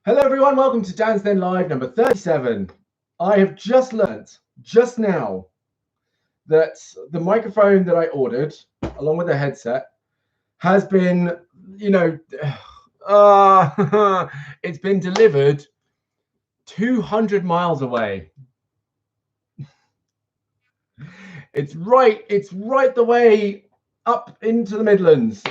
Hello everyone, welcome to DansDen Live number 37. I have just learnt, just now, that the microphone that I ordered, along with the headset, has been, it's been delivered 200 miles away. It's right the way up into the Midlands.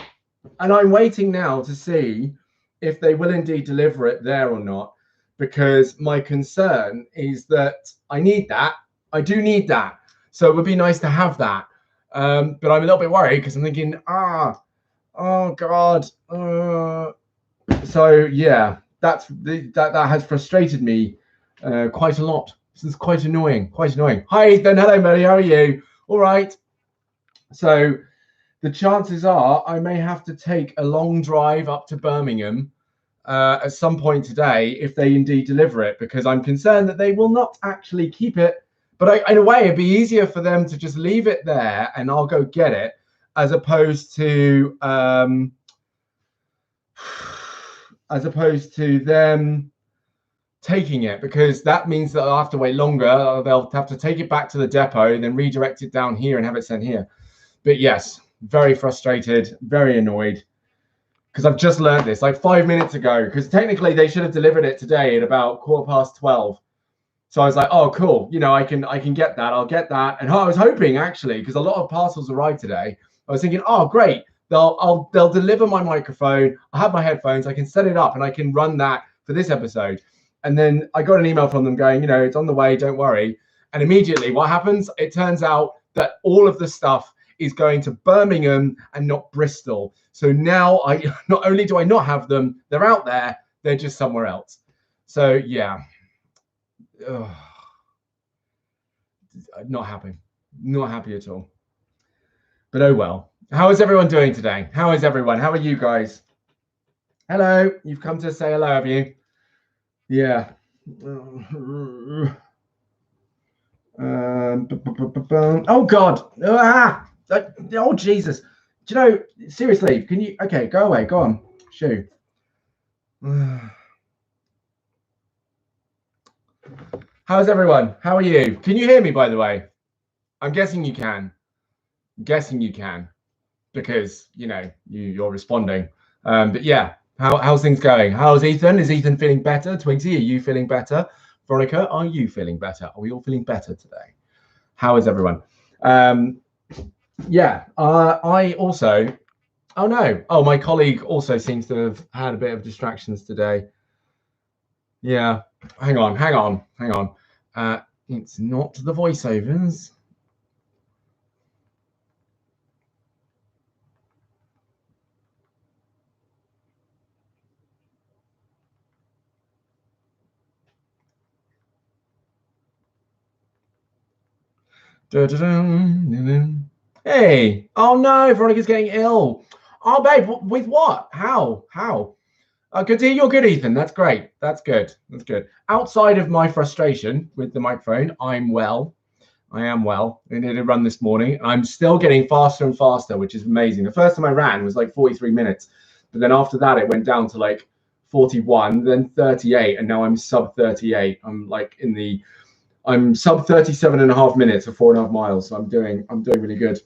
And I'm waiting now to see if they will indeed deliver it there or not, because my concern is that I need that. I do need that. So it would be nice to have that. But I'm a little bit worried because I'm thinking, oh God. So yeah, that has frustrated me quite a lot. This is quite annoying, Hi Ethan, hello buddy, how are you? All right. So the chances are I may have to take a long drive up to Birmingham at some point today if they indeed deliver it, because I'm concerned that they will not actually keep it. But in a way, it'd be easier for them to just leave it there and I'll go get it, as opposed to them taking it, because that means that I'll have to wait longer. They'll have to take it back to the depot, then redirect it down here and have it sent here. But yes, very frustrated, very annoyed, because I've just learned this like 5 minutes ago, because technically they should have delivered it today at about 12:15. So I was like, oh, cool. I can get that. I'll get that. And I was hoping, actually, because a lot of parcels arrived today, I was thinking, oh, great. They'll deliver my microphone. I have my headphones. I can set it up and I can run that for this episode. And then I got an email from them going, it's on the way. Don't worry. And immediately what happens? It turns out that all of the stuff is going to Birmingham and not Bristol. So now not only do I not have them, they're out there, they're just somewhere else. So yeah, not happy at all. But oh well. How is everyone doing today? How is everyone? How are you guys? Hello, you've come to say hello, have you? Yeah. Oh God. Oh Jesus. Do you know, seriously, can you, okay, go away, go on, shoo. How's everyone? How are you? Can you hear me, by the way? I'm guessing you can. Because, you're responding. But yeah, how's things going? How's Ethan? Is Ethan feeling better? Twizy, are you feeling better? Veronica, are you feeling better? Are we all feeling better today? How is everyone? I also, my colleague also seems to have had a bit of distractions today. Yeah, hang on. It's not the voiceovers. Hey, oh no, Veronica's getting ill. Oh, babe, with what? How? Good to hear you're good, Ethan. That's great. That's good. Outside of my frustration with the microphone, I'm well. I am well. I did a run this morning. I'm still getting faster and faster, which is amazing. The first time I ran was like 43 minutes. But then after that, it went down to like 41, then 38. And now I'm sub 38. I'm sub 37.5 minutes for 4.5 miles. So I'm doing really good.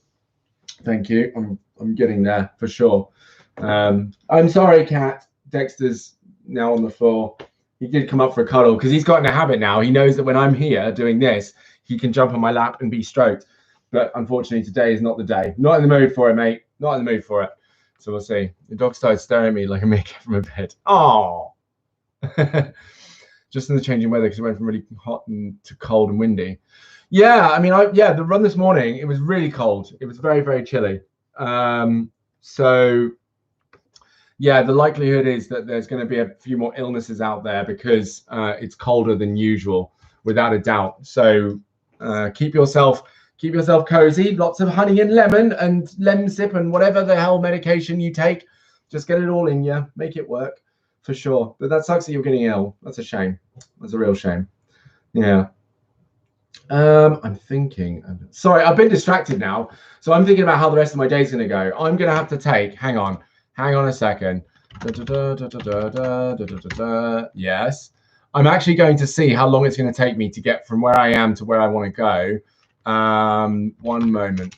Thank you. I'm getting there for sure. I'm sorry, Kat. Dexter's now on the floor. He did come up for a cuddle because he's got in a habit now. He knows that when I'm here doing this, he can jump on my lap and be stroked. But unfortunately, today is not the day. Not in the mood for it, mate. Not in the mood for it. So we'll see. The dog started staring at me like a midget from a bed. Oh. Just in the changing weather, because it went from really hot to cold and windy. Yeah, I mean, the run this morning, it was really cold. It was very, very chilly. So yeah, the likelihood is that there's going to be a few more illnesses out there because it's colder than usual, without a doubt. So keep yourself cozy. Lots of honey and lemon and Lemsip and whatever the hell medication you take. Just get it all in you. Make it work for sure. But that sucks that you're getting ill. That's a shame. That's a real shame. Yeah. I'm thinking. Sorry, I've been distracted now. So I'm thinking about how the rest of my day is going to go. I'm going to have to take. Hang on a second. Yes. I'm actually going to see how long it's going to take me to get from where I am to where I want to go. One moment.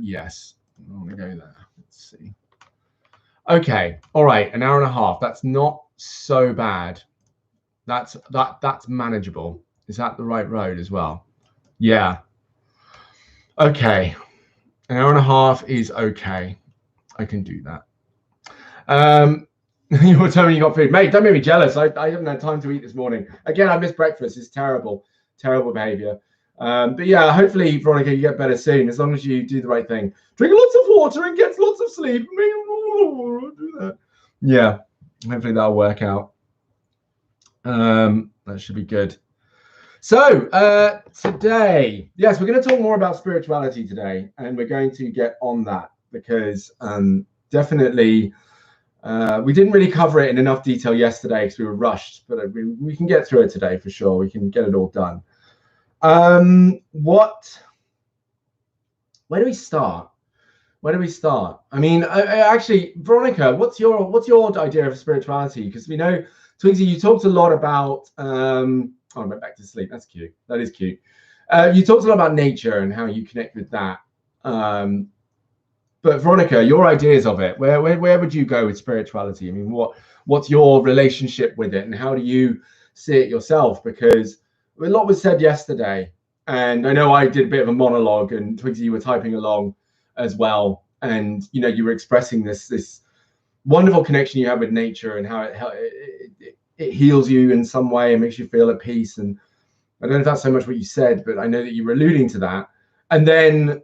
Yes, I want to go there. Let's see. Okay, all right, an hour and a half. That's not so bad. That's manageable. Is that the right road as well? Yeah. Okay, an hour and a half is okay. I can do that. You were telling me you got food, mate. Don't make me jealous. I haven't had time to eat this morning. Again, I missed breakfast. It's terrible behavior. But yeah, hopefully, Veronica, you get better soon as long as you do the right thing. Drink lots of water and get lots of sleep. Do that. Yeah, hopefully that'll work out. That should be good. So today, yes, we're going to talk more about spirituality today, and we're going to get on that because definitely we didn't really cover it in enough detail yesterday because we were rushed, but we can get through it today for sure. We can get it all done. Where do we start? I mean, actually, Veronica, what's your idea of spirituality? Because we know, Twizy, you talked a lot about I went back to sleep. That's cute. That is cute. You talked a lot about nature and how you connect with that. But Veronica, your ideas of it, where would you go with spirituality? I mean, what's your relationship with it, and how do you see it yourself? Because a lot was said yesterday, and I know I did a bit of a monologue, and Twizy, you were typing along as well, and you know, you were expressing this wonderful connection you have with nature and how it heals you in some way and makes you feel at peace. And I don't know if that's so much what you said, but I know that you were alluding to that. And then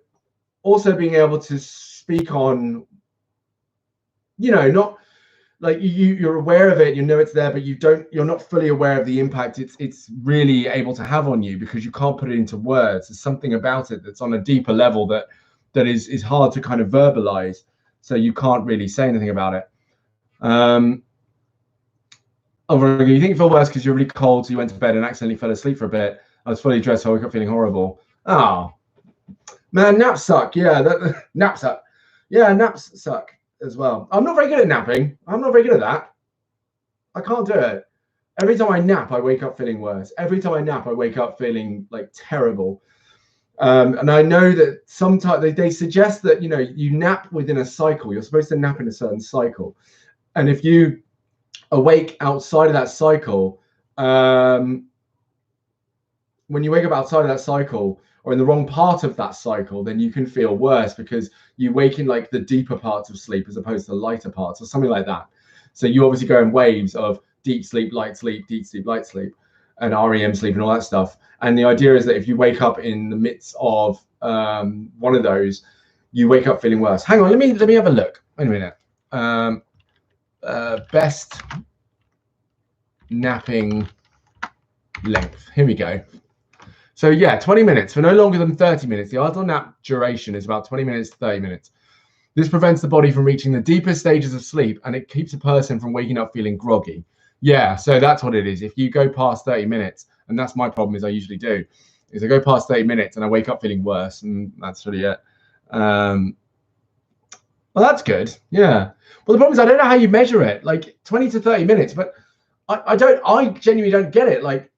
also being able to speak on, you know, not like you're aware of it, you know it's there, but you're not fully aware of the impact it's really able to have on you because you can't put it into words. There's something about it that's on a deeper level that is hard to kind of verbalize, so you can't really say anything about it. Veronica, you think you feel worse because you're really cold, so you went to bed and accidentally fell asleep for a bit. I was fully dressed, so I woke up feeling horrible. Oh, man, naps suck. Yeah, naps suck. Yeah, naps suck as well. I'm not very good at napping. I'm not very good at that. I can't do it. Every time I nap, I wake up feeling worse. Every time I nap, I wake up feeling like terrible. And I know that sometimes they suggest that, you know, you nap within a cycle. You're supposed to nap in a certain cycle. And if you awake outside of that cycle, when you wake up outside of that cycle or in the wrong part of that cycle, then you can feel worse because you wake in like the deeper parts of sleep as opposed to the lighter parts or something like that. So you obviously go in waves of deep sleep, light sleep, deep sleep, light sleep, and REM sleep and all that stuff. And the idea is that if you wake up in the midst of one of those, you wake up feeling worse. Hang on, let me have a look. Wait a minute. Best napping length. Here we go. So yeah, 20 minutes for no longer than 30 minutes. The ideal nap duration is about 20 minutes to 30 minutes. This prevents the body from reaching the deepest stages of sleep, and it keeps a person from waking up feeling groggy. Yeah, so that's what it is. If you go past 30 minutes, and that's my problem, is I usually do, is I go past 30 minutes and I wake up feeling worse, and that's really it. Well, that's good. Yeah. Well, the problem is I don't know how you measure it, like 20 to 30 minutes, but I genuinely don't get it. Like,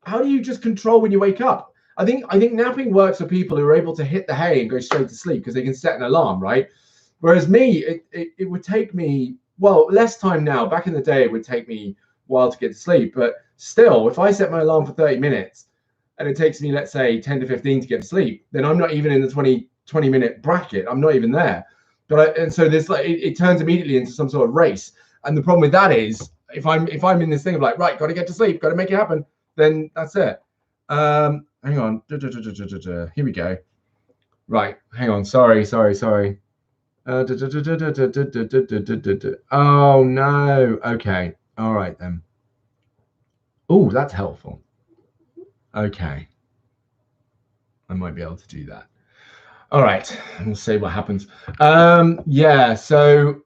how do you just control when you wake up? I think napping works for people who are able to hit the hay and go straight to sleep because they can set an alarm, right? Whereas me, it would take me, well, less time now. Back in the day, it would take me a while to get to sleep. But still, if I set my alarm for 30 minutes and it takes me, let's say, 10 to 15 to get to sleep, then I'm not even in the 20-minute bracket. I'm not even there. And so this, like, it turns immediately into some sort of race. And the problem with that is if I'm in this thing of like, right, got to get to sleep, got to make it happen, then that's it. Hang on. Here we go. Right. Hang on. Sorry. Oh no. Okay. All right then. Oh, that's helpful. Okay. I might be able to do that. All right. We'll see what happens. Yeah. So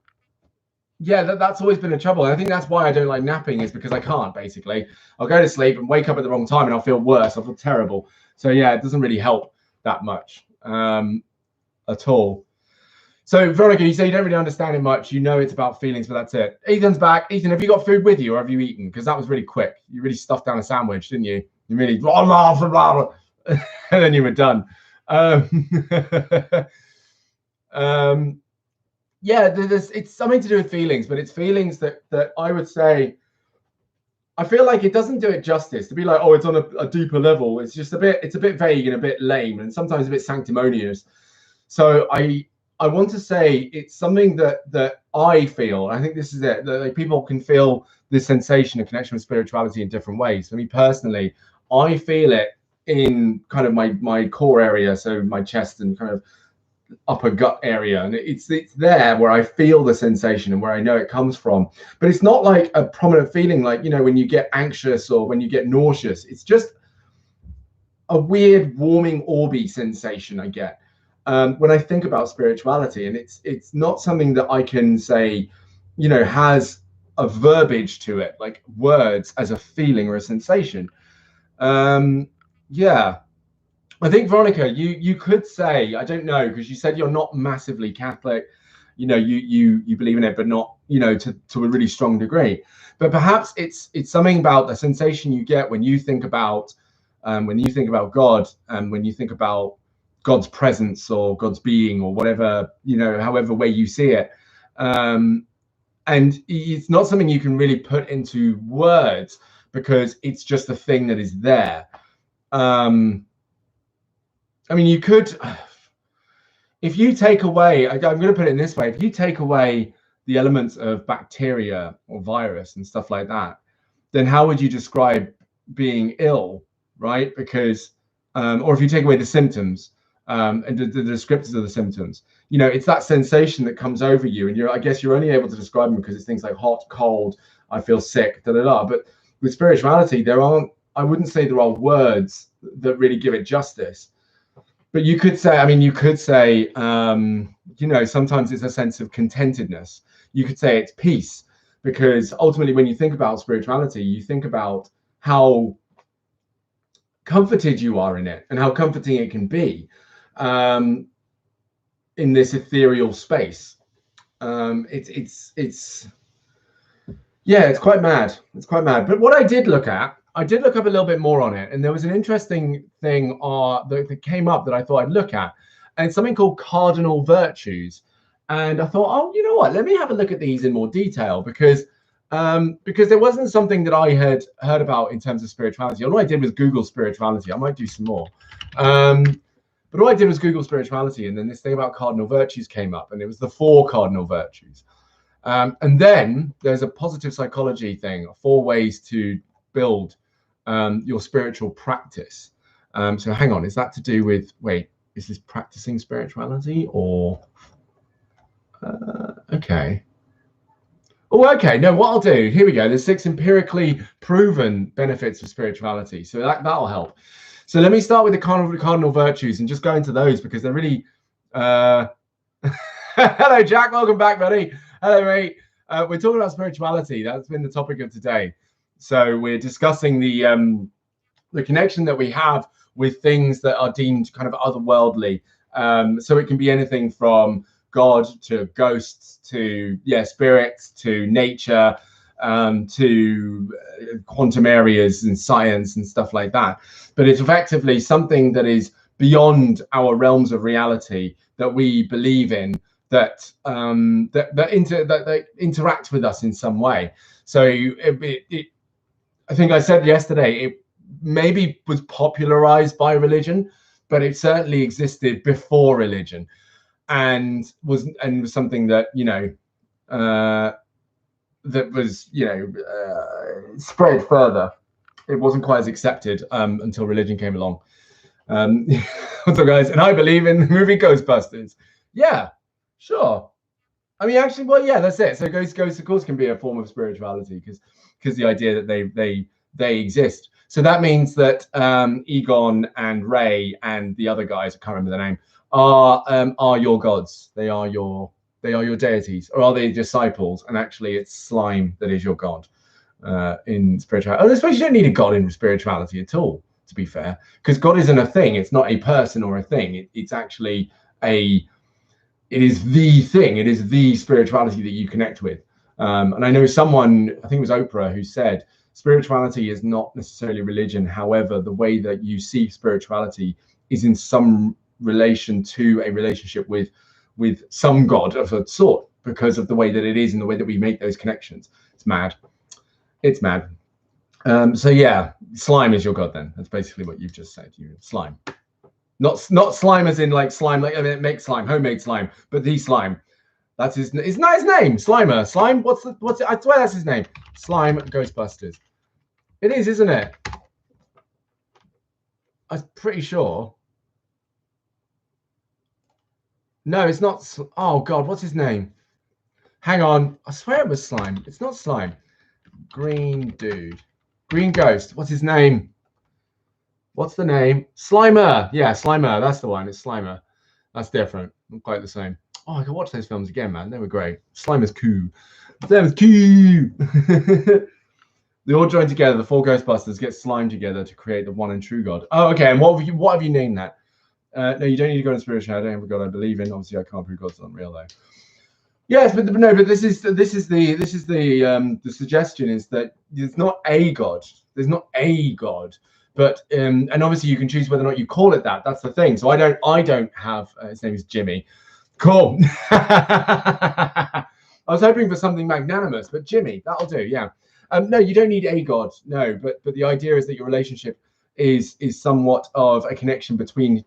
yeah, that's always been a trouble. I think that's why I don't like napping, is because I can't, basically. I'll go to sleep and wake up at the wrong time and I'll feel worse. I'll feel terrible. So yeah, it doesn't really help that much at all. So Veronica, you say you don't really understand it much. You know it's about feelings, but that's it. Ethan's back. Ethan, have you got food with you, or have you eaten? Because that was really quick. You really stuffed down a sandwich, didn't you? You really blah, blah, blah, blah, and then you were done. Yeah, it's something to do with feelings, but it's feelings that I would say, I feel like it doesn't do it justice to be like, oh, it's on a deeper level. It's just a bit vague and a bit lame, and sometimes a bit sanctimonious. So I want to say it's something that I feel. I think this is it. That like, people can feel this sensation of connection with spirituality in different ways. For me personally, I feel it in kind of my core area, so my chest and kind of upper gut area, and it's there where I feel the sensation and where I know it comes from. But it's not like a prominent feeling, like, you know, when you get anxious or when you get nauseous. It's just a weird warming orby sensation I get when I think about spirituality, and it's not something that I can say, you know, has a verbiage to it, like words as a feeling or a sensation. Yeah, I think Veronica, you could say, I don't know, because you said you're not massively Catholic, you know, you believe in it, but not, you know, to a really strong degree. But perhaps it's something about the sensation you get when you think about God, and when you think about God's presence or God's being or whatever, you know, however way you see it. And it's not something you can really put into words, because it's just a thing that is there. I mean, you could, if you take away, I'm going to put it in this way, if you take away the elements of bacteria or virus and stuff like that, then how would you describe being ill, right? Because, or if you take away the symptoms and the descriptors of the symptoms, you know, it's that sensation that comes over you, and I guess you're only able to describe them because it's things like hot, cold, I feel sick, da da da. But with spirituality, I wouldn't say there are words that really give it justice. But you could say, I mean, you know, sometimes it's a sense of contentedness. You could say it's peace, because ultimately when you think about spirituality, you think about how comforted you are in it and how comforting it can be in this ethereal space. Yeah, it's quite mad. It's quite mad. But what I did look up a little bit more on it, and there was an interesting thing that came up that I thought I'd look at, and it's something called cardinal virtues. And I thought, oh, you know what? Let me have a look at these in more detail, because there wasn't something that I had heard about in terms of spirituality. All I did was Google spirituality. I might do some more. But all I did was Google spirituality, and then this thing about cardinal virtues came up, and it was the 4 cardinal virtues. And then there's a positive psychology thing, 4 ways to build your spiritual practice. So hang on, is that to do with, wait, is this practicing spirituality or okay. Oh, okay. No, what I'll do, here we go. There's 6 empirically proven benefits of spirituality. So that'll help. So let me start with the cardinal virtues and just go into those, because they're really hello Jack, welcome back, buddy. Hello, mate. We're talking about spirituality. That's been the topic of today. So we're discussing the connection that we have with things that are deemed kind of otherworldly. So it can be anything from God to ghosts to spirits to nature, to quantum areas and science and stuff like that. But it's effectively something that is beyond our realms of reality that we believe in, that interact with us in some way. So I think I said yesterday, it maybe was popularized by religion, but it certainly existed before religion, and was something that, you know, that was, you know, spread further. It wasn't quite as accepted until religion came along. What's up, guys? And I believe in the movie Ghostbusters. Yeah, sure. I mean, actually, well, yeah, that's it. So ghosts, of course, can be a form of spirituality, because the idea that they exist. So that means that Egon and Ray and the other guys, I can't remember the name, are your gods. They are your deities, or are they disciples? And actually, it's slime that is your god in spirituality. I suppose you don't need a god in spirituality at all, to be fair, because God isn't a thing. It's not a person or a thing. It's actually a the thing. It is the spirituality that you connect with. And I know someone, I think it was Oprah, who said spirituality is not necessarily religion. However, the way that you see spirituality is in some relation to a relationship with some god of a sort, because of the way that it is and the way that we make those connections. It's mad. It's mad. So yeah, slime is your god then. That's basically what you've just said. You slime. Not slime as in like slime, like I mean, make slime, homemade slime, but the slime. That's his. It's not his name. Slimer. Slime. What's it? I swear that's his name. Slime Ghostbusters. It is, isn't it? I'm pretty sure. No, it's not. Oh God, what's his name? Hang on. I swear it was Slime. It's not Slime. Green dude. Green Ghost. What's his name? What's the name? Slimer. Yeah, Slimer. That's the one. It's Slimer. That's different. Not quite the same. Oh, I can watch those films again, man. They were great. Slimer's cool. Slimer's cool. They all join together. The four Ghostbusters get slimed together to create the one and true God. Oh, okay. And what have you named that? No, you don't need to go into spirituality. I don't have a God I believe in. Obviously, I can't prove God's not real though. Yes, but no, but this is the suggestion is that there's not a God. There's not a God. But and obviously you can choose whether or not you call it that. That's the thing. So I don't have his name is Jimmy. Cool. I was hoping for something magnanimous, but Jimmy, that'll do. Yeah. No, you don't need a God. No, but the idea is that your relationship is somewhat of a connection between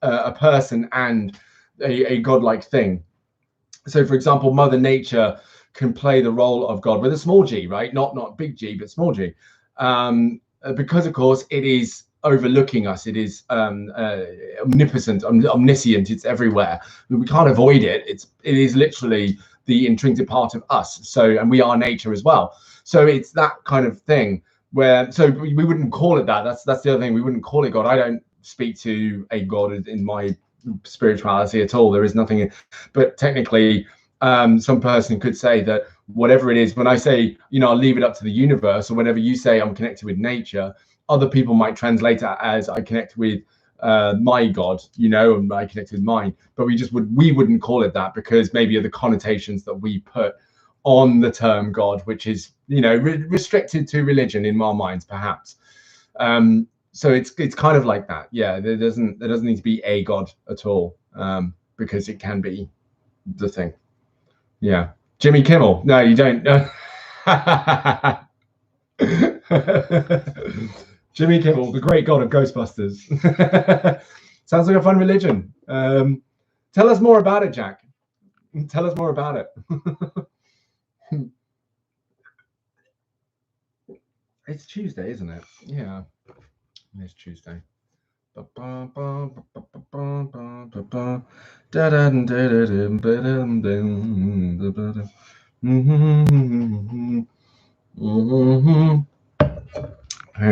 a person and a godlike thing. So, for example, Mother Nature can play the role of God with a small g, right? Not big G, but small g. Because, of course, it is overlooking us. It is omnipotent, omniscient. It's everywhere. We can't avoid it. It is literally the intrinsic part of us. So, and we are nature as well. So it's that kind of thing where, so we wouldn't call it that. That's the other thing. We wouldn't call it God. I don't speak to a God in my spirituality at all. There is nothing, but technically, some person could say that whatever it is, when I say, I'll leave it up to the universe, or whenever you say I'm connected with nature, other people might translate it as I connect with my God, and I connect with mine. But we wouldn't call it that, because maybe of the connotations that we put on the term God, which is, restricted to religion in our minds, perhaps. So it's kind of like that. Yeah, there doesn't need to be a God at all, because it can be the thing. Yeah. Jimmy Kimmel. No, you don't. Jimmy Kimmel, the great God of Ghostbusters. Sounds like a fun religion. Tell us more about it, Jack. Tell us more about it. It's Tuesday, isn't it? Yeah. It's Tuesday. Hang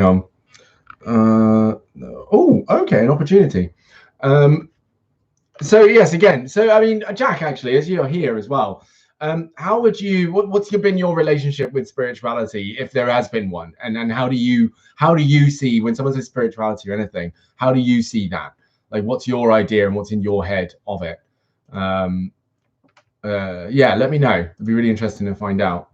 on. Oh, okay, an opportunity. So yes, again. So I mean, Jack, actually, as you're here as well, how would you? What's been your relationship with spirituality, if there has been one, and how do you see when someone says spirituality or anything? How do you see that? Like, what's your idea and what's in your head of it? Yeah, let me know. It'd be really interesting to find out.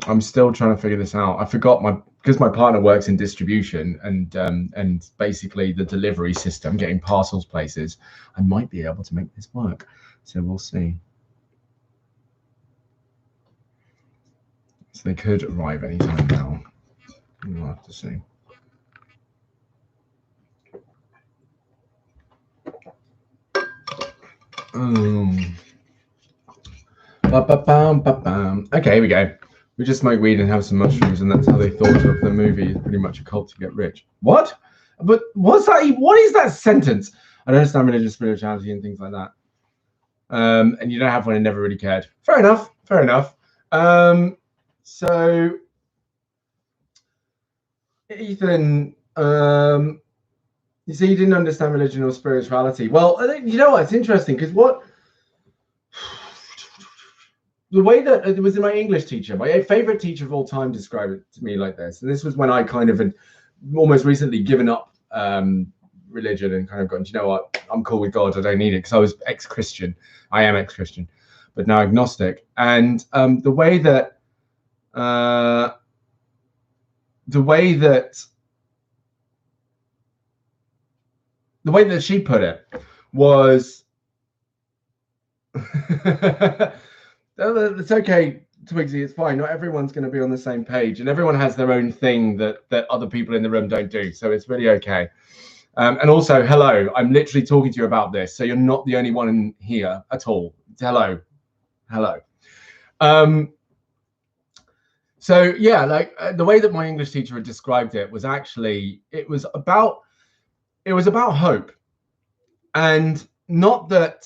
I'm still trying to figure this out. I forgot because my partner works in distribution and basically the delivery system, getting parcels places. I might be able to make this work, so we'll see. So they could arrive anytime now. We'll have to see. Okay, here we go. We just smoke weed and have some mushrooms, and that's how they thought of the movie. It's pretty much a cult to get rich. What? But what's that? What is that sentence? I don't understand religious spirituality and things like that. And you don't have one and never really cared. Fair enough. Fair enough. So, Ethan, You see, you didn't understand religion or spirituality. Well, you know what? It's interesting because the way that it was in my English teacher, my favorite teacher of all time, described it to me like this. And this was when I kind of had almost recently given up religion and kind of gone, you know what? I'm cool with God. I don't need it, because I was ex-Christian. I am ex-Christian, but now agnostic. And the way that she put it was, it's okay, Twizy, it's fine. Not everyone's going to be on the same page, and everyone has their own thing that other people in the room don't do. So it's really okay. And also, hello, I'm literally talking to you about this, so you're not the only one in here at all. Hello. So yeah, like the way that my English teacher had described it was actually, it was about hope. And not that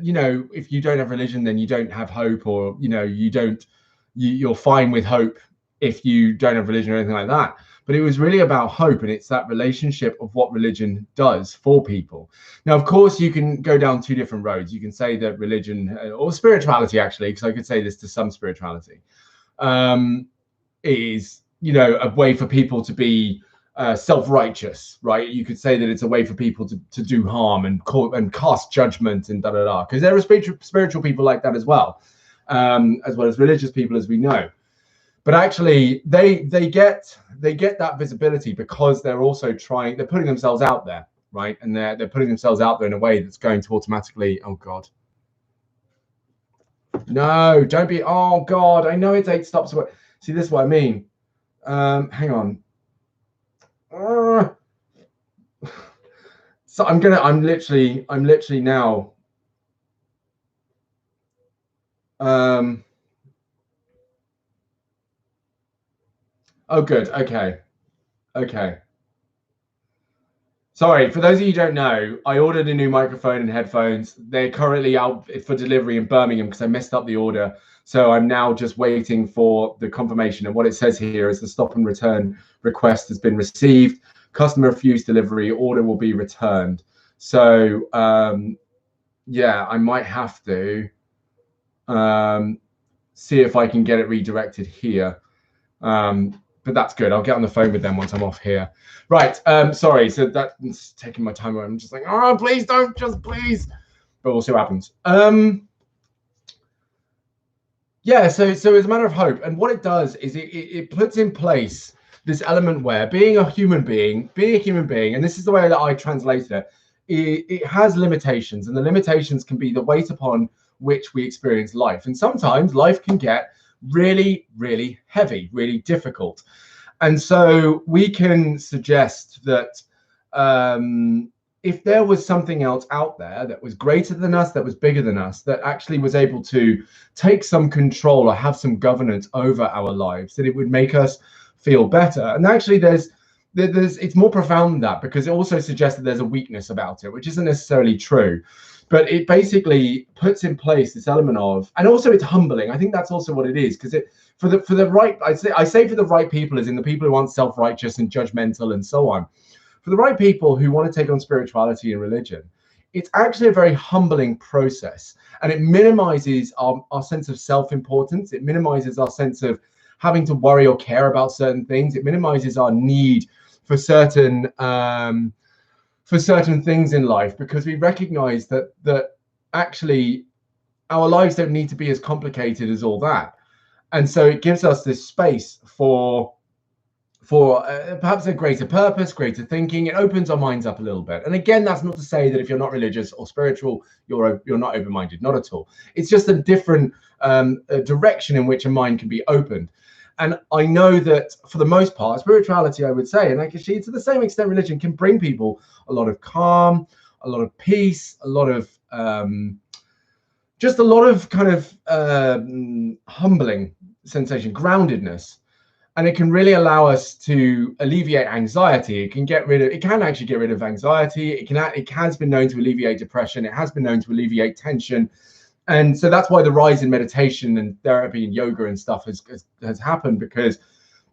you know, if you don't have religion then you don't have hope, or you know, you're fine with hope if you don't have religion or anything like that. But it was really about hope, and it's that relationship of what religion does for people. Now, of course, you can go down two different roads. You can say that religion, or spirituality actually, because I could say this to some spirituality, is, you know, a way for people to be self-righteous, right? You could say that it's a way for people to do harm and cast judgment and because there are spiritual people like that as well as religious people, as we know. But actually, they get that visibility because they're also they're putting themselves out there, right? And they're putting themselves out there in a way that's going to automatically, oh God, no, don't be, oh God, I know it's 8 stops away. See, this is what I mean. Hang on. So I'm literally now oh good, okay. Sorry, for those of you who don't know, I ordered a new microphone and headphones. They're currently out for delivery in Birmingham because I messed up the order. So I'm now just waiting for the confirmation. And what it says here is the stop and return request has been received. Customer refused delivery, order will be returned. So yeah, I might have to see if I can get it redirected here. But that's good. I'll get on the phone with them once I'm off here. Right. Sorry. So that's taking my time away. I'm just like, oh, please don't, just please. But we'll see what happens. Yeah. So it's a matter of hope. And what it does is it puts in place this element where being a human being, and this is the way that I translated it, it has limitations, and the limitations can be the weight upon which we experience life. And sometimes life can get really, really heavy, really difficult. And so we can suggest that if there was something else out there that was greater than us, that was bigger than us, that actually was able to take some control or have some governance over our lives, that it would make us feel better. And actually it's more profound than that, because it also suggests that there's a weakness about it, which isn't necessarily true. But it basically puts in place this element of, and also it's humbling. I think that's also what it is, because it for the right, I say for the right people, as in the people who aren't self-righteous and judgmental and so on. For the right people who want to take on spirituality and religion, it's actually a very humbling process, and it minimizes our sense of self-importance. It minimizes our sense of having to worry or care about certain things. It minimizes our need for certain things in life, because we recognize that actually our lives don't need to be as complicated as all that. And so it gives us this space for perhaps a greater purpose, greater thinking. It opens our minds up a little bit. And again, that's not to say that if you're not religious or spiritual, you're not open-minded. Not at all. It's just a different direction in which a mind can be opened. And I know that for the most part, spirituality, I would say, and actually to the same extent, religion can bring people a lot of calm, a lot of peace, a lot of just a lot of kind of humbling sensation, groundedness. And it can really allow us to alleviate anxiety. It can actually get rid of anxiety. It has been known to alleviate depression. It has been known to alleviate tension. And so that's why the rise in meditation and therapy and yoga and stuff has happened, because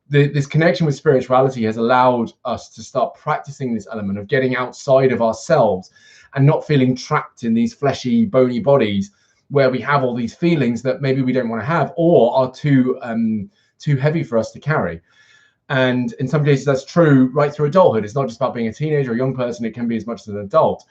this connection with spirituality has allowed us to start practicing this element of getting outside of ourselves and not feeling trapped in these fleshy, bony bodies where we have all these feelings that maybe we don't want to have or are too heavy for us to carry. And in some cases, that's true right through adulthood. It's not just about being a teenager or a young person. It can be as much as an adult.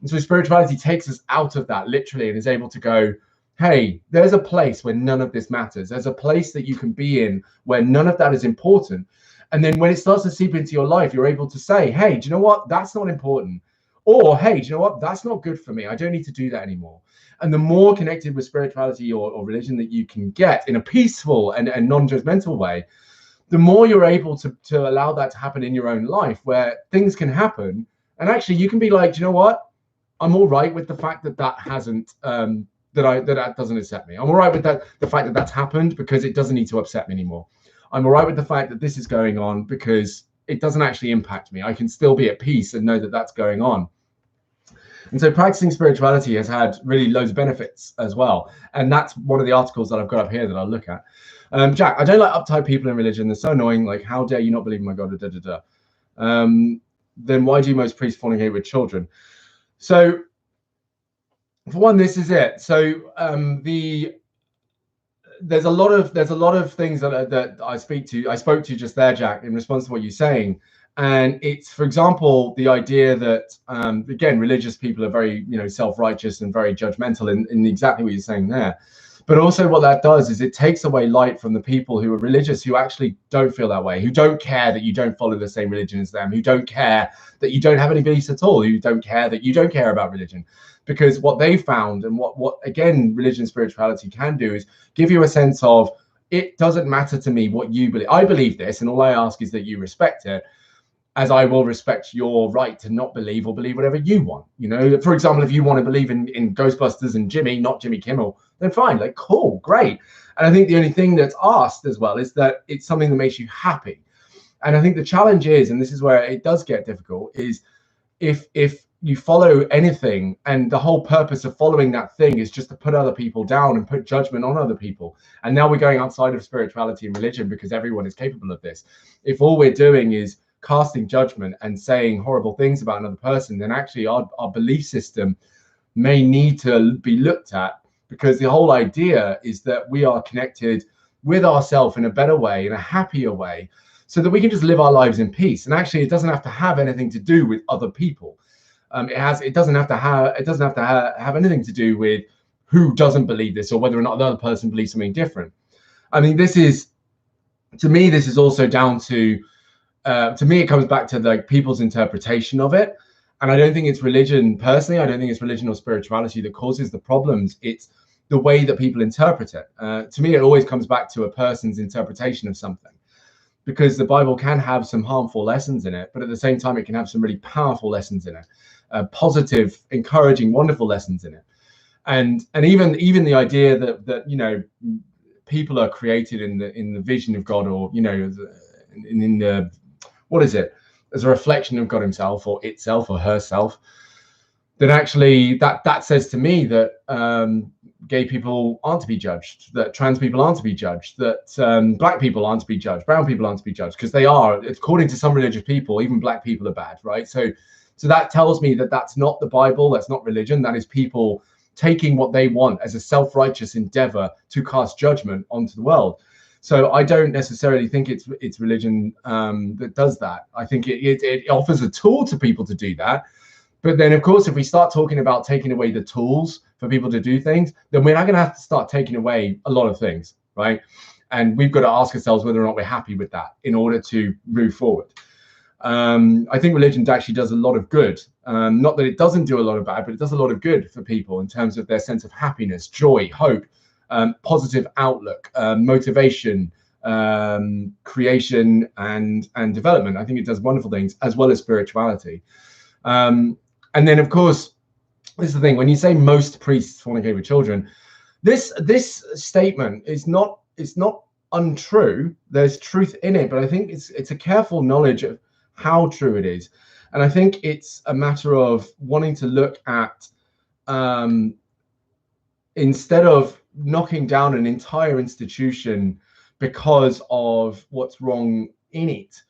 And so spirituality takes us out of that literally and is able to go, hey, there's a place where none of this matters. There's a place that you can be in where none of that is important. And then when it starts to seep into your life, you're able to say, hey, do you know what? That's not important. Or, hey, do you know what? That's not good for me. I don't need to do that anymore. And the more connected with spirituality or religion that you can get in a peaceful and non-judgmental way, the more you're able to allow that to happen in your own life, where things can happen. And actually you can be like, do you know what? I'm all right with the fact that that hasn't, that doesn't upset me. I'm all right with that, the fact that that's happened, because it doesn't need to upset me anymore. I'm all right with the fact that this is going on because it doesn't actually impact me. I can still be at peace and know that that's going on. And so practicing spirituality has had really loads of benefits as well. And that's one of the articles that I've got up here that I'll look at. Jack, I don't like uptight people in religion. They're so annoying. Like, how dare you not believe in my God? Da, da, da. Then why do most priests fornicate with children? So for one, this is it. So there's a lot of things that I spoke to just there, Jack, in response to what you're saying. And it's, for example, the idea that, again, religious people are very, self-righteous and very judgmental in exactly what you're saying there. But also what that does is it takes away light from the people who are religious, who actually don't feel that way, who don't care that you don't follow the same religion as them, who don't care that you don't have any beliefs at all, who don't care that you don't care about religion. Because what they found, and what again, religion and spirituality can do, is give you a sense of, it doesn't matter to me what you believe. I believe this, and all I ask is that you respect it, as I will respect your right to not believe or believe whatever you want. For example, if you want to believe in Ghostbusters and Jimmy, not Jimmy Kimmel, then fine, like, cool, great. And I think the only thing that's asked as well is that it's something that makes you happy. And I think the challenge is, and this is where it does get difficult, is if you follow anything and the whole purpose of following that thing is just to put other people down and put judgment on other people. And now we're going outside of spirituality and religion because everyone is capable of this. If all we're doing is casting judgment and saying horrible things about another person, then actually our belief system may need to be looked at, because the whole idea is that we are connected with ourselves in a better way, in a happier way, so that we can just live our lives in peace. And actually, it doesn't have to have anything to do with other people. It doesn't have to have anything to do with who doesn't believe this or whether or not the other person believes something different. I mean, to me, this is also down to me, it comes back to like people's interpretation of it. And I don't think it's religion personally. I don't think it's religion or spirituality that causes the problems. It's the way that people interpret it. To me, it always comes back to a person's interpretation of something, because the Bible can have some harmful lessons in it, but at the same time, it can have some really powerful lessons in it, positive, encouraging, wonderful lessons in it. And even the idea that people are created in the vision of God, or in the, what is it, as a reflection of God himself or itself or herself, then actually that says to me that gay people aren't to be judged, that trans people aren't to be judged, that black people aren't to be judged, brown people aren't to be judged, because they are, according to some religious people, even black people are bad, right? So that tells me that that's not the Bible, that's not religion, that is people taking what they want as a self-righteous endeavor to cast judgment onto the world. So I don't necessarily think it's religion that does that. I think it offers a tool to people to do that. But then, of course, if we start talking about taking away the tools for people to do things, then we're not going to have to start taking away a lot of things, right? And we've got to ask ourselves whether or not we're happy with that in order to move forward. I think religion actually does a lot of good. Not that it doesn't do a lot of bad, but it does a lot of good for people in terms of their sense of happiness, joy, hope, positive outlook, motivation, creation, and development. I think it does wonderful things, as well as spirituality. And then, of course, this is the thing: when you say most priests fornicate with children, this statement is not untrue. There's truth in it, but I think it's a careful knowledge of how true it is. And I think it's a matter of wanting to look at, instead of knocking down an entire institution because of what's wrong in it.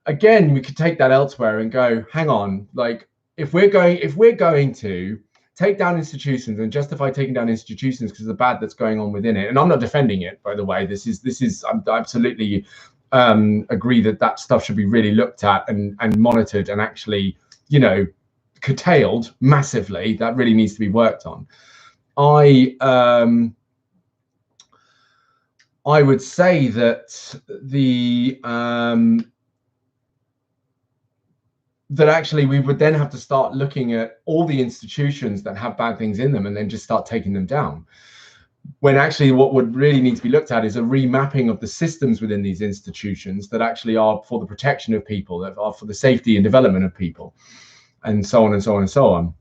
Again, we could take that elsewhere and go, hang on, like if we're going to take down institutions and justify taking down institutions because of the bad that's going on within it, and I'm not defending it, by the way. This is I absolutely agree that stuff should be really looked at and monitored and actually, you know, curtailed massively. That really needs to be worked on. I would say that that actually we would then have to start looking at all the institutions that have bad things in them and then just start taking them down. When actually what would really need to be looked at is a remapping of the systems within these institutions that actually are for the protection of people, that are for the safety and development of people, and so on and so on and so on.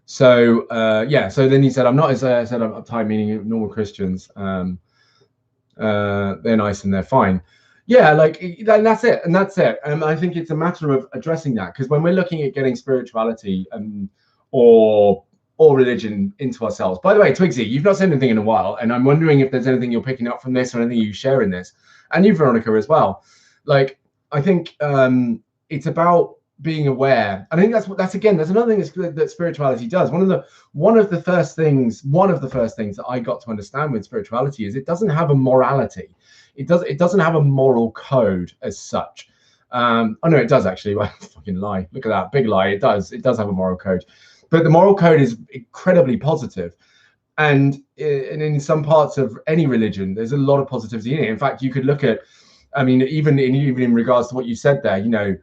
So yeah, so then he said, I'm not as I said, I'm uptight, meaning normal Christians. They're nice and they're fine. Yeah, like that's it, and that's it. And I think it's a matter of addressing that, because when we're looking at getting spirituality or religion into ourselves. By the way, Twizy, you've not said anything in a while, and I'm wondering if there's anything you're picking up from this or anything you share in this, and you, Veronica, as well. Like, I think it's about being aware. I think that's again, there's another thing that spirituality does. One of the first things that I got to understand with spirituality is it doesn't have a morality. It doesn't have a moral code as such. Oh no, it does actually. Well, fucking lie. Look at that big lie. It does have a moral code, but the moral code is incredibly positive. And in some parts of any religion, there's a lot of positivity in it. In fact, you could look at, I mean, even in regards to what you said there, you know,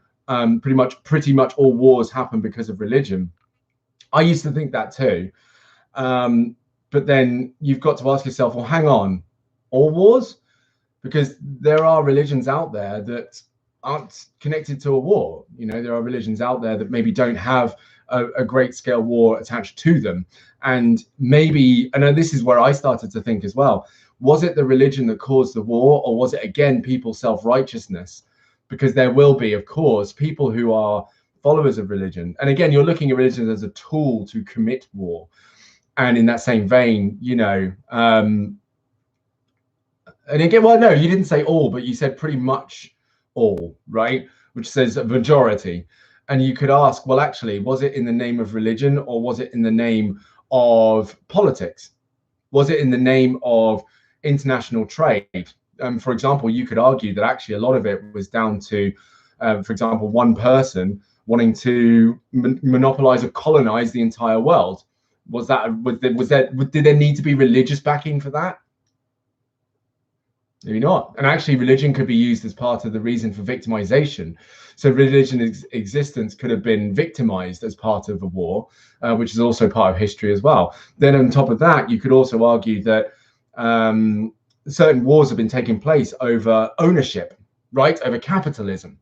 pretty much all wars happen because of religion. I used to think that too, but then you've got to ask yourself, well, hang on, all wars? Because there are religions out there that aren't connected to a war. You know, there are religions out there that maybe don't have a great scale war attached to them. And maybe, and this is where I started to think as well, was it the religion that caused the war, or was it again people's self-righteousness? Because there will be, of course, people who are followers of religion. And again, you're looking at religion as a tool to commit war. And in that same vein, you know, and again, well, no, you didn't say all, but you said pretty much all, right? Which says a majority. And you could ask, well, actually, was it in the name of religion, or was it in the name of politics? Was it in the name of international trade? For example, you could argue that actually a lot of it was down to, for example, one person wanting to monopolize or colonize the entire world. Did there need to be religious backing for that? Maybe not. And actually, religion could be used as part of the reason for victimization. So religion's existence could have been victimized as part of a war, which is also part of history as well. Then on top of that, you could also argue that certain wars have been taking place over ownership, right? Over capitalism.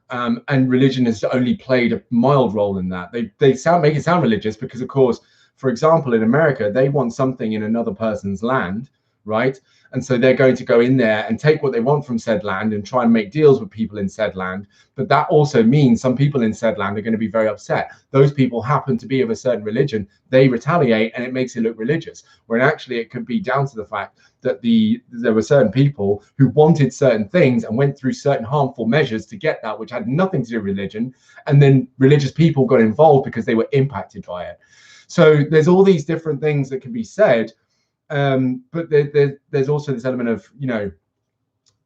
And religion has only played a mild role in that. They make it sound religious because, of course, for example, in America, they want something in another person's land, right? And so they're going to go in there and take what they want from said land and try and make deals with people in said land. But that also means some people in said land are going to be very upset. Those people happen to be of a certain religion. They retaliate, and it makes it look religious. When actually it could be down to the fact that there were certain people who wanted certain things and went through certain harmful measures to get that, which had nothing to do with religion. And then religious people got involved because they were impacted by it. So there's all these different things that can be said. But there's also this element of, you know,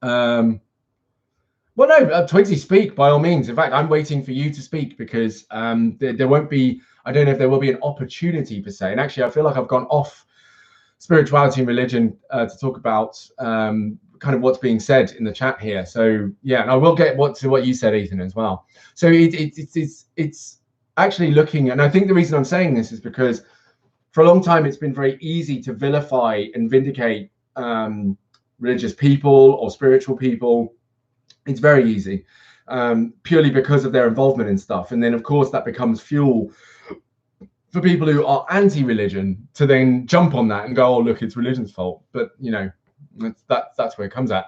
well, no, Twizy, speak by all means. In fact, I'm waiting for you to speak because there won't be, I don't know if there will be an opportunity per se. And actually, I feel like I've gone off spirituality and religion to talk about kind of what's being said in the chat here. So yeah, and I will get to what you said, Ethan, as well. So it's actually looking, and I think the reason I'm saying this is because for a long time, it's been very easy to vilify and vindicate religious people or spiritual people. It's very easy, purely because of their involvement in stuff. And then, of course, that becomes fuel for people who are anti-religion to then jump on that and go, oh, look, it's religion's fault. But, you know, that's where it comes at.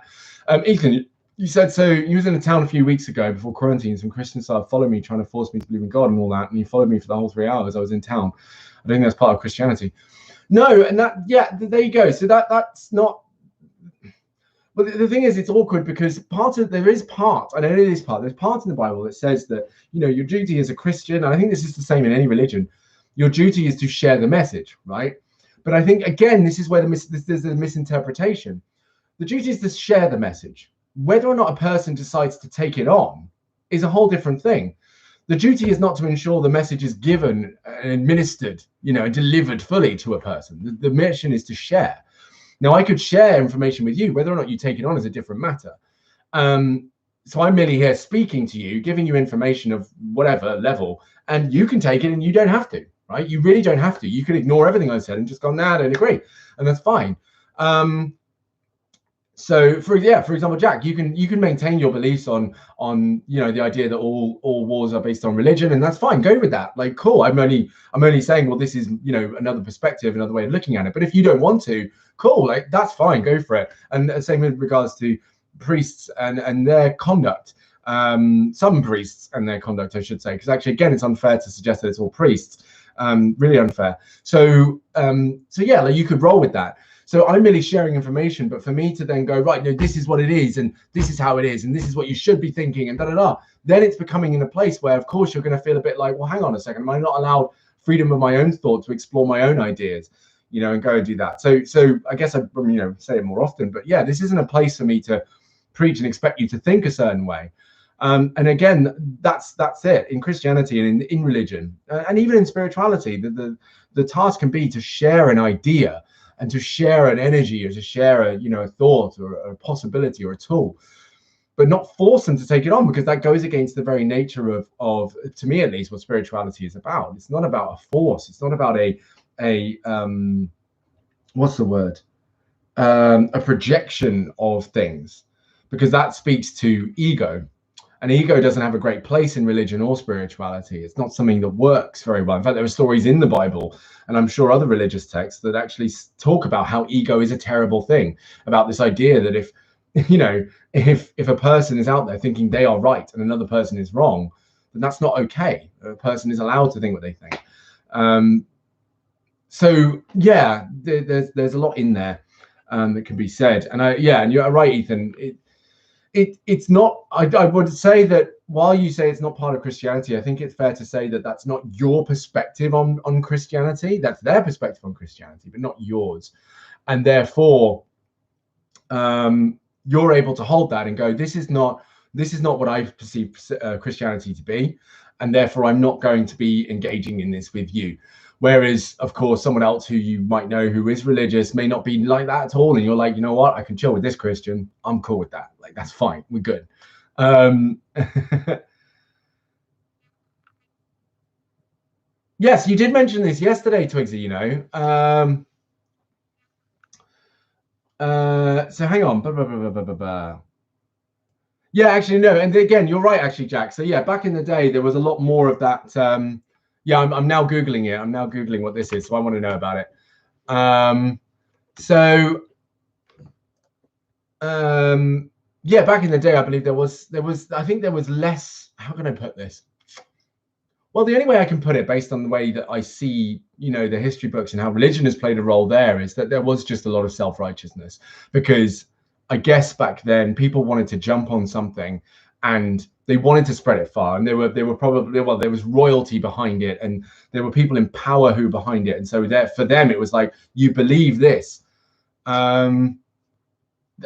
Ethan, you said, so you was in a town a few weeks ago before quarantine. Some Christians started following me, trying to force me to believe in God and all that. And you followed me for the whole 3 hours I was in town. I think that's part of Christianity. No, and that, yeah, there you go. So that's not, But the thing is, it's awkward because there's part in the Bible that says that, you know, your duty as a Christian, and I think this is the same in any religion, your duty is to share the message, right? But I think, again, this is where there's a misinterpretation. The duty is to share the message. Whether or not a person decides to take it on is a whole different thing. The duty is not to ensure the message is given and administered, you know, and delivered fully to a person. The mission is to share. Now, I could share information with you. Whether or not you take it on is a different matter. So I'm merely here speaking to you, giving you information of whatever level, and you can take it and you don't have to, right? You really don't have to. You can ignore everything I said and just go, nah, I don't agree. And that's fine. So for example, Jack, you can maintain your beliefs on you know, the idea that all wars are based on religion, and that's fine. Go with that. Like, cool. I'm only saying, well, this is, you know, another perspective, another way of looking at it. But if you don't want to, cool, like that's fine. Go for it. And same with regards to priests and their conduct. Some priests and their conduct, I should say, because actually, again, it's unfair to suggest that it's all priests. Really unfair. So yeah, like you could roll with that. So I'm merely sharing information, but for me to then go, right, no, this is what it is, and this is how it is, and this is what you should be thinking, and then it's becoming in a place where, of course, you're going to feel a bit like, well, hang on a second, am I not allowed freedom of my own thought to explore my own ideas, you know, and go and do that? So I guess I, you know, say it more often, but yeah, this isn't a place for me to preach and expect you to think a certain way. And again, that's it in Christianity and in religion, and even in spirituality. The task can be to share an idea, and to share an energy, or to share a, you know, a thought or a possibility or a tool, but not force them to take it on, because that goes against the very nature of, to me at least, what spirituality is about. It's not about a force. It's not about a what's the word? A projection of things, because that speaks to ego. And ego doesn't have a great place in religion or spirituality. It's not something that works very well. In fact, there are stories in the Bible, and I'm sure other religious texts, that actually talk about how ego is a terrible thing, about this idea that if, you know, if a person is out there thinking they are right and another person is wrong, then that's not okay. A person is allowed to think what they think. So yeah, there's a lot in there that can be said. And and you're right, Ethan. It's not, I would say that while you say it's not part of Christianity, I think it's fair to say that that's not your perspective on Christianity. That's their perspective on Christianity, but not yours. And therefore, you're able to hold that and go, this is not what I perceive Christianity to be, and therefore I'm not going to be engaging in this with you. Whereas, of course, someone else who you might know who is religious may not be like that at all. And you're like, you know what? I can chill with this Christian. I'm cool with that. Like, that's fine. We're good. Yes, you did mention this yesterday, Twizy, you know. So hang on. Yeah, actually, no. And again, you're right, actually, Jack. So yeah, back in the day, there was a lot more of that. Yeah, I'm now Googling it. I'm now Googling what this is, so I want to know about it. Yeah, back in the day, I believe I think there was less, how can I put this? Well, the only way I can put it, based on the way that I see, you know, the history books and how religion has played a role there, is that there was just a lot of self-righteousness, because I guess back then people wanted to jump on something and they wanted to spread it far, and they were probably, well, there was royalty behind it, and there were people in power who were behind it, and so there, for them, it was like, you believe this, and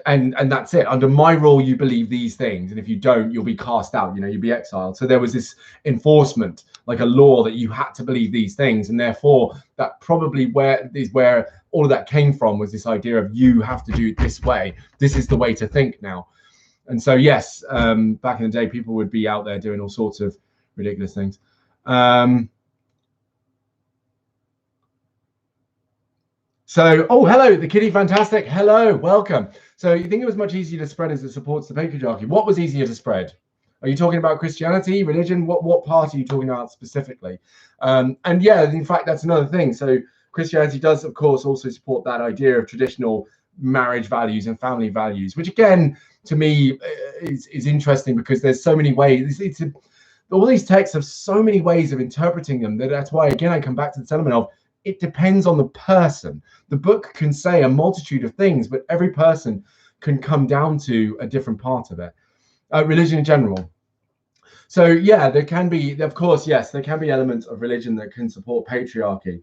that's it. Under my rule, you believe these things, and if you don't, you'll be cast out. You know, you'll be exiled. So there was this enforcement, like a law, that you had to believe these things, and therefore that probably where all of that came from, was this idea of you have to do it this way. This is the way to think now. And so, yes, back in the day, people would be out there doing all sorts of ridiculous things. So, oh, hello, the kitty, fantastic. Hello, welcome. So you think it was much easier to spread as it supports the patriarchy? What was easier to spread? Are you talking about Christianity, religion? What part are you talking about specifically? And yeah, in fact, that's another thing. So Christianity does, of course, also support that idea of traditional marriage values and family values, which again, to me, is interesting, because there's so many ways. All these texts have so many ways of interpreting them, that's why, again, I come back to the element of, it depends on the person. The book can say a multitude of things, but every person can come down to a different part of it. Religion in general. So yeah, there can be, of course, yes, there can be elements of religion that can support patriarchy,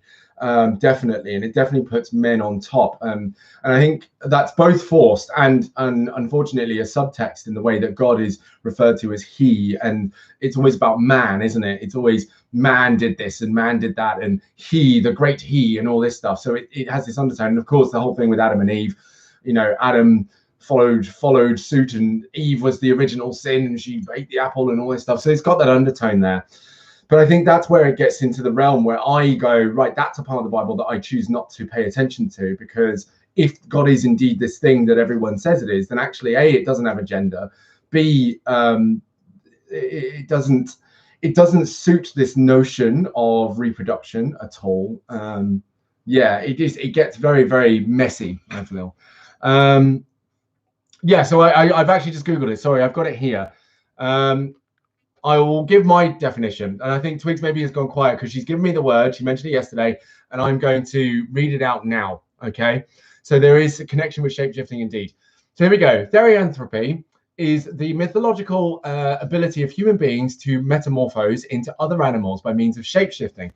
definitely, and it definitely puts men on top. And I think that's both forced and unfortunately a subtext in the way that God is referred to as he, and it's always about man, isn't it? It's always man did this and man did that, and he, the great he, and all this stuff. So it has this undertone. And of course, the whole thing with Adam and Eve, you know, Adam followed suit, and Eve was the original sin, and she ate the apple and all this stuff. So it's got that undertone there. But I think that's where it gets into the realm where I go, right, that's a part of the Bible that I choose not to pay attention to, because if God is indeed this thing that everyone says it is, then actually A, it doesn't have a gender, B, it doesn't suit this notion of reproduction at all. Yeah, it gets very, very messy, I feel. Yeah, so I've actually just Googled it. Sorry, I've got it here. I will give my definition. And I think Twigs maybe has gone quiet because she's given me the word. She mentioned it yesterday, and I'm going to read it out now. Okay, so there is a connection with shapeshifting indeed. So here we go. Therianthropy is the mythological ability of human beings to metamorphose into other animals by means of shapeshifting.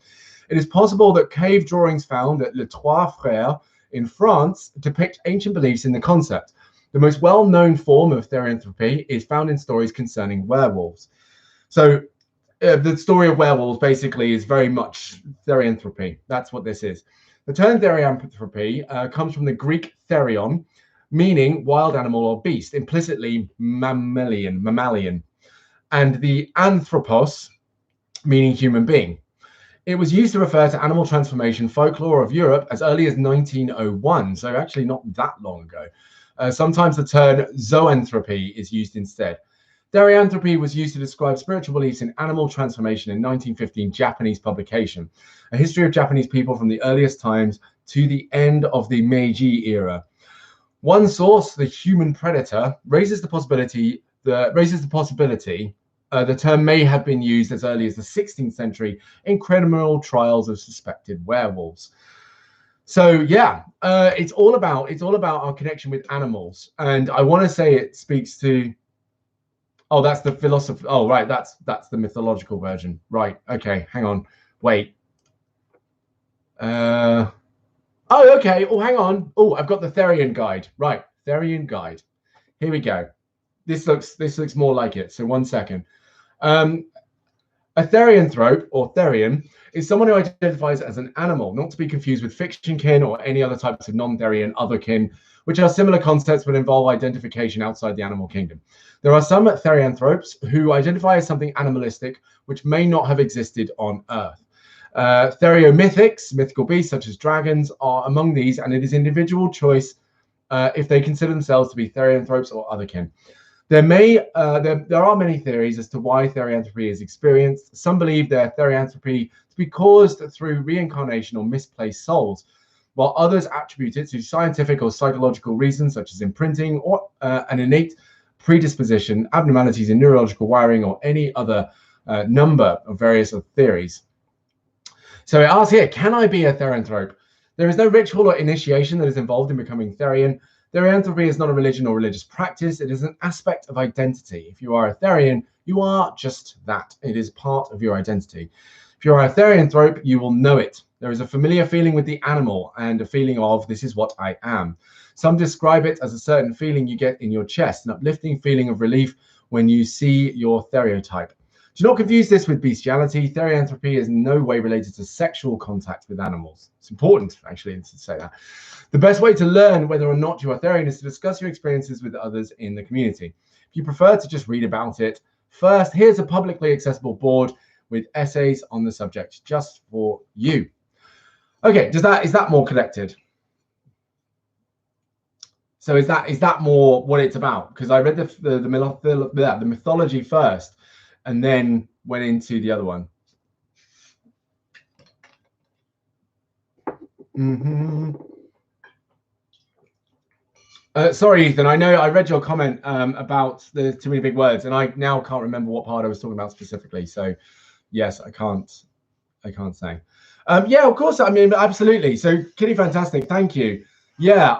It is possible that cave drawings found at Les Trois Frères in France depict ancient beliefs in the concept. The most well-known form of therianthropy is found in stories concerning werewolves. So the story of werewolves basically is very much therianthropy. That's what this is. The term therianthropy comes from the Greek therion, meaning wild animal or beast, implicitly mammalian, and the anthropos, meaning human being. It was used to refer to animal transformation folklore of Europe as early as 1901, so actually not that long ago. Sometimes the term zoanthropy is used instead. Therianthropy was used to describe spiritual beliefs in animal transformation in 1915 Japanese publication, a history of Japanese people from the earliest times to the end of the Meiji era. One source, the human predator, raises the possibility the term may have been used as early as the 16th century in criminal trials of suspected werewolves. So yeah, it's all about our connection with animals, and I want to say it speaks to. Oh, that's the philosophy. Oh, right, that's the mythological version. Right. Okay. Hang on. Wait. Oh, okay. Oh, hang on. Oh, I've got the Therian guide. Right. Therian guide. Here we go. This looks more like it. So 1 second. A therianthrope or Therian is someone who identifies as an animal, not to be confused with fiction kin or any other types of non-Therian otherkin, which are similar concepts but involve identification outside the animal kingdom. There are some therianthropes who identify as something animalistic which may not have existed on Earth. Theriomythics, mythical beasts such as dragons, are among these, and it is individual choice if they consider themselves to be therianthropes or otherkin. There are many theories as to why therianthropy is experienced. Some believe their therianthropy to be caused through reincarnation or misplaced souls, while others attribute it to scientific or psychological reasons such as imprinting or an innate predisposition, abnormalities in neurological wiring, or any other number of various theories. So it asks here, can I be a therianthrope? There is no ritual or initiation that is involved in becoming Therian. Therianthropy is not a religion or religious practice. It is an aspect of identity. If you are a Therian, you are just that. It is part of your identity. If you are a therianthrope, you will know it. There is a familiar feeling with the animal and a feeling of, this is what I am. Some describe it as a certain feeling you get in your chest, an uplifting feeling of relief when you see your stereotype. Do not confuse this with bestiality. Therianthropy is in no way related to sexual contact with animals. It's important, actually, to say that. The best way to learn whether or not you are Therian is to discuss your experiences with others in the community. If you prefer to just read about it, first, here's a publicly accessible board with essays on the subject just for you. Okay, is that more connected? So is that more what it's about? Because I read the mythology first, and then went into the other one. Sorry, Ethan. I know I read your comment about the too many big words, and I now can't remember what part I was talking about specifically. So, yes, I can't say. Yeah, of course. I mean, absolutely. So, Kitty, fantastic. Thank you. Yeah,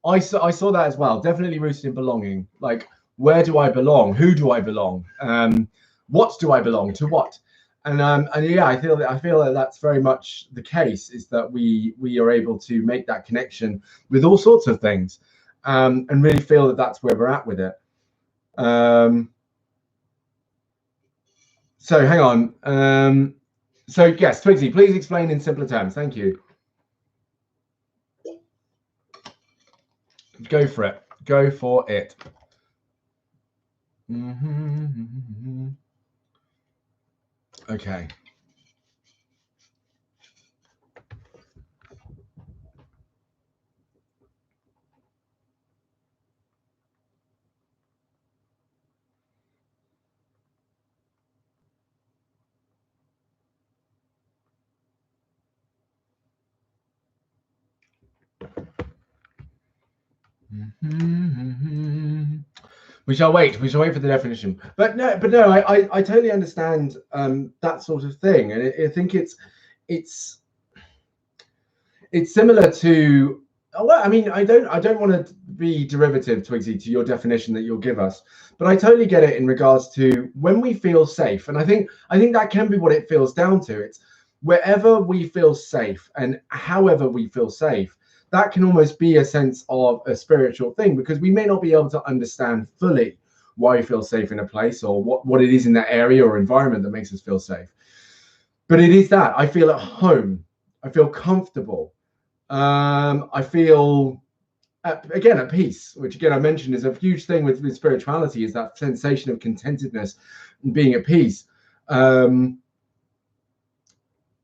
I saw that as well. Definitely rooted in belonging. Like, where do I belong? Who do I belong? What do I belong to? What? And yeah, I feel that that's very much the case. Is that we are able to make that connection with all sorts of things, and really feel that that's where we're at with it. So hang on. So yes, Twizy, please explain in simpler terms. Thank you. Go for it. Go for it. Okay. We shall wait. We shall wait for the definition. But no, I totally understand that sort of thing, and I think it's similar to. Well, I mean, I don't want to be derivative, Twizy, to your definition that you'll give us, but I totally get it in regards to when we feel safe, and I think that can be what it feels down to. It's wherever we feel safe and however we feel safe. That can almost be a sense of a spiritual thing, because we may not be able to understand fully why we feel safe in a place, or what it is in that area or environment that makes us feel safe. But it is that I feel at home, I feel comfortable, I feel again at peace, which again I mentioned is a huge thing with spirituality, is that sensation of contentedness and being at peace.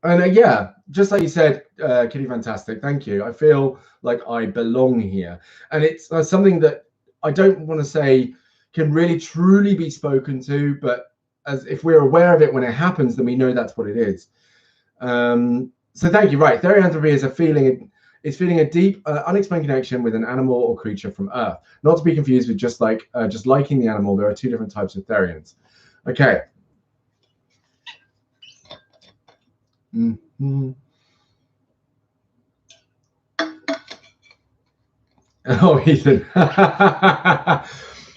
And yeah, just like you said, Kitty Fantastic, thank you. I feel like I belong here. And it's something that I don't want to say can really truly be spoken to, but as if we're aware of it when it happens, then we know that's what it is. So thank you. Right, therianthropy is feeling a deep, unexplained connection with an animal or creature from Earth. Not to be confused with just liking the animal. There are two different types of Therians. Okay. Oh, Ethan.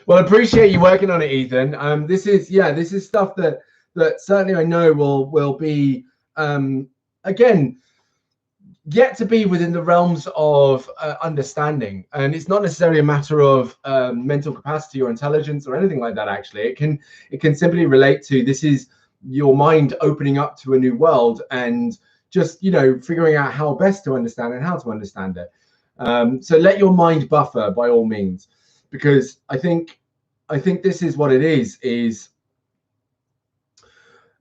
Well, I appreciate you working on it, Ethan. This is stuff that certainly I know will be again yet to be within the realms of understanding, and it's not necessarily a matter of mental capacity or intelligence or anything like that. Actually, it can simply relate to, this is your mind opening up to a new world, and just figuring out how best to understand and how to understand it. So let your mind buffer by all means, because I think this is what it is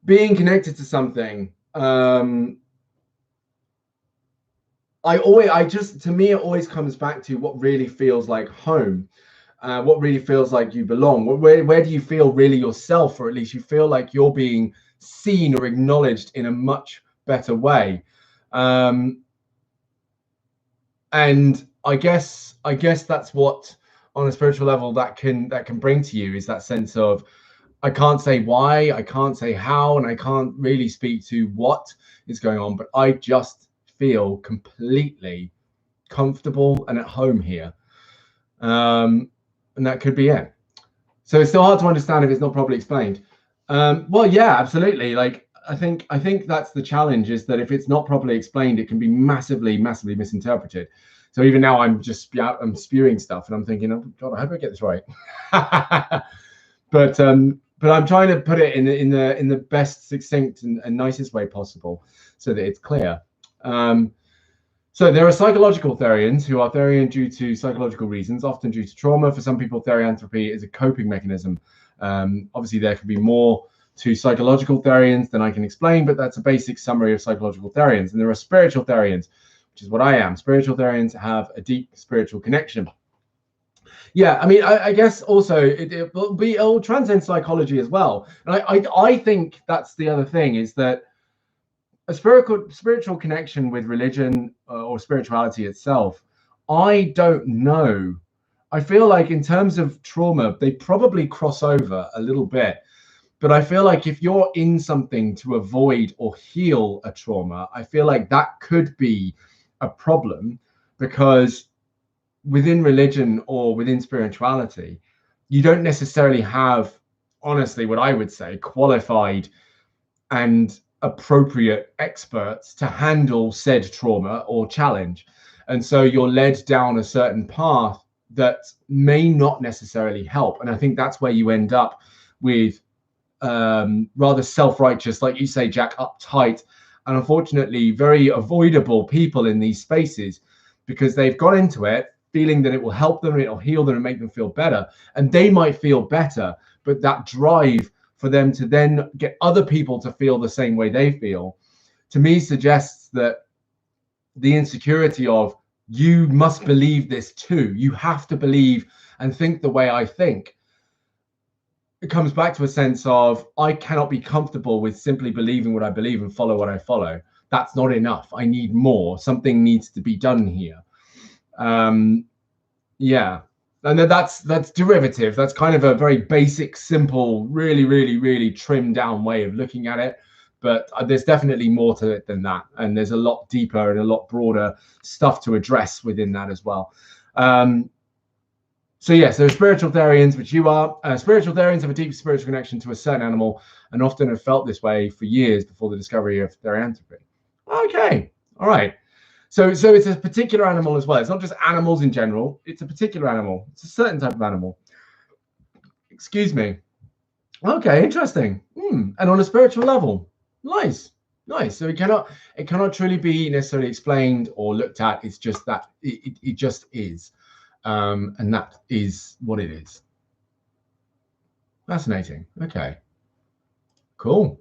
being connected to something. To me, it always comes back to what really feels like home, what really feels like you belong. Where do you feel really yourself, or at least you feel like you're being seen or acknowledged in a much better way. And I guess that's what, on a spiritual level, that can bring to you, is that sense of, I can't say why, I can't say how, and I can't really speak to what is going on, but I just feel completely comfortable and at home here. And that could be it. So it's still hard to understand if it's not properly explained. Well, yeah, absolutely. Like, I think that's the challenge, is that if it's not properly explained, it can be massively misinterpreted. So even now, I'm spewing stuff, and I'm thinking, oh God, I hope I get this right. But I'm trying to put it in the best succinct and nicest way possible, so that it's clear. So there are psychological Therians who are Therian due to psychological reasons, often due to trauma. For some people, therianthropy is a coping mechanism. Obviously, there could be more to psychological Therians than I can explain, but that's a basic summary of psychological Therians. And there are spiritual Therians, which is what I am. Spiritual Therians have a deep spiritual connection. Yeah, I mean, I guess also it'll transcend psychology as well. And I think that's the other thing, is that a spiritual connection with religion or spirituality itself, I don't know. I feel like in terms of trauma, they probably cross over a little bit. But I feel like if you're in something to avoid or heal a trauma, I feel like that could be a problem, because within religion or within spirituality, you don't necessarily have, honestly, what I would say, qualified and appropriate experts to handle said trauma or challenge. And so you're led down a certain path that may not necessarily help. And I think that's where you end up with rather self-righteous, like you say, Jack, uptight, and unfortunately very avoidable people in these spaces, because they've got into it feeling that it will help them, it'll heal them and make them feel better. And they might feel better, but that drive for them to then get other people to feel the same way they feel, to me suggests that the insecurity of, you must believe this too, you have to believe and think the way I think. It comes back to a sense of, I cannot be comfortable with simply believing what I believe and follow what I follow. That's not enough. I need more. Something needs to be done here. Yeah. And that's derivative. That's kind of a very basic, simple, really, really, really trimmed down way of looking at it. But there's definitely more to it than that. And there's a lot deeper and a lot broader stuff to address within that as well. So yeah, so spiritual Therians, which you are, spiritual Therians have a deep spiritual connection to a certain animal and often have felt this way for years before the discovery of therianthropy. Okay, all right. So it's a particular animal as well. It's not just animals in general. It's a particular animal. It's a certain type of animal. Excuse me. Okay, interesting. And on a spiritual level, nice. So it cannot truly be necessarily explained or looked at. It's just that it just is. And that is what it is. Fascinating. Okay. Cool.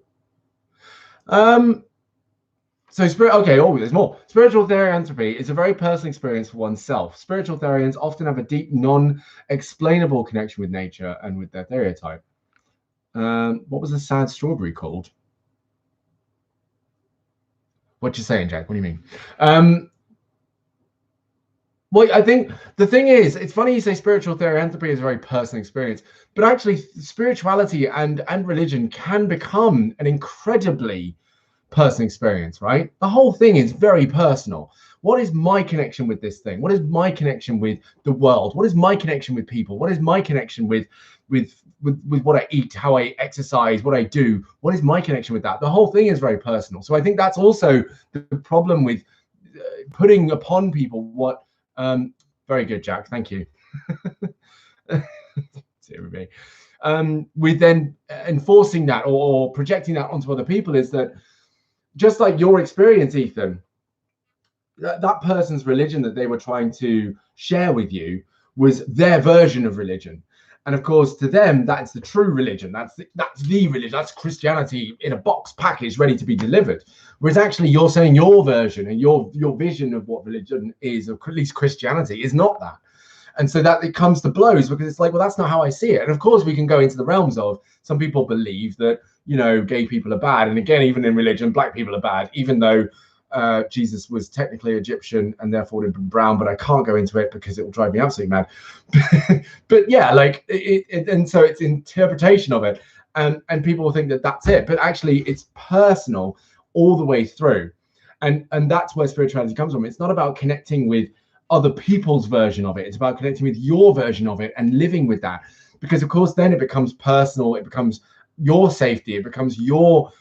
So there's more. Spiritual therianthropy is a very personal experience for oneself. Spiritual Therians often have a deep, non-explainable connection with nature and with their theriotype. What was the sad strawberry called? What you saying, Jack? What do you mean? Well, I think the thing is, it's funny you say spiritual therianthropy is a very personal experience, but actually spirituality and religion can become an incredibly personal experience, right? The whole thing is very personal. What is my connection with this thing? What is my connection with the world? What is my connection with people? What is my connection with what I eat, how I exercise, what I do? What is my connection with that? The whole thing is very personal. So I think that's also the problem with putting upon people what. Very good, Jack. Thank you. Everybody. With then enforcing that or projecting that onto other people is that, just like your experience, Ethan, that person's religion that they were trying to share with you was their version of religion. And of course, to them, that's the true religion. That's the religion. That's Christianity in a box package ready to be delivered. Whereas actually you're saying your version and your vision of what religion is, or at least Christianity, is not that. And so that it comes to blows, because it's like, well, that's not how I see it. And of course, we can go into the realms of, some people believe that, gay people are bad. And again, even in religion, black people are bad, even though Jesus was technically Egyptian and therefore would have been brown, but I can't go into it because it will drive me absolutely mad. But yeah, like and so it's interpretation of it, and people will think that that's it, but actually it's personal all the way through, and that's where spirituality comes from. It's not about connecting with other people's version of it. It's about connecting with your version of it and living with that, because of course then it becomes personal. It becomes your safety. It becomes your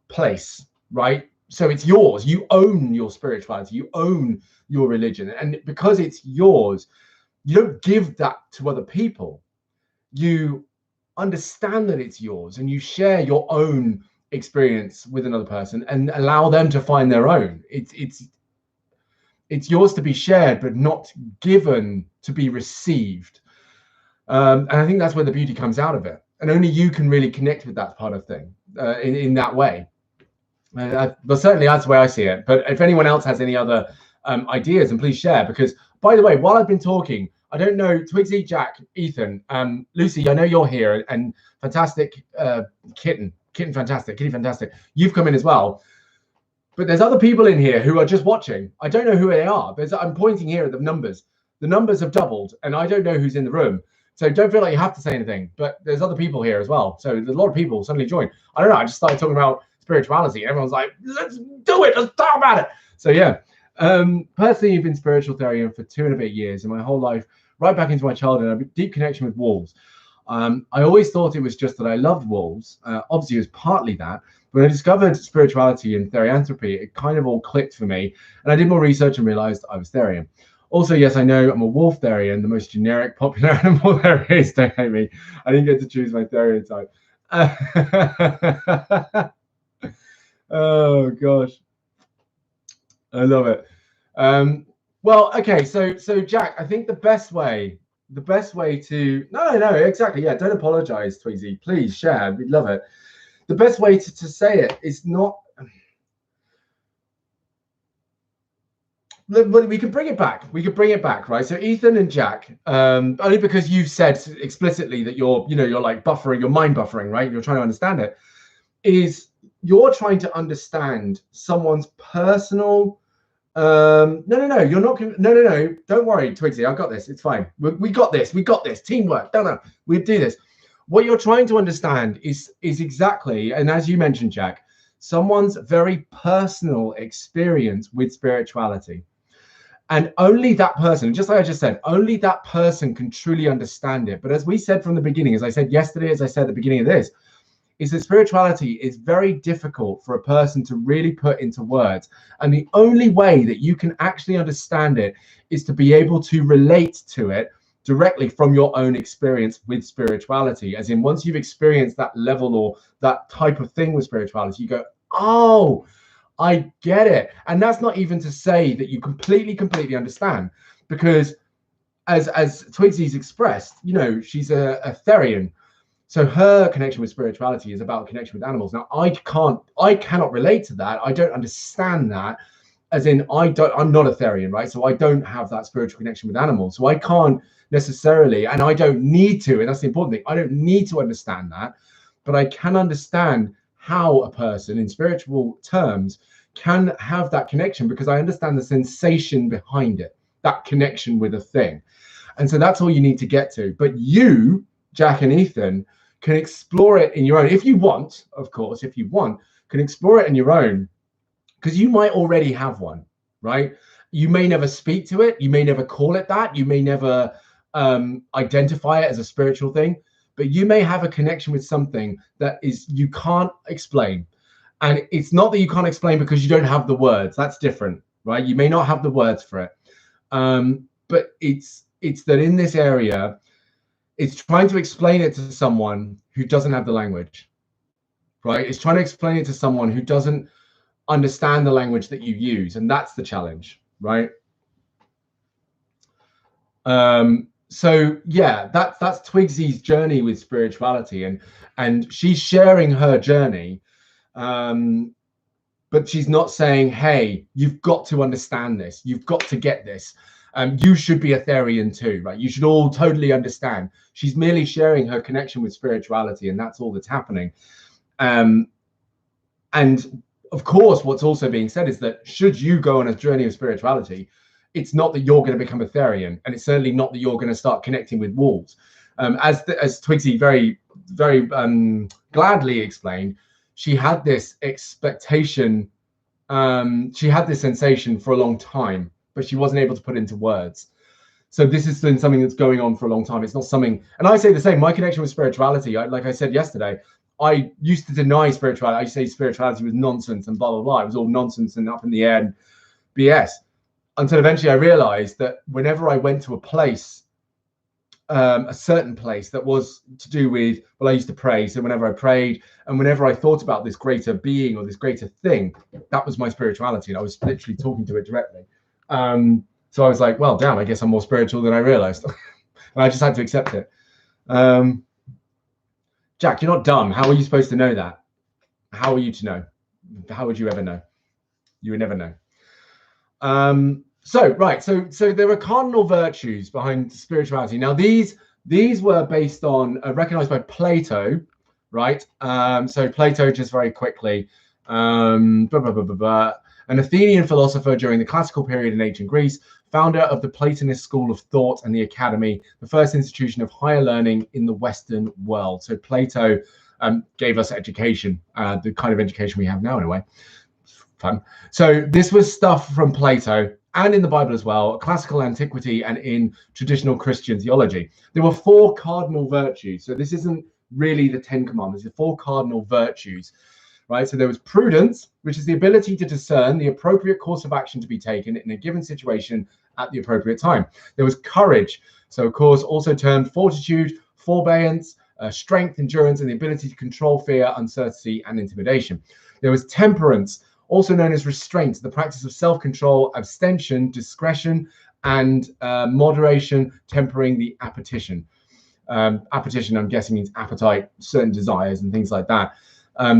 place, right? So it's yours. You own your spirituality. You own your religion. And because it's yours, you don't give that to other people. You understand that it's yours and you share your own experience with another person and allow them to find their own. It's yours to be shared, but not given to be received. And I think that's where the beauty comes out of it. And only you can really connect with that part of thing in that way. But certainly that's the way I see it. But if anyone else has any other ideas, and please share, because by the way, while I've been talking, I don't know, Twizy, Jack, Ethan, Lucy, I know you're here, and fantastic Kitty fantastic, you've come in as well. But there's other people in here who are just watching. I don't know who they are. I'm pointing here at the numbers. The numbers have doubled, and I don't know who's in the room. So don't feel like you have to say anything. But there's other people here as well. So there's a lot of people suddenly joined. I don't know. I just started talking about spirituality. Everyone's like, let's do it. Let's talk about it. So yeah. Personally, you've been spiritual Therian for 2 and a bit years, and my whole life, right back into my childhood, I have a deep connection with wolves. I always thought it was just that I loved wolves. Obviously, it was partly that. When I discovered spirituality and therianthropy, it kind of all clicked for me. And I did more research and realized I was Therian. Also, yes, I know I'm a wolf Therian, the most generic, popular animal there is. Don't hate me. I didn't get to choose my Therian type. Oh, gosh. I love it. Well, okay, so Jack, I think the best way to no, exactly, yeah, don't apologize, Twizy. Please share. We'd love it. The best way to say it is not. We can bring it back. We could bring it back, right? So Ethan and Jack, only because you've said explicitly that you're like buffering, you're mind buffering, right? You're trying to understand it. You're trying to understand someone's personal. No, you're not. No. Don't worry, Twizy. I got this. It's fine. We got this. We got this. Teamwork. No. We do this. What you're trying to understand is exactly, and as you mentioned, Jack, someone's very personal experience with spirituality. And only that person, just like I just said, only that person can truly understand it. But as we said from the beginning, as I said yesterday, as I said at the beginning of this, is that spirituality is very difficult for a person to really put into words. And the only way that you can actually understand it is to be able to relate to it directly from your own experience with spirituality. As in, once you've experienced that level or that type of thing with spirituality, you go, oh, I get it. And that's not even to say that you completely understand, because as Twizy's expressed, she's a Therian. So her connection with spirituality is about connection with animals. Now, I cannot relate to that. I don't understand that. As in, I'm not a Therian, right? So I don't have that spiritual connection with animals. So I can't necessarily, and I don't need to, and that's the important thing. I don't need to understand that, but I can understand how a person in spiritual terms can have that connection, because I understand the sensation behind it, that connection with a thing. And so that's all you need to get to. But you, Jack and Ethan, can explore it in your own, if you want, of course, if you want, can explore it in your own, because you might already have one, right? You may never speak to it. You may never call it that. You may never identify it as a spiritual thing, but you may have a connection with something that is you can't explain. And it's not that you can't explain because you don't have the words. That's different, right? You may not have the words for it. But it's that in this area, it's trying to explain it to someone who doesn't have the language, right? It's trying to explain it to someone who doesn't understand the language that you use. And that's the challenge, right? So yeah, that's Twizy's journey with spirituality, and she's sharing her journey, but she's not saying, hey, you've got to understand this, you've got to get this, you should be a Therian too, right? You should all totally understand. She's merely sharing her connection with spirituality, and that's all that's happening. And of course, what's also being said is that should you go on a journey of spirituality, it's not that you're going to become a Therian, and it's certainly not that you're going to start connecting with wolves. As Twizy very gladly explained, she had this expectation, she had this sensation for a long time, but she wasn't able to put it into words. So this has been something that's going on for a long time. It's not something, and I say the same, my connection with spirituality, like I said yesterday, I used to deny spirituality. I used to say spirituality was nonsense and blah, blah, blah. It was all nonsense and up in the air and BS. Until eventually I realized that whenever I went to a place, a certain place that was to do with, well, I used to pray. So whenever I prayed and whenever I thought about this greater being or this greater thing, that was my spirituality. And I was literally talking to it directly. So I was like, well, damn, I guess I'm more spiritual than I realized. And I just had to accept it. Jack, you're not dumb. How are you supposed to know that? How are you to know? How would you ever know? You would never know. So there are cardinal virtues behind spirituality. Now these were based on recognized by Plato, right? So Plato, just very quickly, an Athenian philosopher during the classical period in ancient Greece, founder of the Platonist school of thought and the academy, the first institution of higher learning in the Western world. So Plato gave us education, the kind of education we have now in a way. fun. So this was stuff from Plato and in the Bible as well, classical antiquity and in traditional Christian theology. There were 4 cardinal virtues. So this isn't really the 10 commandments, the 4 cardinal virtues, right? So there was prudence, which is the ability to discern the appropriate course of action to be taken in a given situation at the appropriate time. There was courage. So of course, also termed fortitude, forbearance, strength, endurance, and the ability to control fear, uncertainty, and intimidation. There was temperance, also known as restraint, the practice of self-control, abstention, discretion, and moderation, tempering the appetition. Appetition, I'm guessing, means appetite, certain desires, and things like that.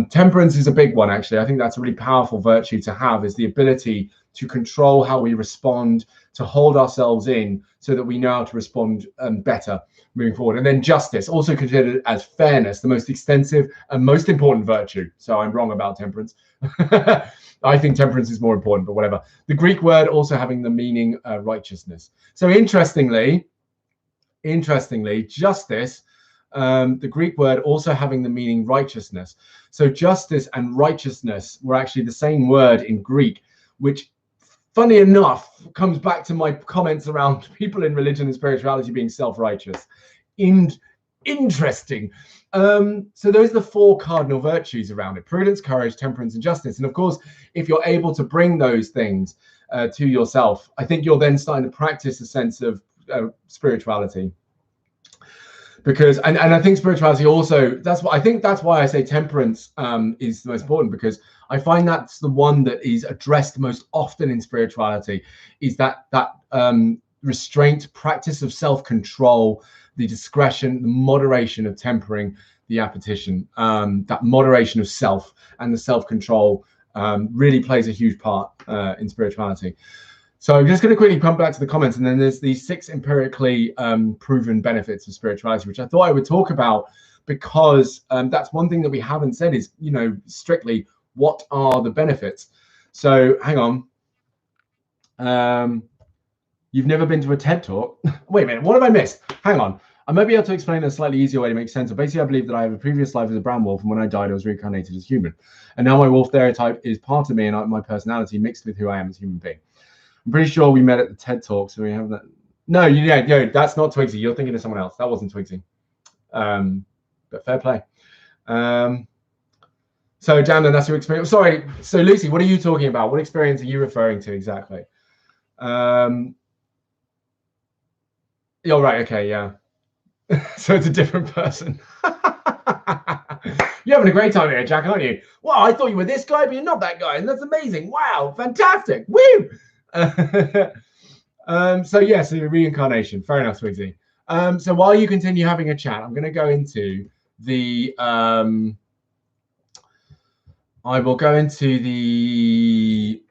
Temperance is a big one, actually. I think that's a really powerful virtue to have, is the ability to control how we respond, to hold ourselves in so that we know how to respond better moving forward. And then justice, also considered as fairness, the most extensive and most important virtue. So I'm wrong about temperance. I think temperance is more important, but whatever. The Greek word also having the meaning righteousness. So interestingly, justice, the Greek word also having the meaning righteousness. So justice and righteousness were actually the same word in Greek, which, funny enough, comes back to my comments around people in religion and spirituality being self-righteous. Interesting. So those are the 4 cardinal virtues around it: prudence, courage, temperance, and justice. And of course, if you're able to bring those things to yourself, I think you're then starting to practice a sense of spirituality. Because and I think spirituality also, that's why I say temperance is the most important, because I find that's the one that is addressed most often in spirituality, is that restraint, practice of self-control, the discretion, the moderation of tempering the appetition, that moderation of self and the self-control really plays a huge part in spirituality. So I'm just going to quickly come back to the comments, and then there's these 6 empirically proven benefits of spirituality, which I thought I would talk about, because that's one thing that we haven't said is, you know, strictly what are the benefits. So hang on. You've never been to a TED talk? Wait a minute, what have I missed? Hang on. I might be able to explain in a slightly easier way to make sense. So basically, I believe that I have a previous life as a brown wolf, and when I died, I was reincarnated as human. And now my wolf stereotype is part of me and my personality mixed with who I am as a human being. I'm pretty sure we met at the TED talk, so we have that. No, that's not Twizy. You're thinking of someone else. That wasn't Twizy. But fair play. So Dan, that's your experience. Sorry. So Lucy, what are you talking about? What experience are you referring to exactly? You're right. Okay, yeah. So it's a different person. You're having a great time here, Jack, aren't you? Well, I thought you were this guy, but you're not that guy, and that's amazing. Wow, fantastic. Woo! So reincarnation. Fair enough, Twizy. So while you continue having a chat, I'm going to go into the I will go into the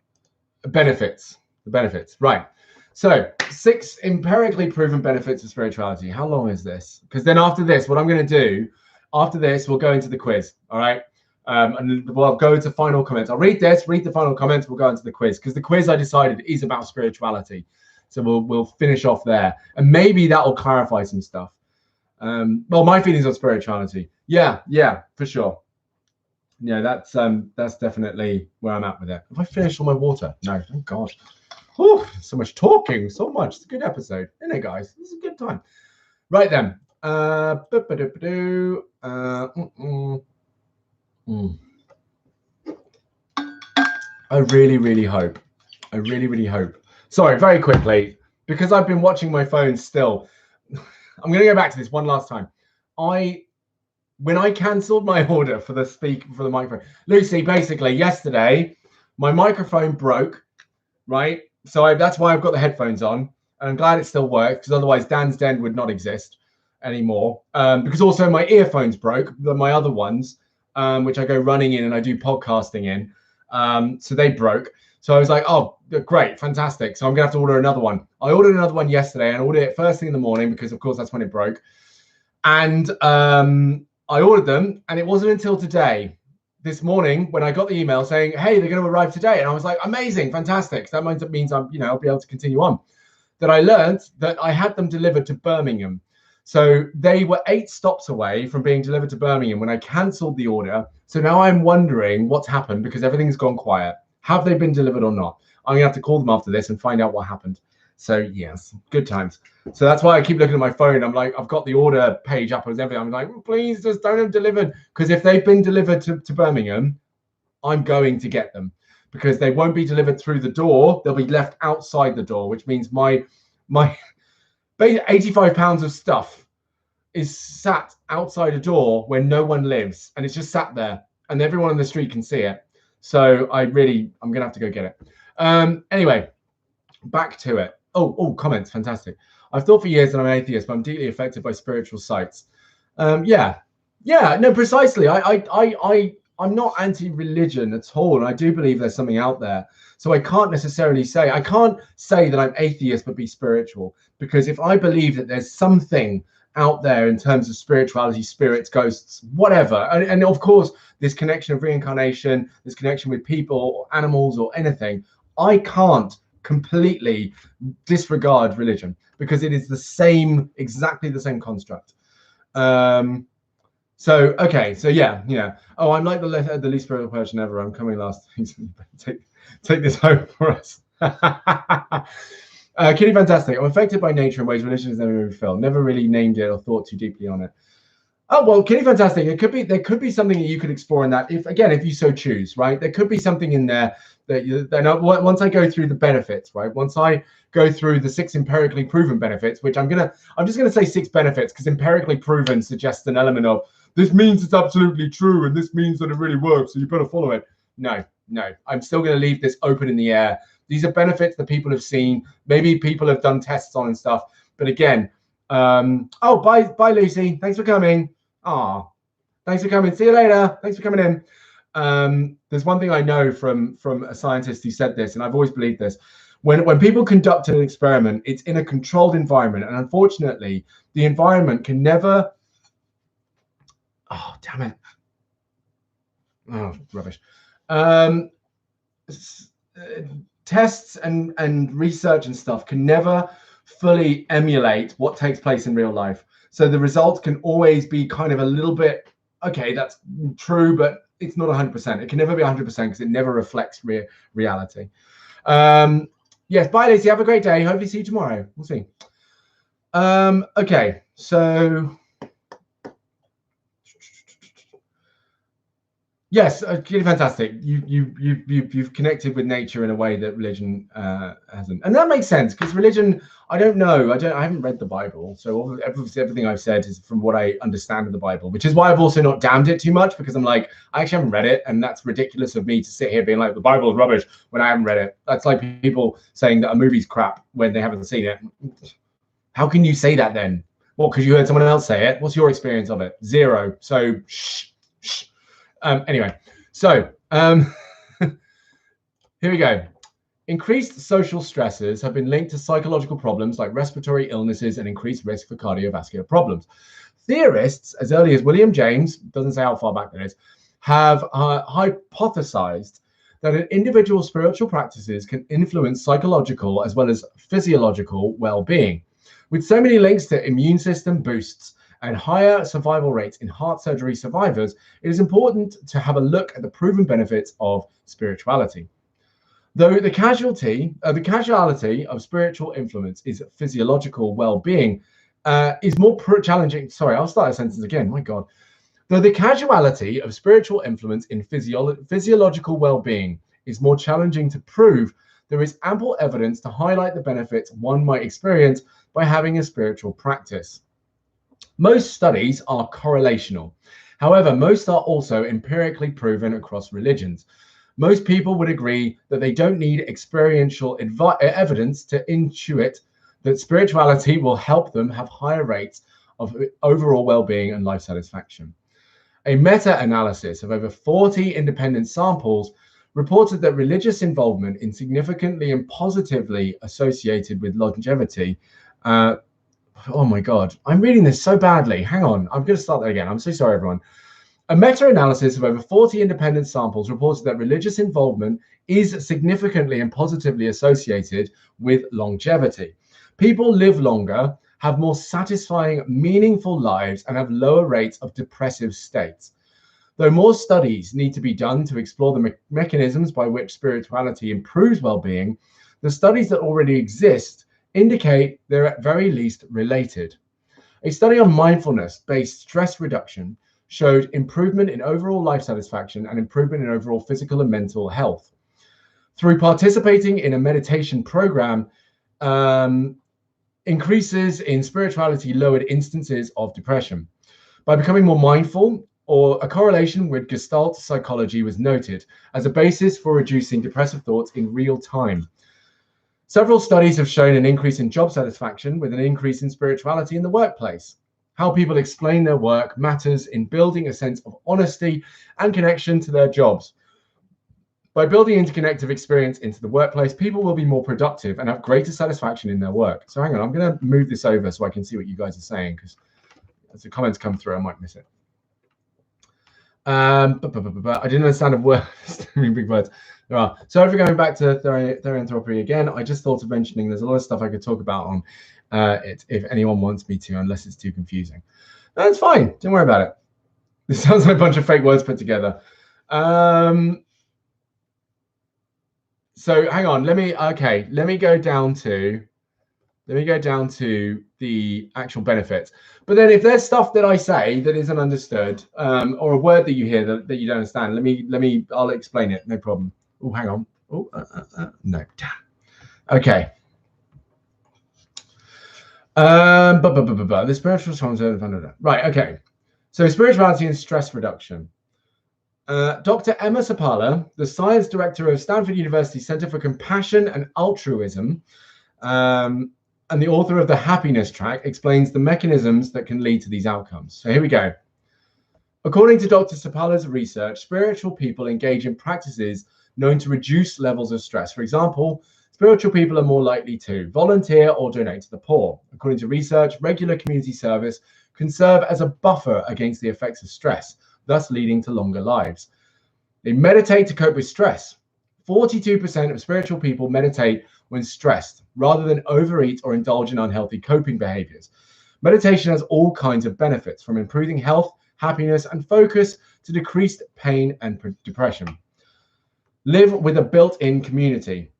benefits. The benefits, right? So 6 empirically proven benefits of spirituality. How long is this? Because then after this, what I'm going to do after this, we'll go into the quiz. All right. And we'll go into final comments. I'll read this, read the final comments. We'll go into the quiz, because the quiz I decided is about spirituality. So we'll finish off there, and maybe that will clarify some stuff. Well, my feelings on spirituality. Yeah, for sure. Yeah, that's definitely where I'm at with it. Have I finished all my water? No, thank God. Whew, so much talking, so much. It's a good episode, isn't it, guys? This is a good time. Right then. I really hope. Sorry, very quickly, because I've been watching my phone still. I'm going to go back to this one last time. When I cancelled my order for the microphone, Lucy, basically yesterday, my microphone broke, right? So that's why I've got the headphones on, and I'm glad it still works, because otherwise DansDenYT would not exist anymore. Because also my earphones broke, my other ones, which I go running in and I do podcasting in. So they broke. So I was like, oh, great, fantastic. So I'm gonna have to order another one. I ordered another one yesterday, and I ordered it first thing in the morning, because of course that's when it broke. And I ordered them, and it wasn't until today, this morning, when I got the email saying, hey, they're gonna arrive today. And I was like, amazing, fantastic. So that means I'm, I'll be able to continue on. That I learned that I had them delivered to Birmingham. So they were 8 stops away from being delivered to Birmingham when I cancelled the order. So now I'm wondering what's happened, because everything's gone quiet. Have they been delivered or not? I'm gonna have to call them after this and find out what happened. So yes, good times. So that's why I keep looking at my phone. I'm like, I've got the order page up and everything. I'm like, please just don't have delivered, because if they've been delivered to Birmingham, I'm going to get them, because they won't be delivered through the door. They'll be left outside the door, which means my 85 pounds of stuff is sat outside a door where no one lives, and it's just sat there, and everyone on the street can see it. So I'm gonna have to go get it. Anyway, back to it. Oh, comments, fantastic. I've thought for years that I'm an atheist, but I'm deeply affected by spiritual sights. Yeah, no, precisely. I'm not anti-religion at all, and I do believe there's something out there. So I can't necessarily say, I can't say that I'm atheist but be spiritual, because if I believe that there's something out there in terms of spirituality, spirits, ghosts, whatever, and of course this connection of reincarnation, this connection with people or animals or anything, I can't completely disregard religion, because it is the same, exactly the same construct. So okay, so yeah. Oh, I'm like the least spiritual person ever. I'm coming last. Take this home for us. Kitty Fantastic. I'm affected by nature in ways religion has never been felt. Never really named it or thought too deeply on it. Oh well, Kitty Fantastic. There could be something that you could explore in that, if you so choose, right? There could be something in there that once I go through the benefits, right? Once I go through the 6 empirically proven benefits, which I'm just gonna say 6 benefits, because empirically proven suggests an element of this means it's absolutely true, and this means that it really works, so you better follow it. No, I'm still going to leave this open in the air. These are benefits that people have seen. Maybe people have done tests on and stuff. But again, oh, bye, Lucy. Thanks for coming. Thanks for coming. See you later. Thanks for coming in. There's one thing I know from a scientist who said this, and I've always believed this. When people conduct an experiment, it's in a controlled environment, and unfortunately, the environment can never. Oh, damn it. Oh, rubbish. Tests and research and stuff can never fully emulate what takes place in real life. So the results can always be kind of a little bit, okay, that's true, but it's not 100%. It can never be 100% because it never reflects reality. Yes, bye, Lacey. Have a great day. Hopefully see you tomorrow. We'll see. Okay, so... Yes, really fantastic. You've connected with nature in a way that religion hasn't, and that makes sense, because religion, I don't know, I haven't read the Bible, so obviously everything I've said is from what I understand of the Bible, which is why I've also not damned it too much, because I'm like, I actually haven't read it, and that's ridiculous of me to sit here being like the Bible is rubbish when I haven't read it. That's like people saying that a movie's crap when they haven't seen it. How can you say that then? Well, because you heard someone else say it. What's your experience of it? 0. So shh. Anyway, so here we go. Increased social stresses have been linked to psychological problems like respiratory illnesses and increased risk for cardiovascular problems. Theorists, as early as William James, doesn't say how far back that is, have hypothesized that an individual's spiritual practices can influence psychological as well as physiological well-being. With so many links to immune system boosts and higher survival rates in heart surgery survivors, it is important to have a look at the proven benefits of spirituality. Though the casualty of spiritual influence is physiological well-being, is more challenging. Sorry, I'll start a sentence again. My God. Though the casuality of spiritual influence in physiological well-being is more challenging to prove, there is ample evidence to highlight the benefits one might experience by having a spiritual practice. Most studies are correlational. However, most are also empirically proven across religions. Most people would agree that they don't need experiential evidence to intuit that spirituality will help them have higher rates of overall well-being and life satisfaction. A meta-analysis of over 40 independent samples reported that religious involvement is significantly and positively associated with longevity. Oh my God, I'm reading this so badly. Hang on, I'm going to start that again. I'm so sorry, everyone. A meta-analysis of over 40 independent samples reported that religious involvement is significantly and positively associated with longevity. People live longer, have more satisfying, meaningful lives, and have lower rates of depressive states. Though more studies need to be done to explore the mechanisms by which spirituality improves well-being, the studies that already exist indicate they're at very least related. A study on mindfulness-based stress reduction showed improvement in overall life satisfaction and improvement in overall physical and mental health. Through participating in a meditation program, increases in spirituality lowered instances of depression. By becoming more mindful, or a correlation with Gestalt psychology was noted as a basis for reducing depressive thoughts in real time. Several studies have shown an increase in job satisfaction with an increase in spirituality in the workplace. How people explain their work matters in building a sense of honesty and connection to their jobs. By building interconnective experience into the workplace, people will be more productive and have greater satisfaction in their work. So hang on, I'm going to move this over so I can see what you guys are saying, because as the comments come through, I might miss it. I didn't understand a word. Big words. There are. So if we're going back to therianthropy again, I just thought of mentioning there's a lot of stuff I could talk about on it if anyone wants me to, unless it's too confusing. That's fine. Don't worry about it. This sounds like a bunch of fake words put together. So hang on. Let me go down to the actual benefits. But then if there's stuff that I say that isn't understood, or a word that you hear that you don't understand, I'll explain it. No problem. Oh, hang on. Oh, no. Damn. Okay. The spiritual response. Right. Okay. So spirituality and stress reduction. Dr. Emma Sapala, the science director of Stanford University Center for Compassion and Altruism, and the author of the Happiness Track, explains the mechanisms that can lead to these outcomes. So here we go. According to Dr. Sapala's research, spiritual people engage in practices known to reduce levels of stress. For example, spiritual people are more likely to volunteer or donate to the poor. According to research, regular community service can serve as a buffer against the effects of stress, thus leading to longer lives. They meditate to cope with stress. 42% of spiritual people meditate when stressed, rather than overeat or indulge in unhealthy coping behaviors. Meditation has all kinds of benefits, from improving health, happiness, and focus to decreased pain and depression. Live with a built-in community.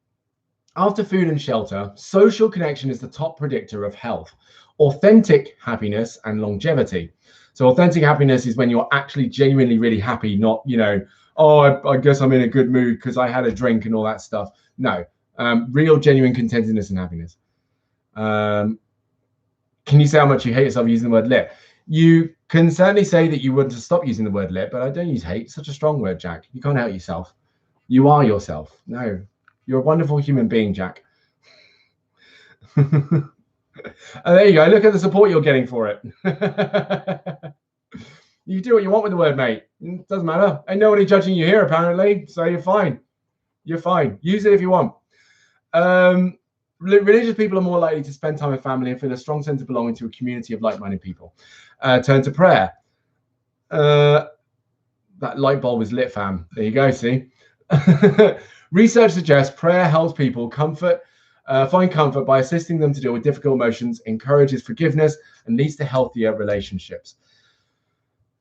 After food and shelter, social connection is the top predictor of health, authentic happiness, and longevity. So authentic happiness is when you're actually genuinely really happy, not, oh, I guess I'm in a good mood because I had a drink and all that stuff. No, real, genuine contentedness and happiness. Can you say how much you hate yourself using the word lit? You can certainly say that you want to stop using the word lit, but I don't use hate. It's such a strong word, Jack. You can't help yourself. You are yourself. No, you're a wonderful human being, Jack. There you go. Look at the support you're getting for it. You do what you want with the word, mate. It doesn't matter. Ain't nobody judging you here, apparently. So you're fine. You're fine. Use it if you want. Religious people are more likely to spend time with family and feel a strong sense of belonging to a community of like-minded people. Turn to prayer. That light bulb is lit, fam. There you go, see? Research suggests prayer helps people find comfort by assisting them to deal with difficult emotions, encourages forgiveness, and leads to healthier relationships.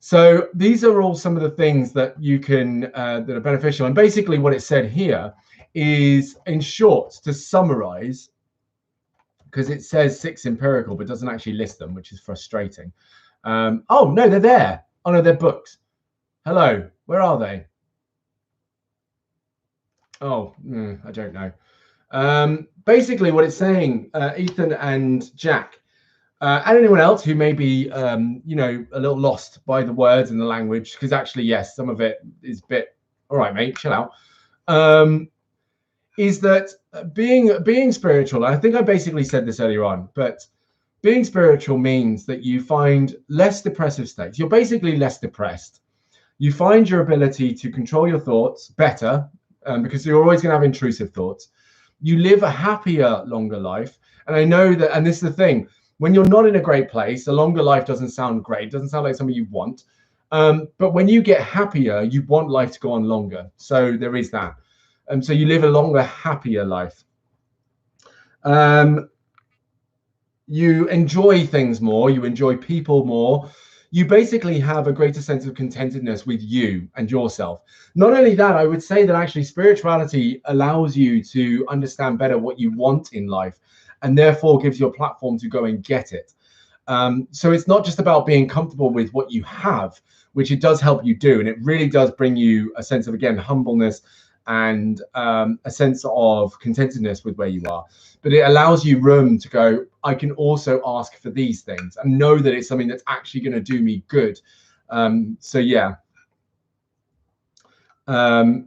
So these are all some of the things that you can that are beneficial. And basically what it said here is, in short, to summarize, because it says 6 empirical, but doesn't actually list them, which is frustrating. Oh, no, they're there. Oh, no, they're books. Hello, where are they? Oh, I don't know. Basically what it's saying, Ethan and Jack, and anyone else who may be, a little lost by the words and the language, because actually, yes, some of it is a bit, all right, mate, chill out, is that being spiritual, I think I basically said this earlier on, but being spiritual means that you find less depressive states. You're basically less depressed. You find your ability to control your thoughts better, because you're always going to have intrusive thoughts. You live a happier, longer life. And I know that, and this is the thing, when you're not in a great place, a longer life doesn't sound great. It doesn't sound like something you want. But when you get happier, you want life to go on longer. So there is that. So you live a longer, happier life. You enjoy things more. You enjoy people more. you basically have a greater sense of contentedness with you and yourself. Not only that, I would say that actually spirituality allows you to understand better what you want in life, and therefore gives you a platform to go and get it. So it's not just about being comfortable with what you have, which it does help you do. And it really does bring you a sense of, again, humbleness and a sense of contentedness with where you are. But it allows you room to go, I can also ask for these things and know that it's something that's actually going to do me good. So yeah. Well,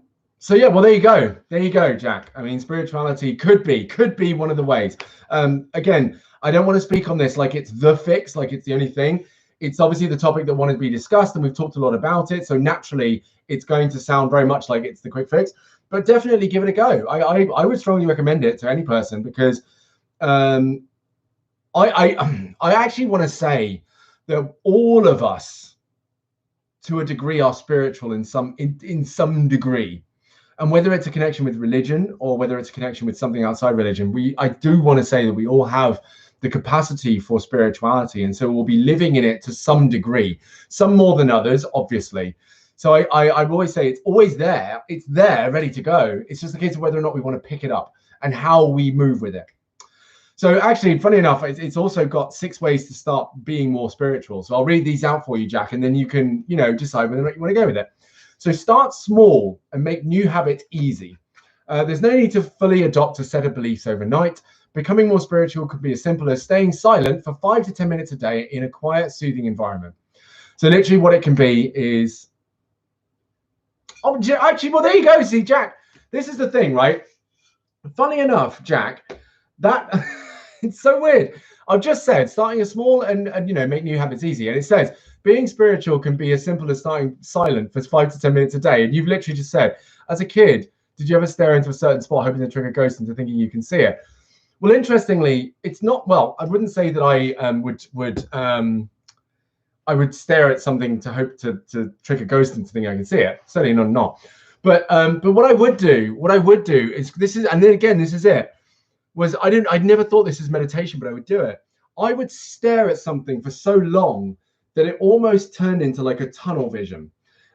there you go. There you go, Jack. I mean, spirituality could be one of the ways. Again, I don't want to speak on this like it's the fix, like it's the only thing. It's obviously the topic that wanted to be discussed, and we've talked a lot about it. So naturally, it's going to sound very much like it's the quick fix, but definitely give it a go. I would strongly recommend it to any person, because I actually want to say that all of us, to a degree, are spiritual in some degree. And whether it's a connection with religion or whether it's a connection with something outside religion, I do want to say that we all have the capacity for spirituality, and so we'll be living in it to some degree, some more than others, obviously. So I always say it's always there. It's there, ready to go. It's just a case of whether or not we want to pick it up and how we move with it. So actually, funny enough, it's also got 6 ways to start being more spiritual. So I'll read these out for you, Jack, and then you can, decide whether or not you want to go with it. So start small and make new habits easy. There's no need to fully adopt a set of beliefs overnight. Becoming more spiritual could be as simple as staying silent for 5 to 10 minutes a day in a quiet, soothing environment. So literally what it can be is, actually, well, there you go. See, Jack, this is the thing, right? Funny enough, Jack, that it's so weird. I've just said starting a small and make new habits easy. And it says being spiritual can be as simple as starting silent for 5 to 10 minutes a day. And you've literally just said, as a kid, did you ever stare into a certain spot hoping to trigger a ghost into thinking you can see it? Well, interestingly, it's not. Well, I wouldn't say that I would stare at something to hope to trick a ghost into thinking I can see it. Certainly not. But what I would do is this is, and then again, this is it. I never thought this is meditation, but I would do it. I would stare at something for so long that it almost turned into like a tunnel vision,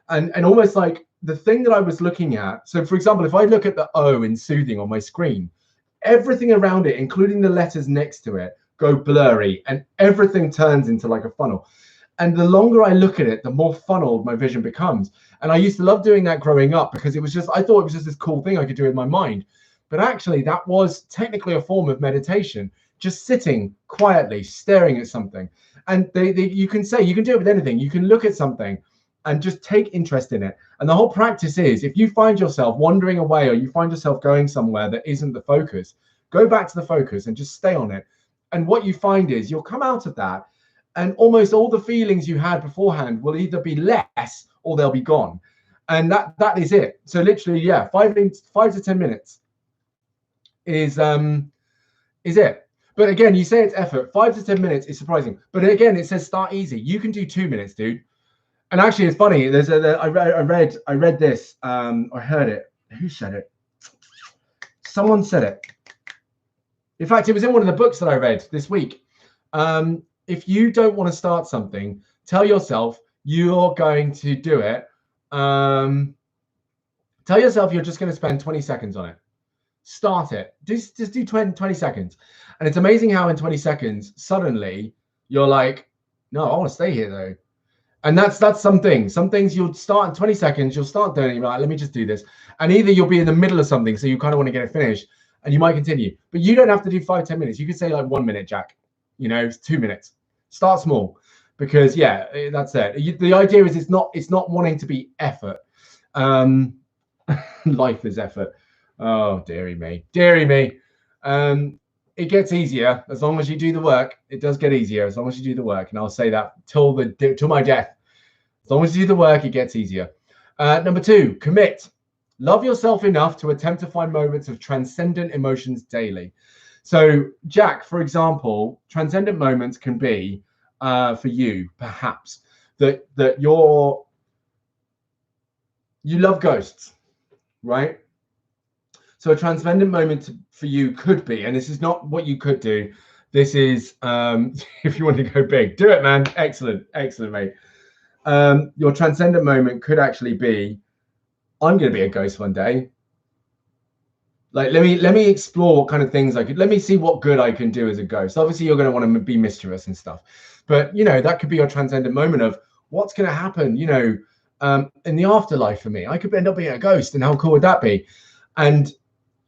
and almost like the thing that I was looking at. So, for example, if I look at the O in soothing on my screen, everything around it, including the letters next to it, go blurry, and everything turns into like a funnel. And the longer I look at it, the more funneled my vision becomes. And I used to love doing that growing up, because I thought it was just this cool thing I could do in my mind. But actually, that was technically a form of meditation, just sitting quietly, staring at something. And you can do it with anything. You can look at something and just take interest in it. And the whole practice is, if you find yourself wandering away, or you find yourself going somewhere that isn't the focus, go back to the focus and just stay on it. And what you find is you'll come out of that, and almost all the feelings you had beforehand will either be less or they'll be gone. And that is it. So literally, yeah, 5 to 10 minutes is it. But again, you say it's effort. 5 to 10 minutes is surprising. But again, it says start easy. You can do 2 minutes, dude. And actually, it's funny. I read this. I heard it. Who said it? Someone said it. In fact, it was in one of the books that I read this week. If you don't want to start something, tell yourself you're going to do it. Tell yourself you're just going to spend 20 seconds on it. Start it. Just do 20 seconds. And it's amazing how in 20 seconds, suddenly you're like, no, I want to stay here though. And that's some things. Some things you'll start in 20 seconds, you'll start doing it, you're like, let me just do this. And either you'll be in the middle of something, so you kind of want to get it finished, and you might continue. But you don't have to do 5, 10 minutes. You could say like 1 minute, Jack. 2 minutes. Start small, because yeah, that's it. The idea is it's not wanting to be effort. Life is effort. Oh, dearie me. It gets easier as long as you do the work. It does get easier as long as you do the work, and I'll say that till my death. As long as you do the work, it gets easier. Number 2, commit. Love yourself enough to attempt to find moments of transcendent emotions daily. So, Jack, for example, transcendent moments can be for you, perhaps, that you love ghosts, right? So a transcendent moment for you could be, and this is not what you could do, This is, if you want to go big, do it, man. Excellent, excellent, mate. Your transcendent moment could actually be, I'm going to be a ghost one day. Like, let me explore what kind of things I could, let me see what good I can do as a ghost. Obviously, you're going to want to be mischievous and stuff, but you know, that could be your transcendent moment of what's going to happen, you know, in the afterlife for me. I could end up being a ghost, and how cool would that be? And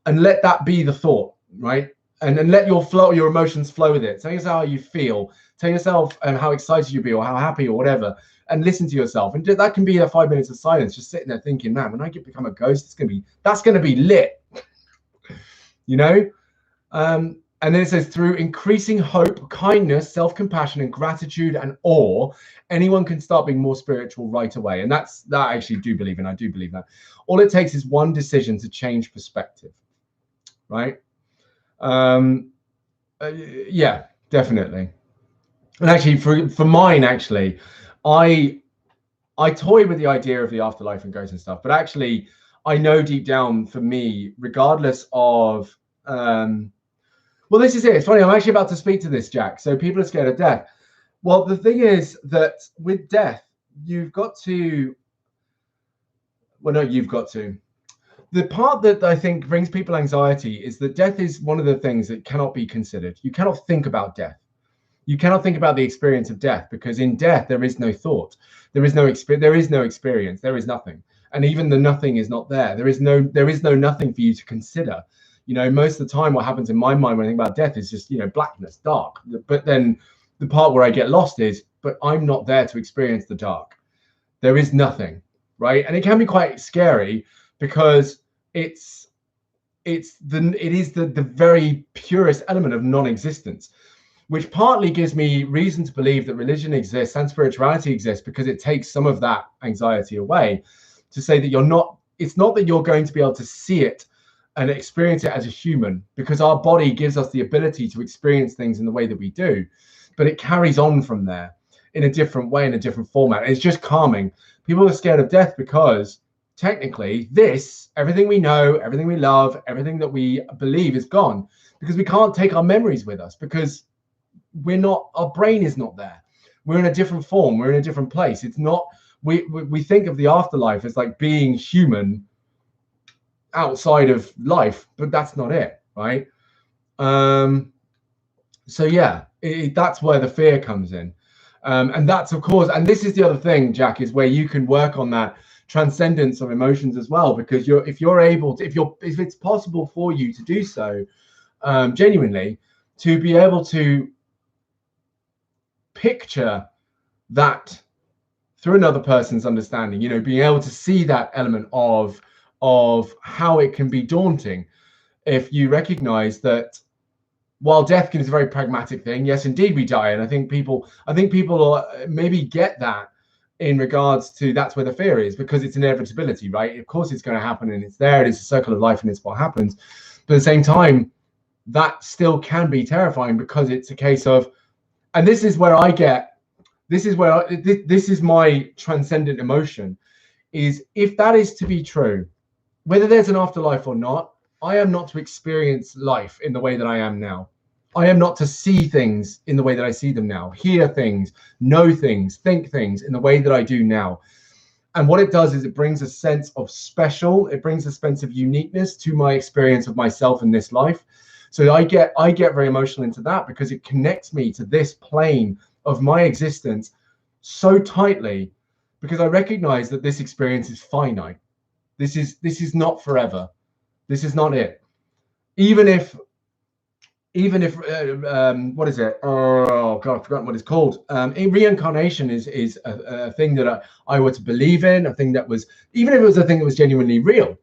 let that be the thought, right? And let your emotions flow with it. Tell yourself how you feel. Tell yourself how excited you be, or how happy, or whatever, and listen to yourself. And that can be 5 minutes of silence, just sitting there thinking, man, when I become a ghost, that's gonna be lit. You know? And then it says, through increasing hope, kindness, self-compassion, and gratitude and awe, anyone can start being more spiritual right away. And that I actually do believe in. I do believe that. All it takes is one decision to change perspective, right? Yeah, definitely. And actually, for mine, actually, I toy with the idea of the afterlife and ghosts and stuff, but actually, I know deep down, for me, regardless of, well, this is it. It's funny. I'm actually about to speak to this, Jack. So people are scared of death. Well, the thing is that with death, you've got to. Well, no, you've got to. The part that I think brings people anxiety is that death is one of the things that cannot be considered. You cannot think about death. You cannot think about the experience of death, because in death there is no thought, there is no experience, there is nothing, and even the nothing is not there. There is no nothing for you to consider. You know, most of the time, what happens in my mind when I think about death is just, you know, blackness, dark. But then the part where I get lost is, but I'm not there to experience the dark. There is nothing, right? And it can be quite scary, because it is the very purest element of non-existence, which partly gives me reason to believe that religion exists and spirituality exists, because it takes some of that anxiety away, to say that it's not that you're going to be able to see it and experience it as a human, because our body gives us the ability to experience things in the way that we do, but it carries on from there in a different way, in a different format. And it's just calming. People are scared of death because technically everything we know, everything we love, everything that we believe is gone, because we can't take our memories with us, because our brain is not there. We're in a different form. We're in a different place. It's not, we think of the afterlife as like being human outside of life, but that's not it, right? So yeah, that's where the fear comes in. And that's, of course, and this is the other thing, Jack, is where you can work on that transcendence of emotions as well, because if it's possible for you to do so, genuinely, to be able to picture that through another person's understanding, you know, being able to see that element of how it can be daunting if you recognize that while death is a very pragmatic thing, yes, indeed we die. And I think people maybe get that in regards to, that's where the fear is, because it's inevitability, right? Of course it's going to happen, and it's there, it is a circle of life, and it's what happens. But at the same time, that still can be terrifying, because it's a case of, and this is my transcendent emotion, is if that is to be true, whether there's an afterlife or not, I am not to experience life in the way that I am now. I am not to see things in the way that I see them now, hear things, know things, think things in the way that I do now. And what it does is it brings a sense of special, it brings a sense of uniqueness to my experience of myself in this life. So I get very emotional into that, because it connects me to this plane of my existence so tightly, because I recognize that this experience is finite. This is not forever. This is not it. Even if what is it? Oh God, I've forgotten what it's called. Reincarnation is a thing that I were to believe in, a thing that was, even if it was a thing that was genuinely real,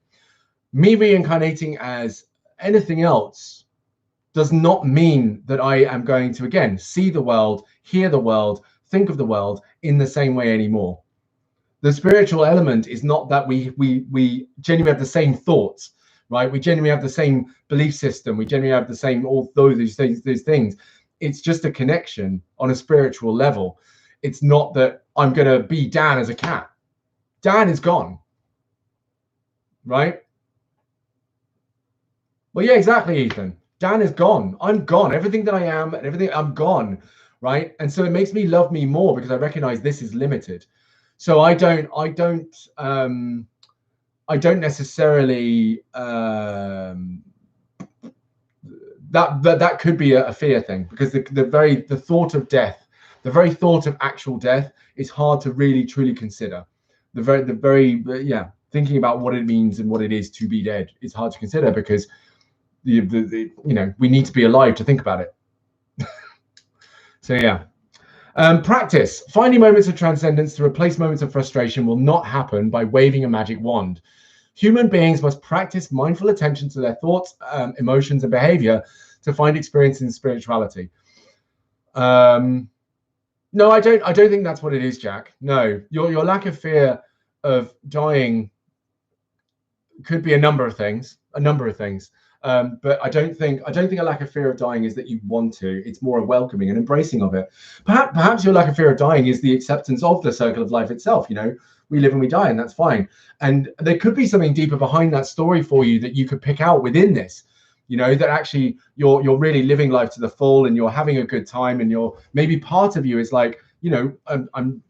me reincarnating as anything else does not mean that I am going to, again, see the world, hear the world, think of the world in the same way anymore. The spiritual element is not that we genuinely have the same thoughts, right? We genuinely have the same belief system. We genuinely have the same, all those things. It's just a connection on a spiritual level. It's not that I'm going to be Dan as a cat. Dan is gone, right? Well, yeah, exactly, Ethan. Dan is gone. I'm gone. Everything that I am and everything, I'm gone, right? And so it makes me love me more because I recognize this is limited. So I don't necessarily that could be a fear thing, because the thought of death, the very thought of actual death is hard to really truly consider. The very thinking about what it means and what it is to be dead is hard to consider, because the we need to be alive to think about it. So yeah. Practice. Finding moments of transcendence to replace moments of frustration will not happen by waving a magic wand. Human beings must practice mindful attention to their thoughts, emotions, and behavior to find experience in spirituality. No, I don't think that's what it is, Jack. No, your lack of fear of dying could be a number of things. But I don't think a lack of fear of dying is that you want to. It's more a welcoming and embracing of it. Perhaps your lack of fear of dying is the acceptance of the circle of life itself. We live and we die, and that's fine. And there could be something deeper behind that story for you that you could pick out within this. That actually you're really living life to the full, and you're having a good time, and maybe part of you is like, I'm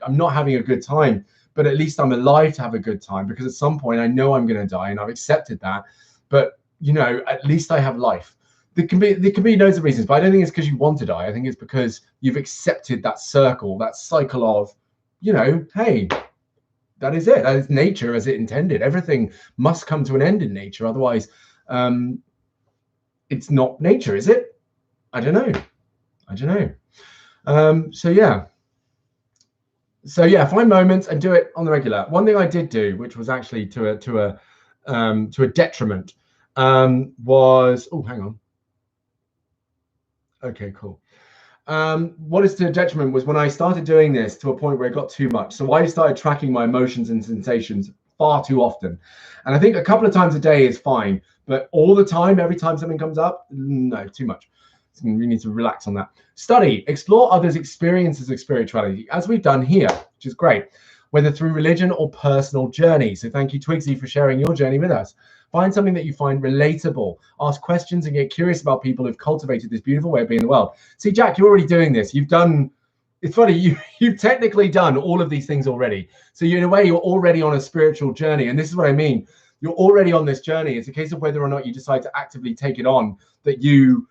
not having a good time, but at least I'm alive to have a good time, because at some point I know I'm going to die, and I've accepted that. But at least I have life. There can be loads of reasons, but I don't think it's because you want to die. I think it's because you've accepted that circle, that cycle of, hey, that is it. That is nature as it intended. Everything must come to an end in nature. Otherwise, it's not nature, is it? I don't know. So yeah, find moments and do it on the regular. One thing I did do, which was actually to a detriment, was, oh, hang on. Okay, cool. What is to a detriment was when I started doing this to a point where it got too much. So I started tracking my emotions and sensations far too often. And I think a couple of times a day is fine, but all the time, every time something comes up, no, too much. So we need to relax on that. Study, explore others' experiences of spirituality, as we've done here, which is great, whether through religion or personal journey. So thank you, Twizy, for sharing your journey with us. Find something that you find relatable. Ask questions and get curious about people who've cultivated this beautiful way of being in the world. See, Jack, you're already doing this. It's funny, you've technically done all of these things already. So in a way, you're already on a spiritual journey. And this is what I mean. You're already on this journey. It's a case of whether or not you decide to actively take it on, that you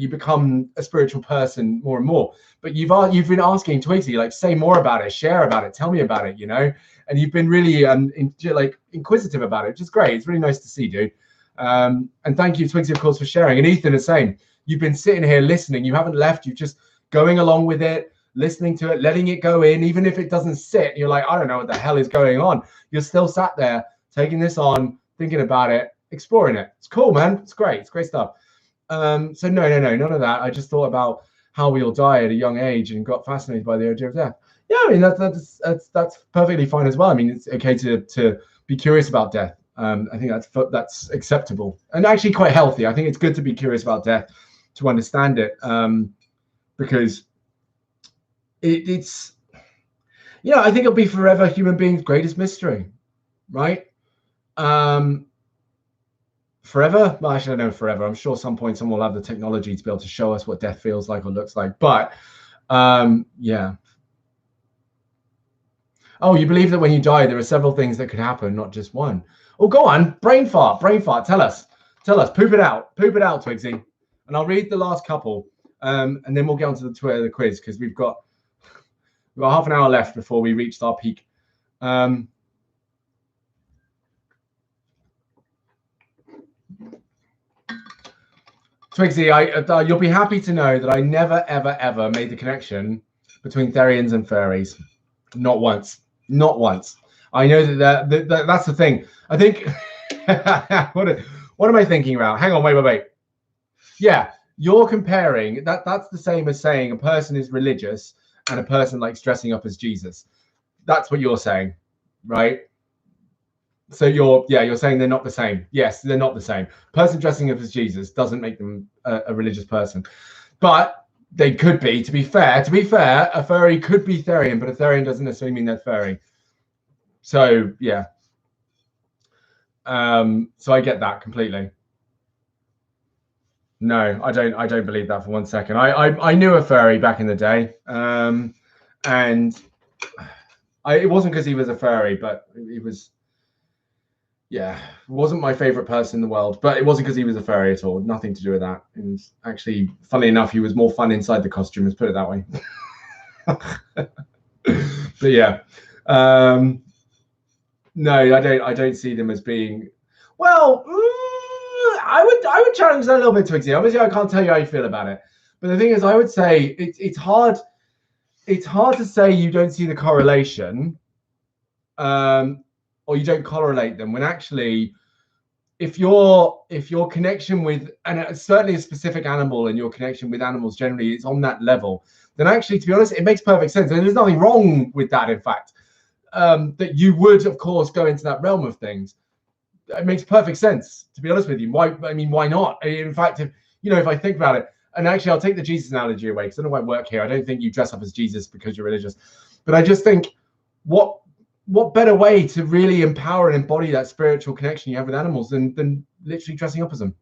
become a spiritual person more and more. But you've been asking Twizy, like, say more about it, share about it, tell me about it, and you've been really inquisitive about it, which is great. It's really nice to see, dude. And thank you, Twizy, of course, for sharing. And Ethan, the same. You've been sitting here listening. You haven't left. You're just going along with it, listening to it, letting it go in, even if it doesn't sit. You're like, I don't know what the hell is going on. You're still sat there taking this on, thinking about it, exploring it. It's cool, man. It's great. It's great stuff. So no, none of that. I just thought about how we all die at a young age and got fascinated by the idea of death. Yeah, I mean that's perfectly fine as well. I mean, it's okay to be curious about death. I think that's acceptable and actually quite healthy. I think it's good to be curious about death, to understand it, because it's I think it'll be forever human beings' greatest mystery, right? Forever? Well, actually, I don't know forever. I'm sure some point someone will have the technology to be able to show us what death feels like or looks like. But yeah. Oh, you believe that when you die, there are several things that could happen, not just one. Oh, go on. Brain fart. Tell us. Poop it out, Twizy. And I'll read the last couple, and then we'll get onto the quiz, because we've got half an hour left before we reach our peak. Twizy, you'll be happy to know that I never, ever, ever made the connection between Therians and fairies. Not once. I know that's the thing. I think, what am I thinking about? Hang on, wait. Yeah, you're comparing, that's the same as saying a person is religious and a person likes dressing up as Jesus. That's what you're saying, right? So you're saying they're not the same. Yes, they're not the same. Person dressing up as Jesus doesn't make them a religious person, but they could be. To be fair, a furry could be Therian, but a Therian doesn't necessarily mean they're furry. So yeah. So I get that completely. No, I don't believe that for 1 second. I knew a furry back in the day, and it wasn't because he was a furry, but he was, yeah, wasn't my favorite person in the world. But it wasn't because he was a furry at all. Nothing to do with that. It was actually, funnily enough, he was more fun inside the costume. Let's put it that way. But yeah, no, I don't see them as being, well. I would challenge that a little bit, Twizy. Obviously, I can't tell you how you feel about it, but the thing is, I would say it's hard. It's hard to say you don't see the correlation, or you don't correlate them when actually, if your connection with, and certainly a specific animal and your connection with animals generally is on that level, then actually, to be honest, it makes perfect sense, and there's nothing wrong with that. In fact, that you would, of course, go into that realm of things. It makes perfect sense, to be honest with you. Why? I mean, why not? In fact, if I think about it, and actually, I'll take the Jesus analogy away because I don't know why I work here. I don't think you dress up as Jesus because you're religious, but I just think, what better way to really empower and embody that spiritual connection you have with animals than literally dressing up as them?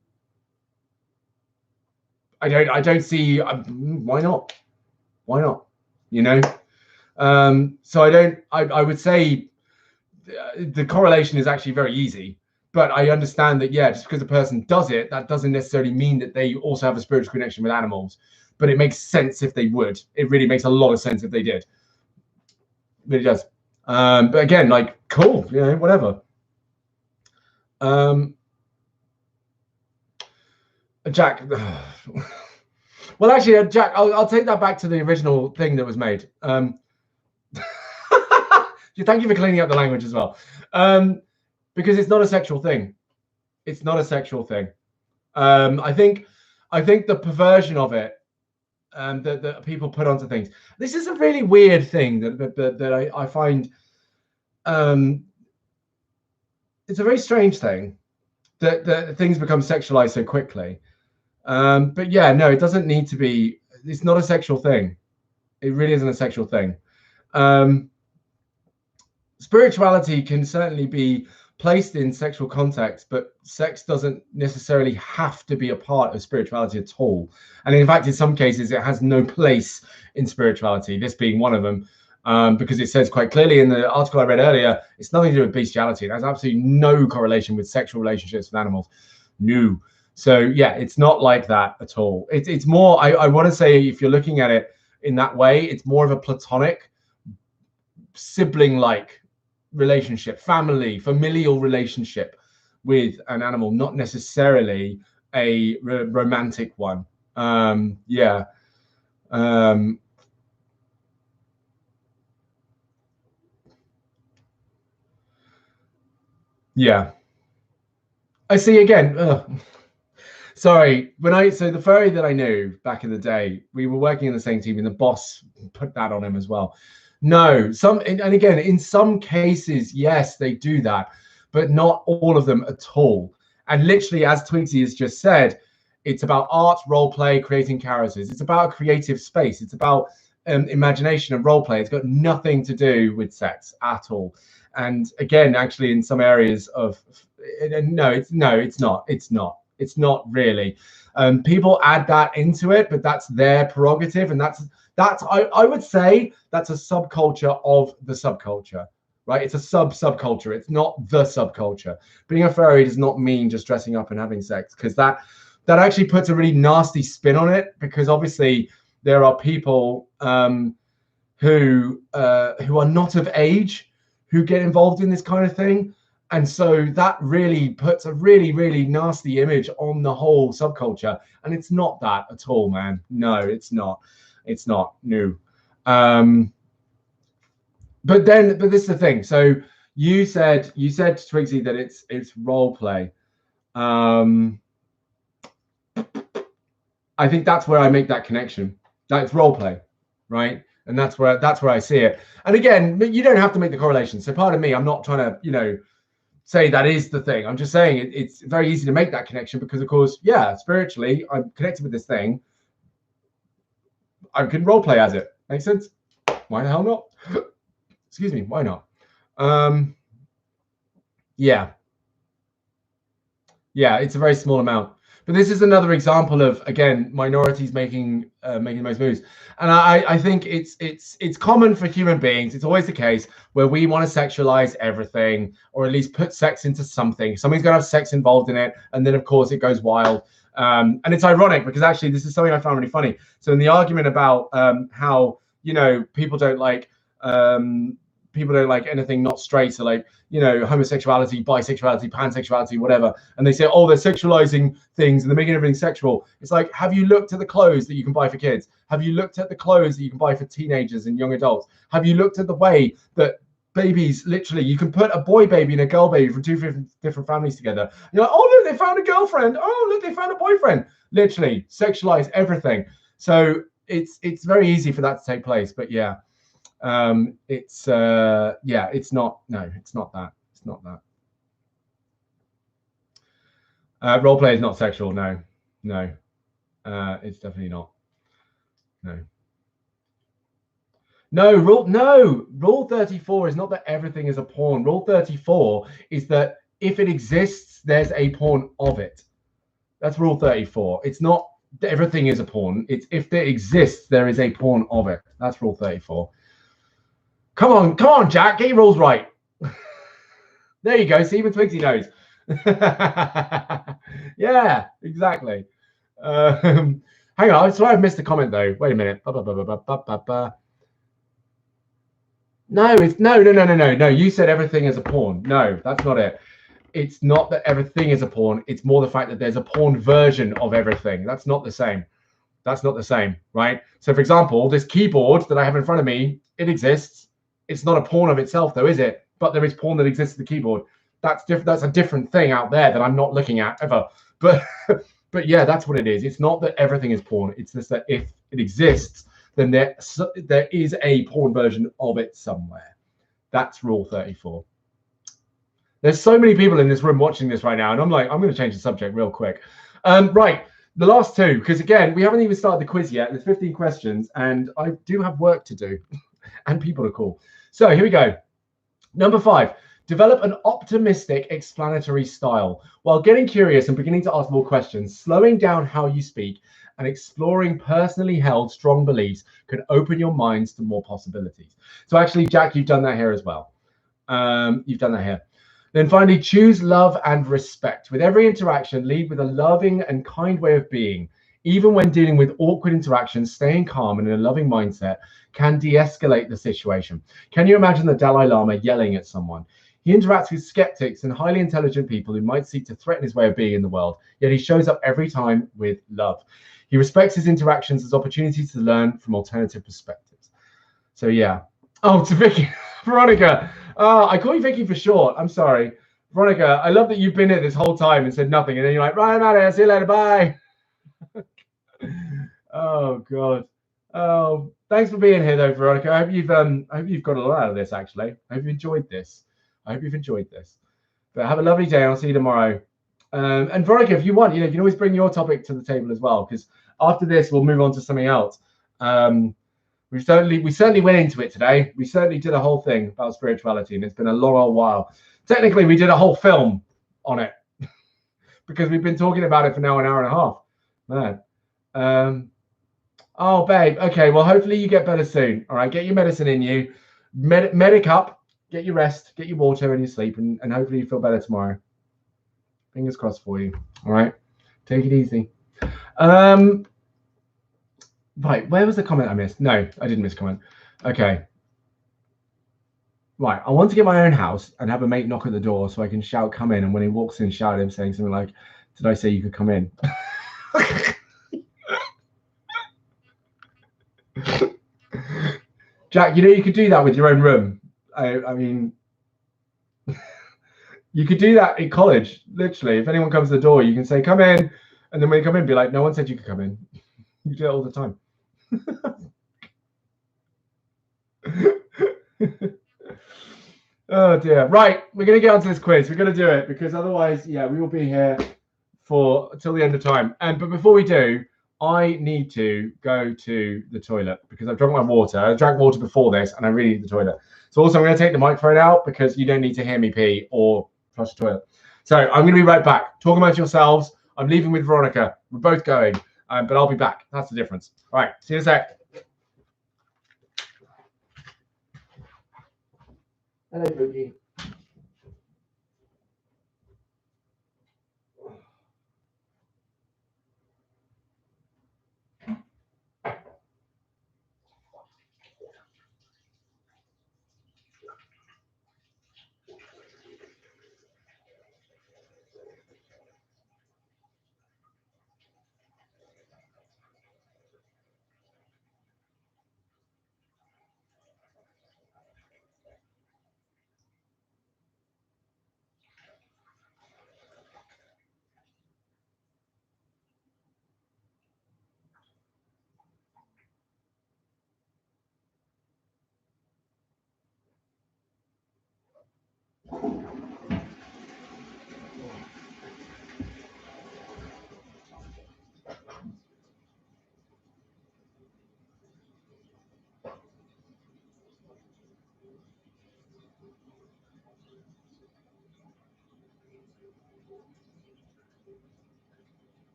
I don't see why not. Why not? So I would say the correlation is actually very easy. But I understand that, yeah, just because a person does it, that doesn't necessarily mean that they also have a spiritual connection with animals. But it makes sense if they would. It really makes a lot of sense if they did. It really does. But again, like, cool, whatever. Jack. Well, actually, Jack, I'll take that back to the original thing that was made. Thank you for cleaning up the language as well. Because it's not a sexual thing. It's not a sexual thing. I think the perversion of it that people put onto things. This is a really weird thing that I find. It's a very strange thing that things become sexualized so quickly. But yeah, no, it doesn't need to be. It's not a sexual thing. It really isn't a sexual thing. Spirituality can certainly be placed in sexual context, but sex doesn't necessarily have to be a part of spirituality at all. And in fact, in some cases, it has no place in spirituality, this being one of them, because it says quite clearly in the article I read earlier, it's nothing to do with bestiality. It has absolutely no correlation with sexual relationships with animals. No. So yeah, it's not like that at all. It's more, I want to say, if you're looking at it in that way, it's more of a platonic, sibling-like relationship, familial relationship with an animal, not necessarily a romantic one. Yeah. Yeah. I see again. Sorry, so the furry that I knew back in the day, we were working in the same team, and the boss put that on him as well. No, and again, in some cases, yes, they do that, but not all of them at all. And literally, as Twizy has just said, it's about art, role play, creating characters. It's about a creative space. It's about imagination and role play. It's got nothing to do with sex at all. And again, actually, in some areas of no, it's not. It's not really. People add that into it, but that's their prerogative, and that's I would say that's a subculture of the subculture, right? It's a subculture. It's not the subculture. Being a furry does not mean just dressing up and having sex, because that actually puts a really nasty spin on it, because obviously there are people who are not of age who get involved in this kind of thing. And so that really puts a really, really nasty image on the whole subculture. And it's not that at all, man. No, it's not. It's not. No. But this is the thing. So you said Twizy that it's role play. I think that's where I make that connection. That's role play, right? And that's where I see it. And again, you don't have to make the correlation. So pardon me, I'm not trying to, say that is the thing. I'm just saying it's very easy to make that connection, because of course, yeah, spiritually, I'm connected with this thing. I can role play as it. Makes sense? Why the hell not? Excuse me, why not? Yeah. Yeah, it's a very small amount. But this is another example of, again, minorities making the most moves. And I think it's common for human beings. It's always the case where we want to sexualize everything, or at least put sex into something. Something's going to have sex involved in it, and then of course it goes wild. And it's ironic because actually this is something I found really funny. So in the argument about how, you know, people don't like anything not straight, so like, you know, homosexuality, bisexuality, pansexuality, whatever, and they say, oh, they're sexualizing things and they're making everything sexual. It's like, have you looked at the clothes that you can buy for kids? Have you looked at the clothes that you can buy for teenagers and young adults? Have you looked at the way that babies, literally, you can put a boy baby and a girl baby from two different families together? You're like, oh, look, they found a girlfriend. Oh, look, they found a boyfriend. Literally sexualize everything. So it's very easy for that to take place. But yeah. It's not that. It's not that. Role play is not sexual. No, it's definitely not. Rule 34 is not that everything is a porn. Rule 34 is that if it exists, there's a porn of it. That's rule 34. It's not that everything is a porn. It's if there exists, there is a porn of it. That's rule 34. Come on, Jack, get your rules right. There you go. See, even Twizy knows. Yeah, exactly. Hang on, I swear I've missed a comment though. Wait a minute. No. You said everything is a porn. No, that's not it. It's not that everything is a porn. It's more the fact that there's a porn version of everything. That's not the same. That's not the same, right? So, for example, this keyboard that I have in front of me, it exists. It's not a porn of itself, though, is it? But there is porn that exists to the keyboard. That's different. That's a different thing out there that I'm not looking at ever. But yeah, that's what it is. It's not that everything is porn. It's just that if it exists, then there is a porn version of it somewhere. That's rule 34. There's so many people in this room watching this right now, and I'm like, I'm going to change the subject real quick. Right, the last two, because again, we haven't even started the quiz yet. There's 15 questions, and I do have work to do and people to call. So here we go. Number 5, develop an optimistic explanatory style. While getting curious and beginning to ask more questions, slowing down how you speak and exploring personally held strong beliefs can open your minds to more possibilities. So actually, Jack, you've done that here as well. You've done that here. Then finally, choose love and respect. With every interaction, lead with a loving and kind way of being. Even when dealing with awkward interactions, staying calm and in a loving mindset can de-escalate the situation. Can you imagine the Dalai Lama yelling at someone? He interacts with skeptics and highly intelligent people who might seek to threaten his way of being in the world, yet he shows up every time with love. He respects his interactions as opportunities to learn from alternative perspectives. So yeah. Oh, to Vicky, Veronica. I call you Vicky for short. I'm sorry. Veronica, I love that you've been here this whole time and said nothing, and then you're like, right, I'm out of here. See you later. Bye. Oh God. Oh, thanks for being here though, Veronica. I hope you've got a lot out of this actually. I hope you enjoyed this. But have a lovely day. I'll see you tomorrow. And Veronica, if you want, you can always bring your topic to the table as well, because after this we'll move on to something else. We certainly went into it today. We certainly did a whole thing about spirituality, and it's been a long old while. Technically, we did a whole film on it because we've been talking about it for now an hour and a half. Man. Oh, babe. Okay, well, hopefully you get better soon. All right, get your medicine in you. Medic up. Get your rest. Get your water and your sleep, and hopefully you feel better tomorrow. Fingers crossed for you. All right, take it easy. Right, where was the comment I missed? No, I didn't miss a comment. Okay. Right, I want to get my own house and have a mate knock at the door so I can shout, come in. And when he walks in, shout at him saying something like, did I say you could come in? Jack, you could do that with your own room. I mean, you could do that in college, literally. If anyone comes to the door, you can say, come in. And then when you come in, be like, no one said you could come in. You do it all the time. Oh dear. Right, we're going to get onto this quiz. We're going to do it because otherwise, yeah, we will be here till the end of time. But before we do, I need to go to the toilet because I've drunk my water. I drank water before this and I really need the toilet. So also I'm going to take the microphone out because you don't need to hear me pee or flush the toilet. So I'm going to be right back. Talk amongst yourselves. I'm leaving with Veronica. We're both going, but I'll be back. That's the difference. All right, see you in a sec. Hello, Boogie.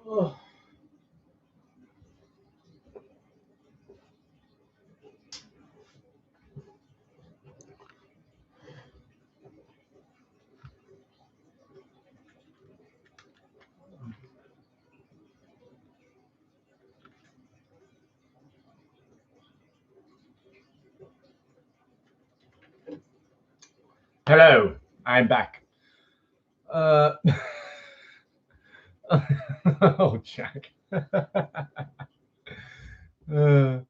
Oh. Hello, I'm back. Oh, Jack. Right.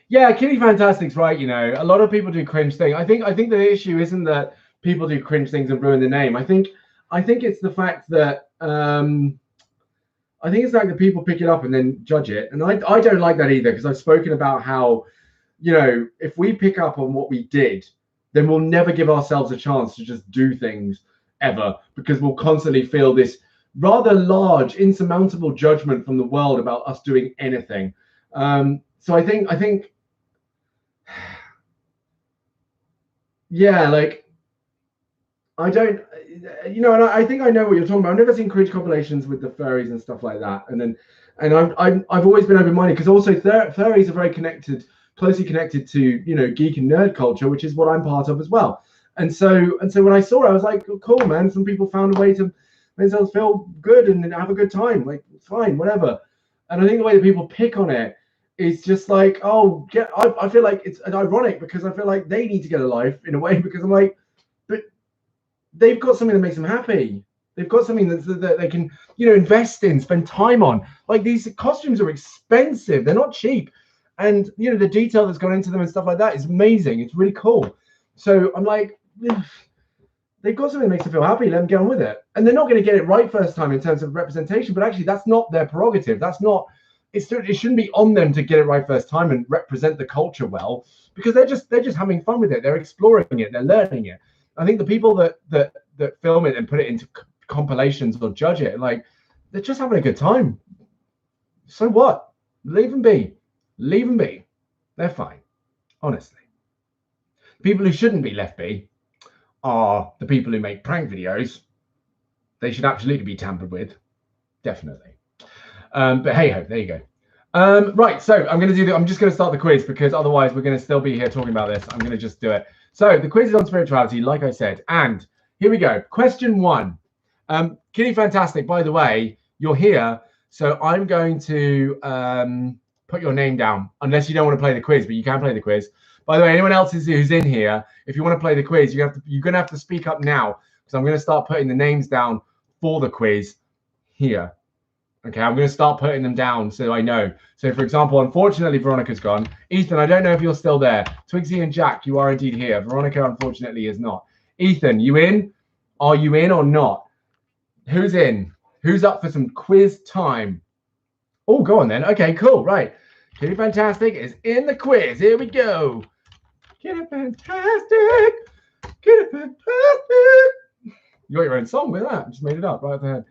Yeah, Kitty Fantastic's right. You know, a lot of people do cringe things. I think the issue isn't that people do cringe things and ruin the name. I think it's the fact that I think it's like the people pick it up and then judge it, and I don't like that either, because I've spoken about how, you know, if we pick up on what we did, then we'll never give ourselves a chance to just do things ever, because we'll constantly feel this rather large, insurmountable judgment from the world about us doing anything. So I think, yeah, like, I don't, you know, and I think I know what you're talking about. I've never seen cringe compilations with the furries and stuff like that, and I've always been open-minded, because also furries are very closely connected to, you know, geek and nerd culture, which is what I'm part of as well. And so when I saw it, I was like, oh, cool, man. Some people found a way to make themselves feel good and have a good time. Like, fine, whatever. And I think the way that people pick on it is just like, oh, I feel like it's ironic, because I feel like they need to get a life in a way, because I'm like, but they've got something that makes them happy. They've got something that they can, you know, invest in, spend time on. Like, these costumes are expensive. They're not cheap. And, you know, the detail that's gone into them and stuff like that is amazing. It's really cool. So I'm like, they've got something that makes them feel happy. Let them get on with it. And they're not going to get it right first time in terms of representation. But actually, that's not their prerogative. That's not. It shouldn't be on them to get it right first time and represent the culture well, because they're just having fun with it. They're exploring it. They're learning it. I think the people that film it and put it into compilations or judge it, like, they're just having a good time. So what? Leave them be. Leave them be. They're fine. Honestly. People who shouldn't be left be are the people who make prank videos. They should absolutely be tampered with. Definitely. But hey ho, there you go. Right, so I'm just going to start the quiz, because otherwise we're going to still be here talking about this. I'm going to just do it. So the quiz is on spirituality, like I said, and here we go. Question 1. Kitty Fantastic, by the way, you're here, so I'm going to put your name down, unless you don't want to play the quiz, but you can play the quiz. By the way, anyone else who's in here, if you want to play the quiz, you're going to have to speak up now, because I'm going to start putting the names down for the quiz here. Okay, I'm going to start putting them down so I know. So, for example, unfortunately, Veronica's gone. Ethan, I don't know if you're still there. Twizy and Jack, you are indeed here. Veronica, unfortunately, is not. Ethan, you in? Are you in or not? Who's in? Who's up for some quiz time? Oh, go on then. Okay, cool. Right. Kitty Fantastic is in the quiz. Here we go. Kitty Fantastic. Kitty Fantastic. You got your own song with that. I just made it up right at the head.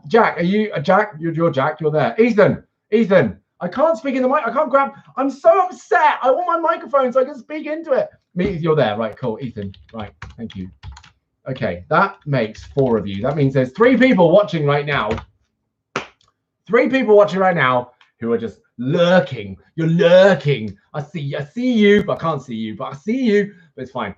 Jack, are you Jack? You're Jack. You're there. Ethan, I can't speak in the mic. I can't grab. I'm so upset. I want my microphone so I can speak into it. Me, you're there. Right, cool. Ethan. Right, thank you. Okay, that makes 4 of you. That means there's 3 people watching right now. 3 people watching right now who are just lurking. You're lurking. I see you, but I can't see you, but I see you. But it's fine.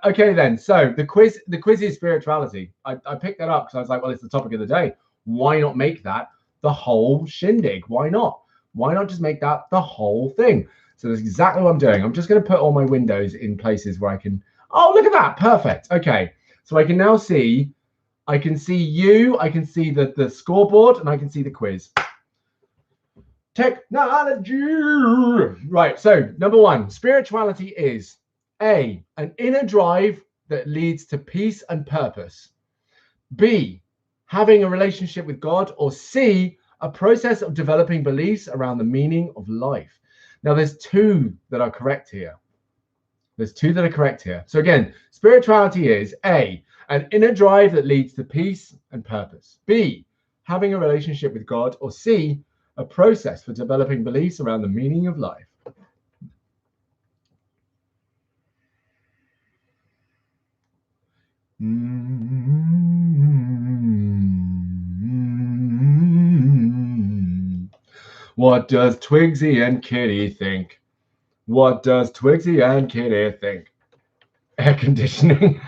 Okay, then. So the quiz is spirituality. I picked that up because I was like, well, it's the topic of the day. Why not make that the whole shindig? Why not? Why not just make that the whole thing? So that's exactly what I'm doing. I'm just going to put all my windows in places where I can. Oh, look at that. Perfect. Okay. So I can now see. I can see you. I can see the scoreboard, and I can see the quiz. Technology. Right. So number 1, spirituality is A, an inner drive that leads to peace and purpose. B, having a relationship with God. Or C, a process of developing beliefs around the meaning of life. Now, there's 2 that are correct here. There's 2 that are correct here. So again, spirituality is A, an inner drive that leads to peace and purpose. B, having a relationship with God. Or C, a process for developing beliefs around the meaning of life. What does Twizy and Kitty think? What does Twizy and Kitty think? Air conditioning.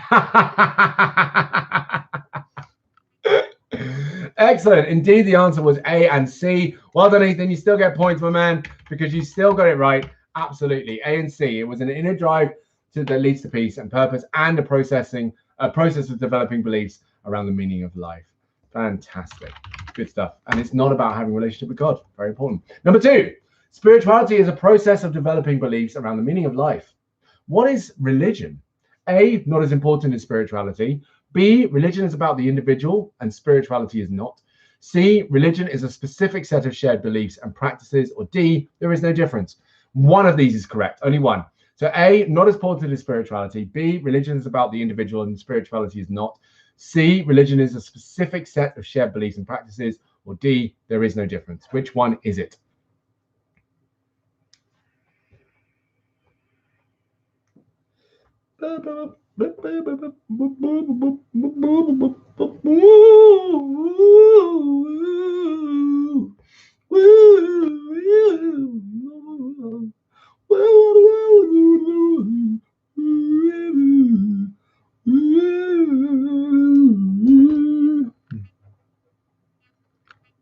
Excellent. Indeed, the answer was A and C. Well done, Ethan. You still get points, my man, because you still got it right. Absolutely. A and C. It was an inner drive that leads to peace and purpose, and a process of developing beliefs around the meaning of life. Fantastic. Good stuff. And it's not about having a relationship with God. Very important. Number 2, spirituality is a process of developing beliefs around the meaning of life. What is religion? A, not as important as spirituality. B, religion is about the individual and spirituality is not. C, religion is a specific set of shared beliefs and practices. Or D, there is no difference. One of these is correct, only one. So A, not as important as spirituality. B, religion is about the individual and spirituality is not. C, religion is a specific set of shared beliefs and practices. Or D, there is no difference. Which one is it?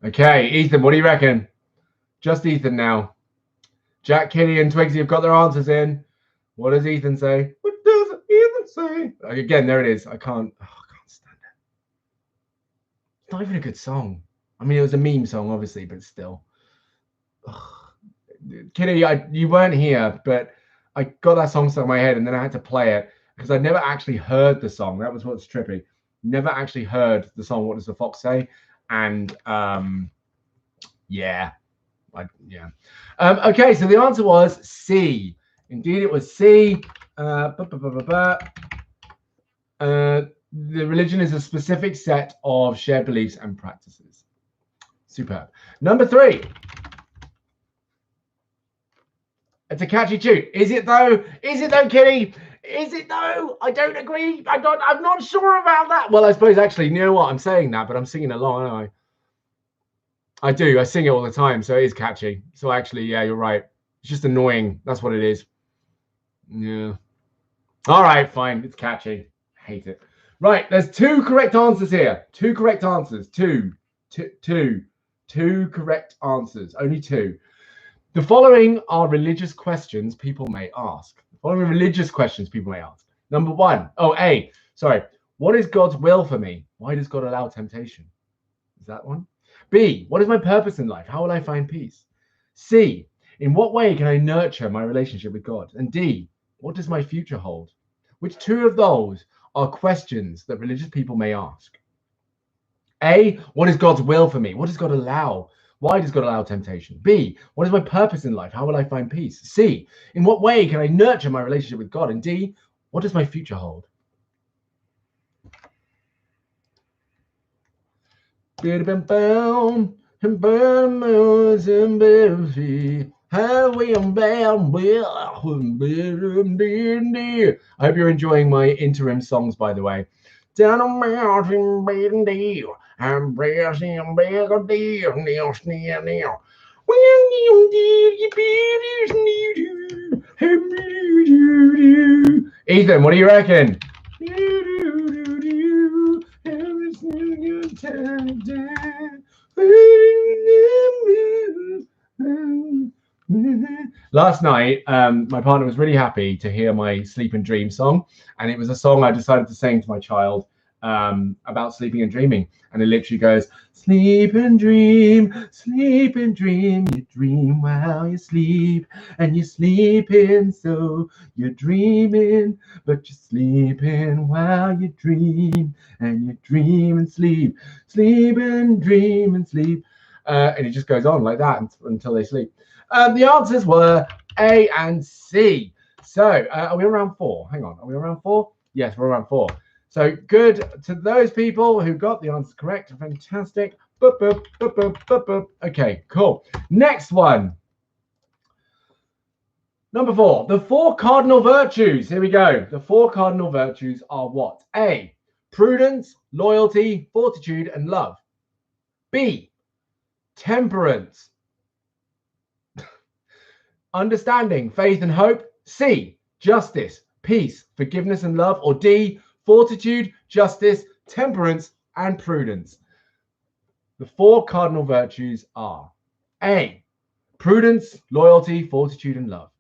Okay, Ethan, what do you reckon? Just Ethan now. Jack, Kitty, and Twigsy have got their answers in. What does Ethan say? What does Ethan say? Again, there it is. I can't stand it. It's not even a good song. I mean, it was a meme song, obviously, but still. Ugh. Kitty, you weren't here, but I got that song stuck in my head, and then I had to play it because I never actually heard the song. That was what's trippy. Never actually heard the song. What does the fox say? And yeah. Okay, so the answer was C. Indeed, it was C. The religion is a specific set of shared beliefs and practices. Superb. Number 3. It's a catchy tune. Is it though? Is it though, Kitty? Is it though? I don't agree. I'm not sure about that. Well, I suppose actually, you know what? I'm saying that, but I'm singing along, aren't I do. I sing it all the time, so it is catchy. So actually, yeah, you're right. It's just annoying. That's what it is. Yeah. All right, fine. It's catchy. Hate it. Right. There's 2 correct answers here. 2 correct answers. Two correct answers. Only 2. The following are religious questions people may ask. The following religious questions people may ask. Number 1. Oh, A. Sorry. What is God's will for me? Why does God allow temptation? Is that one? B, what is my purpose in life? How will I find peace? C, in what way can I nurture my relationship with God? And D, what does my future hold? Which 2 of those are questions that religious people may ask? A, what is God's will for me? What does God allow? Why does God allow temptation? B, what is my purpose in life? How will I find peace? C, in what way can I nurture my relationship with God? And D, what does my future hold? I hope you're enjoying my interim songs, by the way. Down a mountain, I'm browsing back a deal, now. Ethan, what do you reckon? Last night, my partner was really happy to hear my sleep and dream song, and it was a song I decided to sing to my child about sleeping and dreaming, and it literally goes, sleep and dream, you dream while you sleep, and you're sleeping, so you're dreaming, but you're sleeping while you dream, and you dream and sleep and dream and sleep, and it just goes on like that until they sleep. The answers were A and C. So are we around 4? Hang on, are we around 4? Yes, we're around 4. So good to those people who got the answers correct. Fantastic. Boop, boop, boop, boop, boop, boop. Okay, cool. Next one. Number 4, the 4 cardinal virtues. Here we go. The 4 cardinal virtues are what? A, prudence, loyalty, fortitude, and love. B, temperance, understanding, faith, and hope. C, justice, peace, forgiveness, and love. Or D, fortitude, justice, temperance, and prudence. The 4 cardinal virtues are A, prudence, loyalty, fortitude, and love.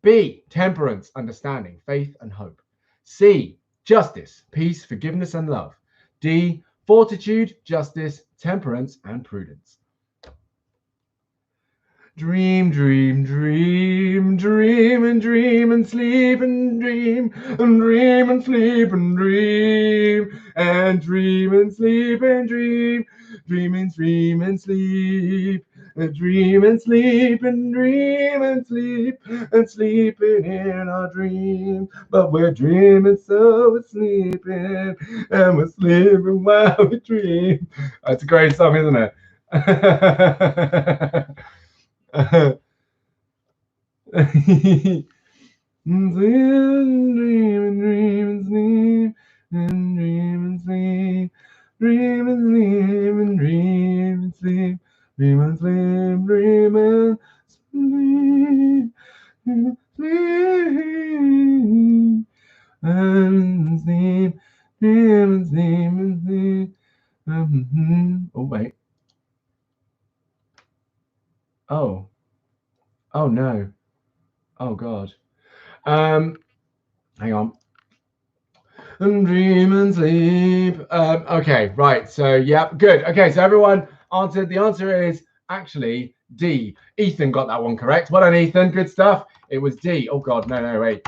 B, temperance, understanding, faith, and hope. C, justice, peace, forgiveness, and love. D, fortitude, justice, temperance, and prudence. Dream, dream, dream, dream and dream and sleep and dream and dream and sleep and dream and dream and sleep and dream, dream and dream and sleep and dream and sleep and dream and sleep and sleeping in our dream. But we're dreaming, so we're sleeping, and we're sleeping while we dream. That's a great song, isn't it? Dream and dream and sleep and dream and sleep, dream and sleep and dream and sleep, dream and sleep, dream and sleep, dream and sleep, dream and sleep and sleep. Oh wait. Oh no. Oh God. Hang on. And dream and sleep. Okay, right. So yeah, good. Okay, so everyone answered. The answer is actually D. Ethan got that one correct. Well done, Ethan. Good stuff. It was D. Oh God, no, wait.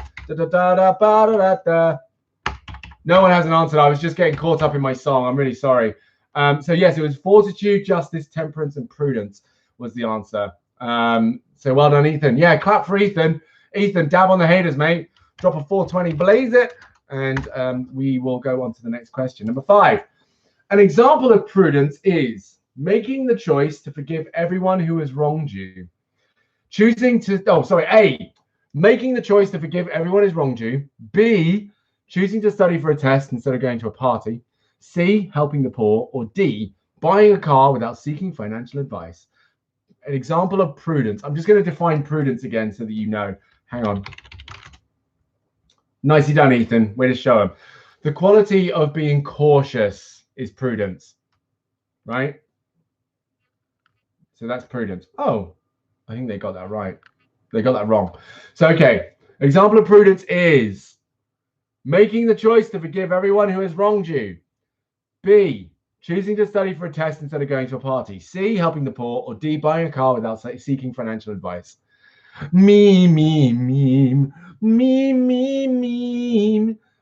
No one hasn't answered. I was just getting caught up in my song. I'm really sorry. So yes, it was fortitude, justice, temperance, and prudence was the answer. So well done, Ethan. Yeah, clap for Ethan. Ethan, dab on the haters, mate. Drop a 420, blaze it, and we will go on to the next question. Number 5. An example of prudence is making the choice to forgive everyone who has wronged you. A, making the choice to forgive everyone who's wronged you. B, choosing to study for a test instead of going to a party. C, helping the poor. Or D, buying a car without seeking financial advice. An example of prudence. I'm just going to define prudence again so that you know. Hang on. Nicely done, Ethan. Way to show him. The quality of being cautious is prudence, right? So that's prudence. Oh, I think they got that right. They got that wrong. So, okay. Example of prudence is making the choice to forgive everyone who has wronged you. B, choosing to study for a test instead of going to a party. C, helping the poor. Or D, buying a car without seeking financial advice. Meme.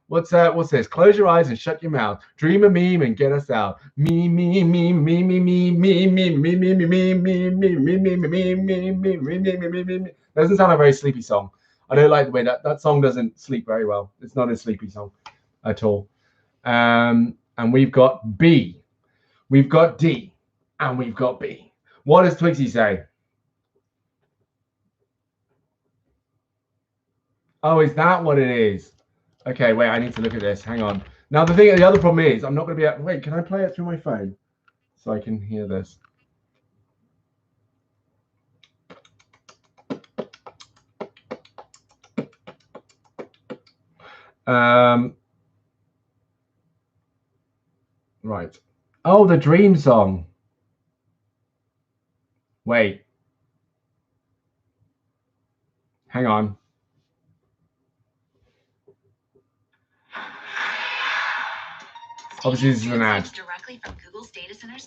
What's this? Close your eyes and shut your mouth. Dream a meme and get us out. Doesn't sound a very sleepy song. I don't like the way that song doesn't sleep very well. It's not a sleepy song at all. And we've got B. We've got D. And we've got B. What does Twizy say? Oh, is that what it is? Okay, wait, I need to look at this. Hang on. Now, the other problem is I'm not going to be able... Wait, can I play it through my phone so I can hear this? Right. Oh, the dream song. Wait. Hang on. Obviously, this is an ad.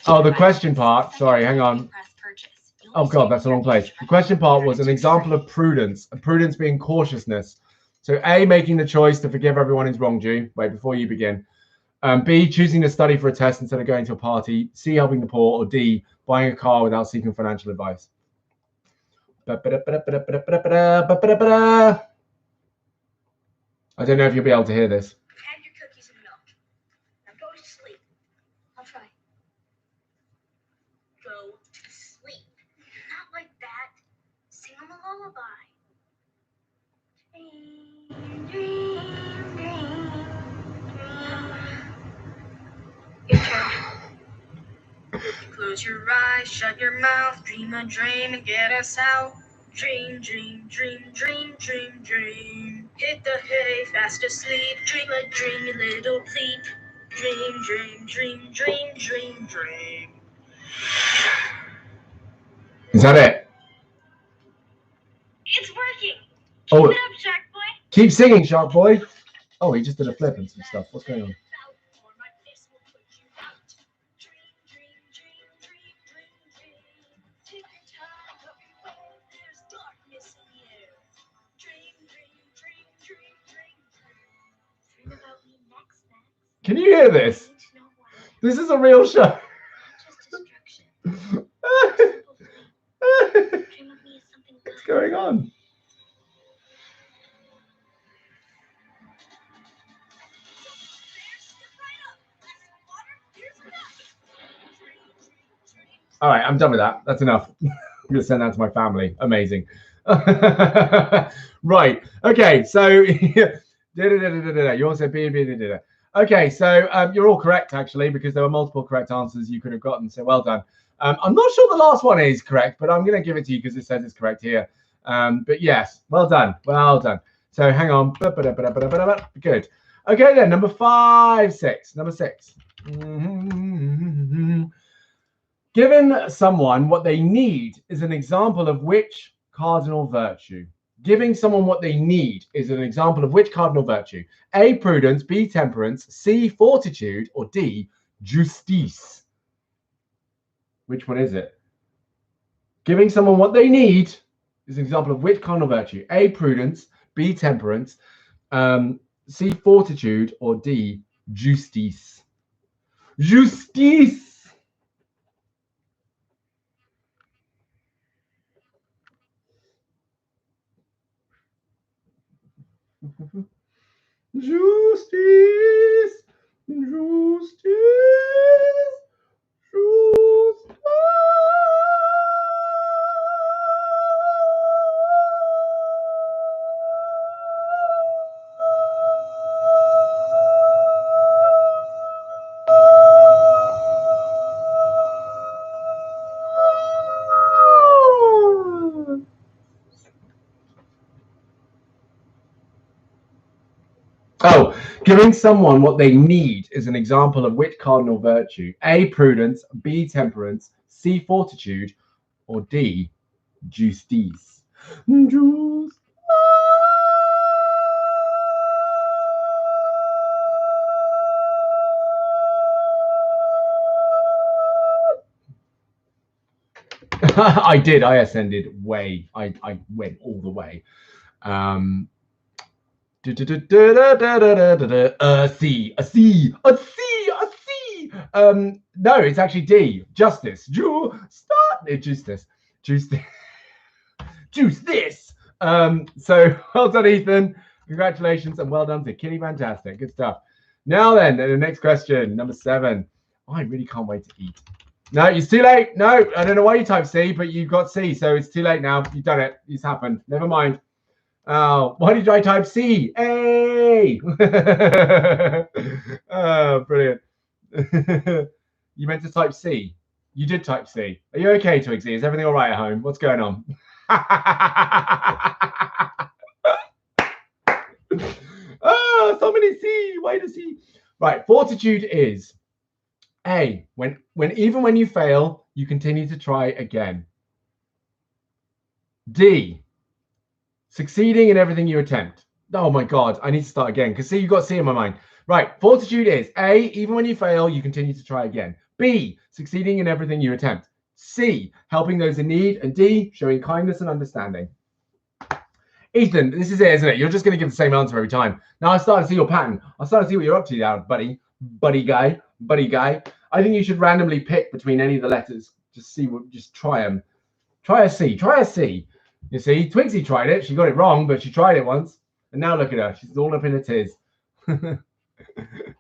Oh, the question part. Sorry, hang on. Oh, God, that's the wrong place. The question part was an example of prudence. Prudence being cautiousness. So, A, making the choice to forgive everyone who's wronged you. Wait, before you begin. B, choosing to study for a test instead of going to a party. C, helping the poor. Or D, buying a car without seeking financial advice. I don't know if you'll be able to hear this. Have your cookies and milk. Now go to sleep. I'll try. Go to sleep. Not like that. Sing them a lullaby. Dream, dream, dream, dream. Your turn. Close your eyes, shut your mouth, dream a dream and get us out. Dream, dream, dream, dream, dream, dream. Hit the hay, fast asleep, dream a dreamy little peep. Dream, dream, dream, dream, dream, dream. Is that it? It's working. Oh, Keep it up, Shark Boy. Keep singing, Shark Boy. Oh, he just did a flip and some stuff. What's going on? Can you hear this? This is a real show. What's going on? All right, I'm done with that. That's enough. I'm going to send that to my family. Amazing. Right. Okay. So you also be. Okay. So you're all correct, actually, because there were multiple correct answers you could have gotten. So well done. I'm not sure the last one is correct, but I'm going to give it to you because it says it's correct here. But yes, well done. Well done. So hang on. Good. Okay, then number 6. Number 6. Giving someone what they need is an example of which cardinal virtue? Giving someone what they need is an example of which cardinal virtue? A, prudence, B, temperance, C, fortitude, or D, justice? Which one is it? Giving someone what they need is an example of which cardinal virtue? A, prudence, B, temperance, C, fortitude, or D, justice? Justice! Justice, justice, justice. Oh, giving someone what they need is an example of which cardinal virtue? A, prudence, B, temperance, C, fortitude, or D, justice? Justice. I did. I ascended way. I went all the way. C. No, it's actually D. Justice. Justice. Juice this. So well done, Ethan. Congratulations and well done to Kitty. Fantastic. Good stuff. Now then, the next question, number 7. I really can't wait to eat. No, it's too late. No, I don't know why you typed C, but you got C, so it's too late now. You've done it. It's happened. Never mind. Oh, why did I type C? Hey! Oh, brilliant. You meant to type C. You did type C. Are you okay, Twizy? Is everything all right at home? What's going on? Oh, so many C. Why the C? Right. Fortitude is A. Even when you fail, you continue to try again. D. Succeeding in everything you attempt. Oh my God, I need to start again because see, you got C in my mind. Right. Fortitude is A. Even when you fail, you continue to try again. B. Succeeding in everything you attempt. C. Helping those in need. And D. Showing kindness and understanding. Ethan, this is it, isn't it? You're just going to give the same answer every time. Now I start to see your pattern. I start to see what you're up to now, buddy guy. I think you should randomly pick between any of the letters. Just try them. Try a C. Try a C. You see, Twizy tried it. She got it wrong, but she tried it once. And now look at her. She's all up in her tears. I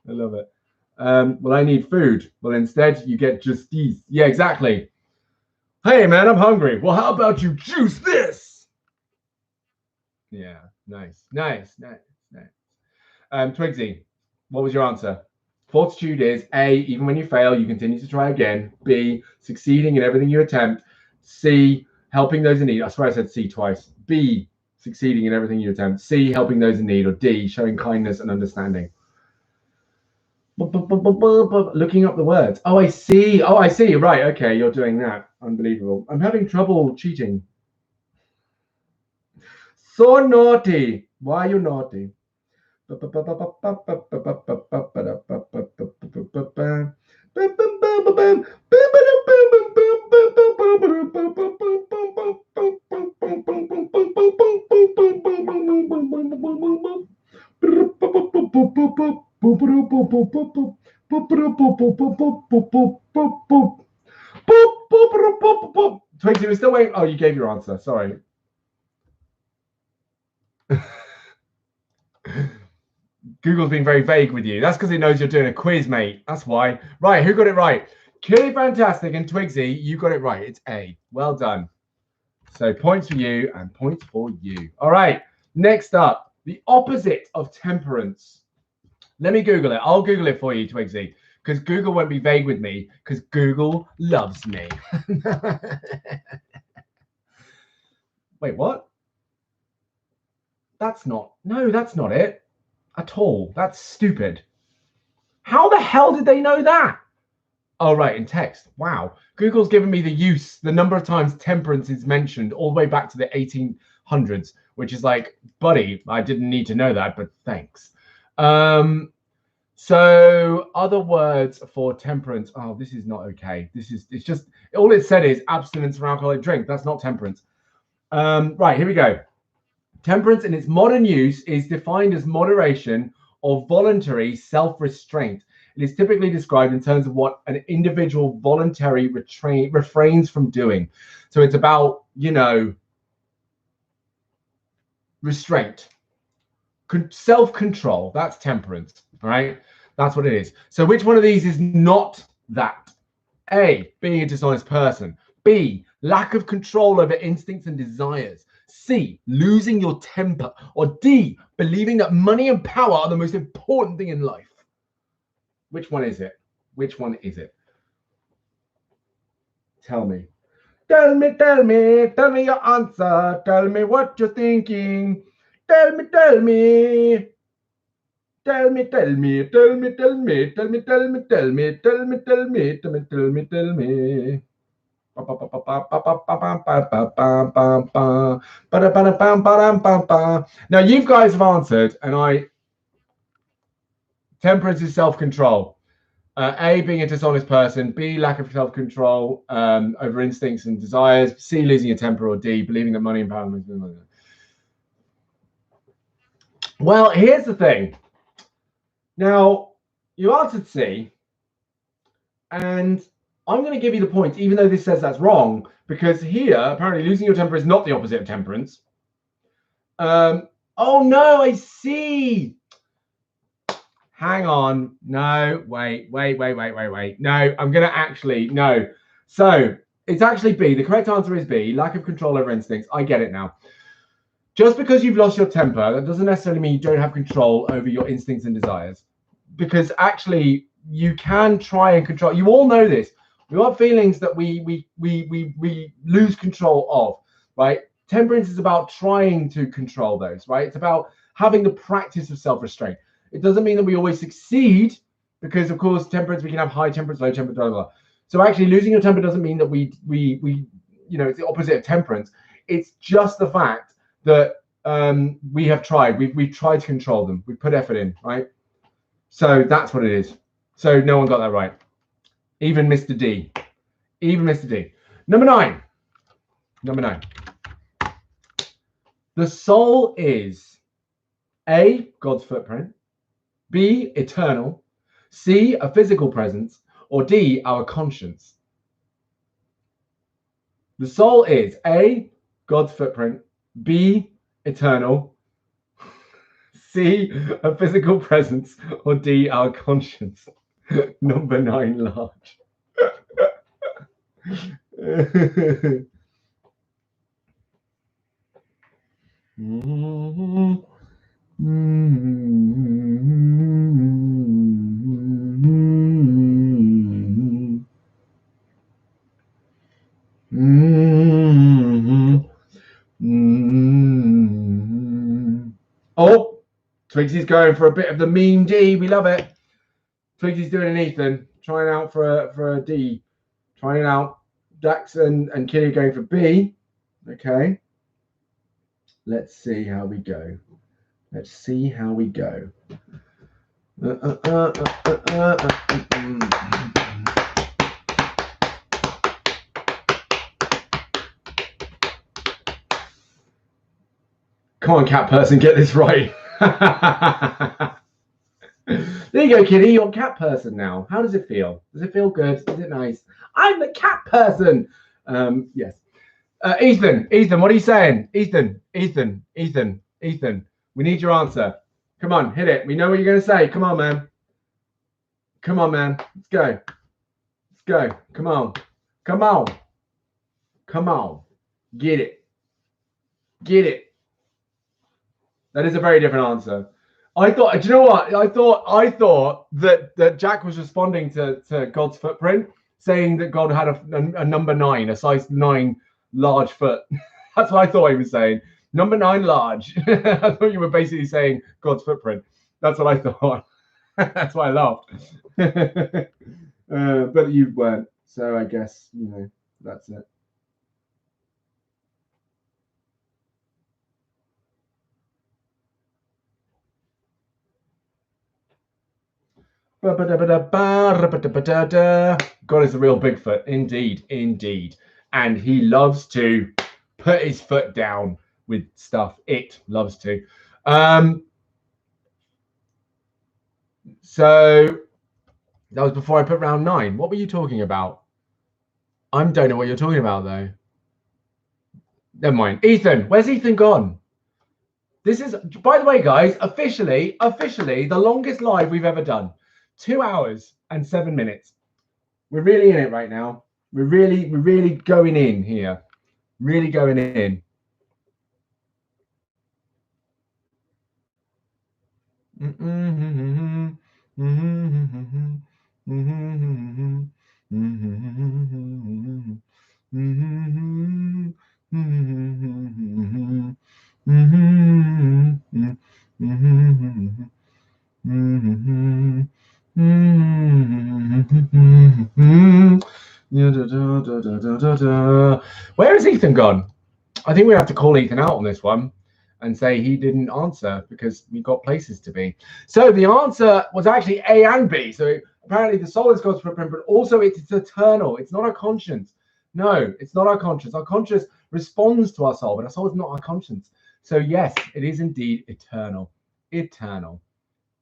love it. Well, I need food. Well, instead, you get just these. Yeah, exactly. Hey, man, I'm hungry. Well, how about you juice this? Yeah, nice. Twizy, what was your answer? Fortitude is A, even when you fail, you continue to try again. B, succeeding in everything you attempt. C, helping those in need. I swear I said C twice. B, succeeding in everything you attempt. C, helping those in need. Or D, showing kindness and understanding. Looking up the words. Oh, I see. Right. Okay, you're doing that. Unbelievable. I'm having trouble cheating. So naughty. Why are you naughty? Twizy, we're still waiting. Oh, you gave your answer. Sorry. Google's being very vague with you. That's because it knows you're doing a quiz, mate. That's why. Right, who got it right? Killy Fantastic and Twizy, you got it right. It's A. Well done. So points for you and points for you. All right, next up, the opposite of temperance. Let me Google it. I'll Google it for you, Twizy, because Google won't be vague with me because Google loves me. Wait, what? That's not it at all. That's stupid. How the hell did they know that? Oh, right, in text. Wow. Google's given me the number of times temperance is mentioned all the way back to the 1800s, which is like, buddy, I didn't need to know that, but thanks. So other words for temperance. Oh, this is not okay. It's just, all it said is abstinence from alcoholic drink. That's not temperance. Right, here we go. Temperance in its modern use is defined as moderation or voluntary self-restraint. It is typically described in terms of what an individual voluntarily refrains from doing. So it's about, restraint, self-control. That's temperance, all right? That's what it is. So which one of these is not that? A, being a dishonest person. B, lack of control over instincts and desires. C, losing your temper. Or D, believing that money and power are the most important thing in life. Which one is it? Which one is it? Tell me. Tell me your answer. Tell me what you're thinking. Tell me. Tell me. Now you guys have answered, and temperance is self-control. A, being a dishonest person. B, lack of self-control over instincts and desires. C, losing your temper. Or D, believing that money and power. Well, here's the thing. Now, you answered C, and I'm going to give you the point, even though this says that's wrong, because here, apparently, losing your temper is not the opposite of temperance. Oh, no, I see. Hang on. No, wait. No, I'm going to actually, no. So it's actually B. The correct answer is B, lack of control over instincts. I get it now. Just because you've lost your temper, that doesn't necessarily mean you don't have control over your instincts and desires. Because actually, you can try and control. You all know this. We have feelings that we lose control of, right? Temperance is about trying to control those, right? It's about having the practice of self-restraint. It doesn't mean that we always succeed, because of course, temperance, we can have high temperance, low temperance, blah, blah, blah. So actually losing your temper doesn't mean that we you know, it's the opposite of temperance. It's just the fact that we have tried. We've tried to control them. We put effort in, right? So that's what it is. So no one got that right. Even Mr. D. Even Mr. D. Number 9. Number 9. The soul is A, God's footprint, B, eternal, C, a physical presence, or D, our conscience. The soul is A, God's footprint, B, eternal, C, a physical presence, or D, our conscience. Number 9, large. Oh, Twizy's going for a bit of the meme D. We love it. Twizy's doing an Ethan, trying out for a D, trying it out. Dax and Kitty going for B. Okay. Let's see how we go. Let's see how we go. Come on, cat person, get this right. There you go, Kitty. You're a cat person now. How does it feel? Does it feel good? Is it nice? I'm the cat person. Yes. Ethan, what are you saying? Ethan. We need your answer. Come on, hit it. We know what you're going to say. Come on, man. Let's go. Come on. Get it. That is a very different answer. I thought, do you know what? I thought that Jack was responding to God's footprint, saying that God had a number 9, a size 9 large foot. That's what I thought he was saying. Number 9 large. I thought you were basically saying God's footprint. That's what I thought. That's why I laughed. But you weren't. So I guess, you know, that's it. God is a real Bigfoot. Indeed. And he loves to put his foot down with stuff. It loves to. So that was before I put round 9. What were you talking about? I don't know what you're talking about, though. Never mind. Ethan, where's Ethan gone? This is, by the way, guys, officially the longest live we've ever done. 2 hours and 7 minutes. We're really in it right now. We're really going in here. Really going in. Where is Ethan gone? I think we have to call Ethan out on this one and say he didn't answer because we got places to be. So the answer was actually A and B. So apparently the soul is God's footprint, but also it's eternal. It's not our conscience. No, it's not our conscience. Our conscience responds to our soul, but our soul is not our conscience. So yes, it is indeed eternal. Eternal.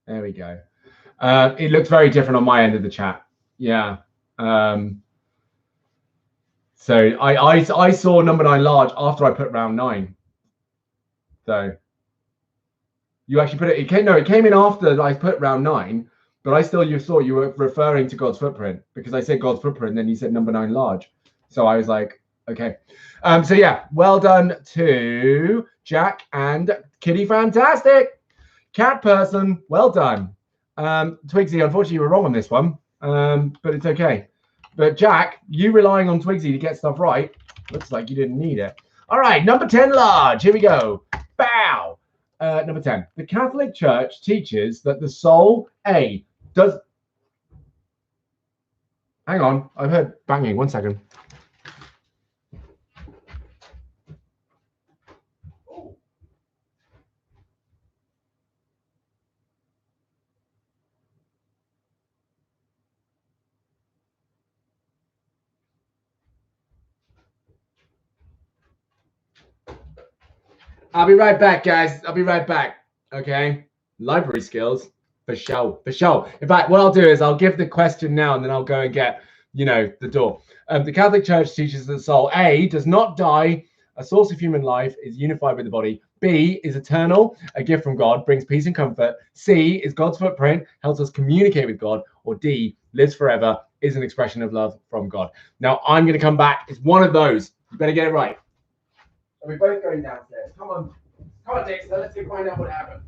There we go. It looks very different on my end of the chat. Yeah. So I saw number 9 large after I put round 9. So You actually put it. It came. No, it came in after I put round 9. But I still thought you were referring to God's footprint because I said God's footprint, and then you said number 9 large. So I was like, okay. So yeah, well done to Jack and Kitty. Fantastic. Cat person, well done. Twizy, unfortunately, you were wrong on this one, but it's okay. But Jack, you relying on Twizy to get stuff right, looks like you didn't need it. All right, number 10 large. Here we go. Bow. Number 10. The Catholic Church teaches that the soul, A, does... Hang on, I've heard banging. 1 second. I'll be right back, guys. I'll be right back. Okay. Library skills. For sure. For sure. In fact, what I'll do is I'll give the question now and then I'll go and get, the door. The Catholic Church teaches that the soul, A, does not die, a source of human life, is unified with the body. B, is eternal, a gift from God, brings peace and comfort. C, is God's footprint, helps us communicate with God. Or D, lives forever, is an expression of love from God. Now, I'm going to come back. It's one of those. You better get it right. Are we both going downstairs? Come on. Come on, Dexter. Let's go find out what happened.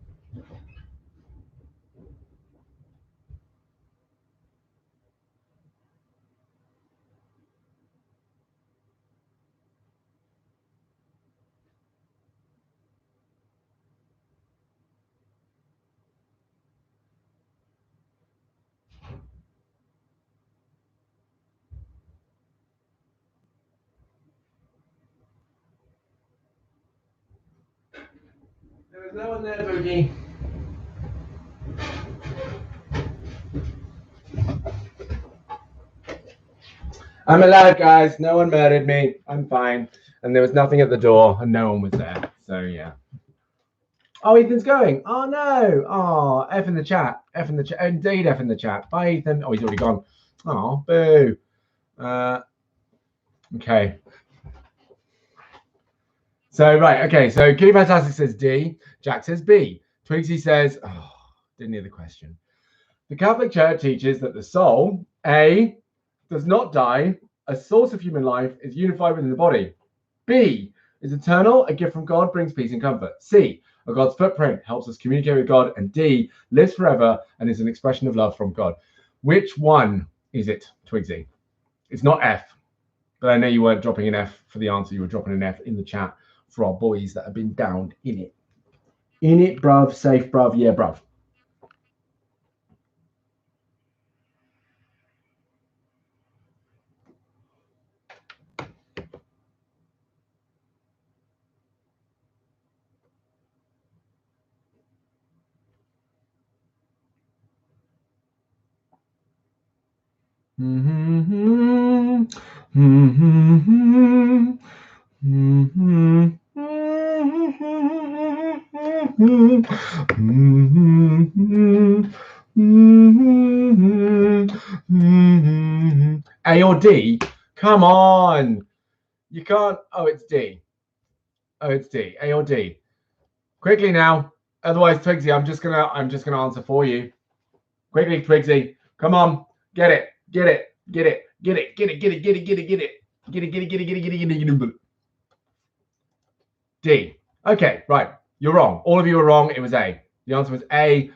There was no one there, Boogie. I'm alive, guys. No one murdered me. I'm fine. And there was nothing at the door, and no one was there. So, yeah. Oh, Ethan's going. Oh, no. Oh, F in the chat. F in the chat. Indeed, F in the chat. Bye, Ethan. Oh, he's already gone. Oh, boo. Okay. So, right. Okay. So, Kitty Fantastic says D. Jack says B. Twizy says, oh, didn't hear the question. The Catholic Church teaches that the soul, A, does not die, a source of human life, is unified within the body. B, is eternal, a gift from God, brings peace and comfort. C, a God's footprint, helps us communicate with God. And D, lives forever and is an expression of love from God. Which one is it, Twizy? It's not F, but I know you weren't dropping an F for the answer. You were dropping an F in the chat for our boys that have been downed in it. In it, bruv, safe, bruv, yeah, bruv. A or D? Come on. You can't. Oh, it's D. Oh, it's D. A or D? Quickly now. Otherwise, Twizy, I'm just gonna answer for you. Quickly, Twizy. Come on. Get it. Get it. Get it. Get it. Get it. Get it. Get it. Get it. Get it. Get it. Get it. Get it. Get it. Get it. Get it. Get it. D. Okay, right. You're wrong. All of you are wrong. It was A. The answer was A.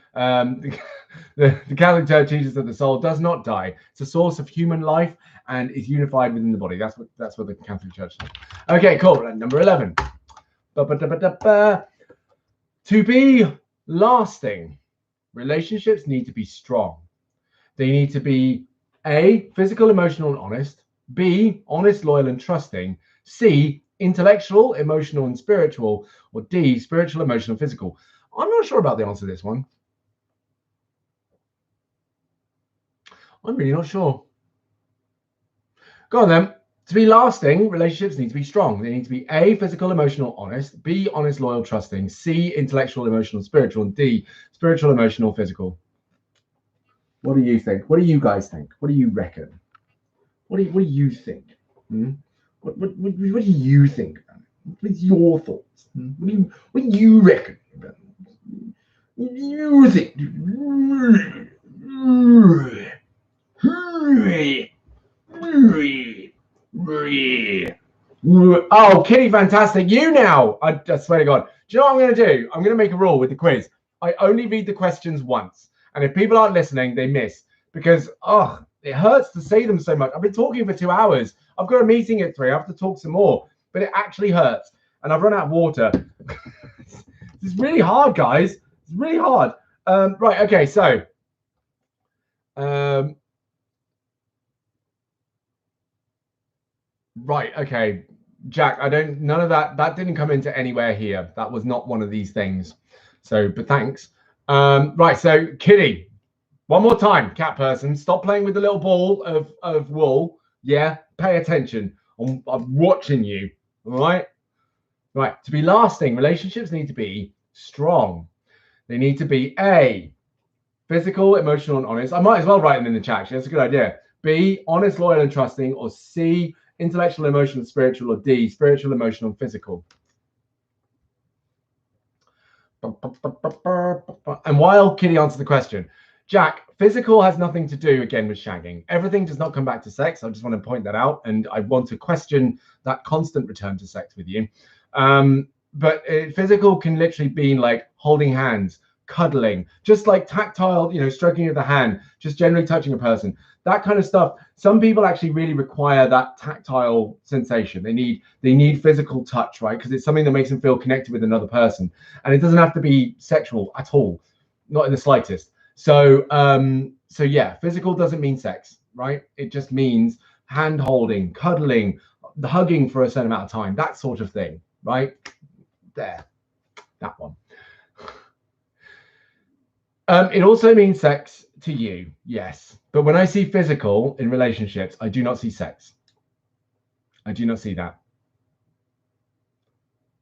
The Catholic Church teaches that the soul does not die. It's a source of human life and is unified within the body. That's what the Catholic Church does. Okay, cool. Number 11. To be lasting, relationships need to be strong. They need to be A, physical, emotional, and honest. B, honest, loyal, and trusting. C, intellectual, emotional, and spiritual. Or D, spiritual, emotional, and physical. I'm not sure about the answer to this one. I'm really not sure. Go on then. To be lasting, relationships need to be strong. They need to be A, physical, emotional, honest. B, honest, loyal, trusting. C, intellectual, emotional, spiritual. And D, spiritual, emotional, physical. What do you think? What do you guys think? What do you reckon? What do you think? What do you think? What is your thoughts? What do you reckon? Use it. Oh, Kitty, fantastic. You now. I swear to God. Do you know what I'm going to do? I'm going to make a rule with the quiz. I only read the questions once. And if people aren't listening, they miss. Because, oh, it hurts to say them so much. I've been talking for 2 hours. I've got a meeting at 3. I have to talk some more. But it actually hurts. And I've run out of water. It's really hard, guys. It's really hard. Right, okay, so. Right, okay. Jack, none of that didn't come into anywhere here. That was not one of these things. So, but thanks. Right, so Kitty, one more time, cat person, stop playing with the little ball of wool. Yeah, pay attention. I'm watching you. All right. Right. To be lasting, relationships need to be strong. They need to be A, physical, emotional, and honest. I might as well write them in the chat. Actually, that's a good idea. B, honest, loyal, and trusting. Or C, intellectual, emotional, spiritual. Or D, spiritual, emotional, and physical. And while Kitty answers the question, Jack, physical has nothing to do, again, with shagging. Everything does not come back to sex. I just want to point that out. And I want to question that constant return to sex with you. But physical can literally be like holding hands, cuddling, just like tactile, stroking of the hand, just generally touching a person, that kind of stuff. Some people actually really require that tactile sensation. They need physical touch, right? Because it's something that makes them feel connected with another person. And it doesn't have to be sexual at all, not in the slightest. So yeah, physical doesn't mean sex, right? It just means hand holding, cuddling, the hugging for a certain amount of time, that sort of thing, right? There, that one. It also means sex to you, yes. But when I see physical in relationships, I do not see sex. I do not see that.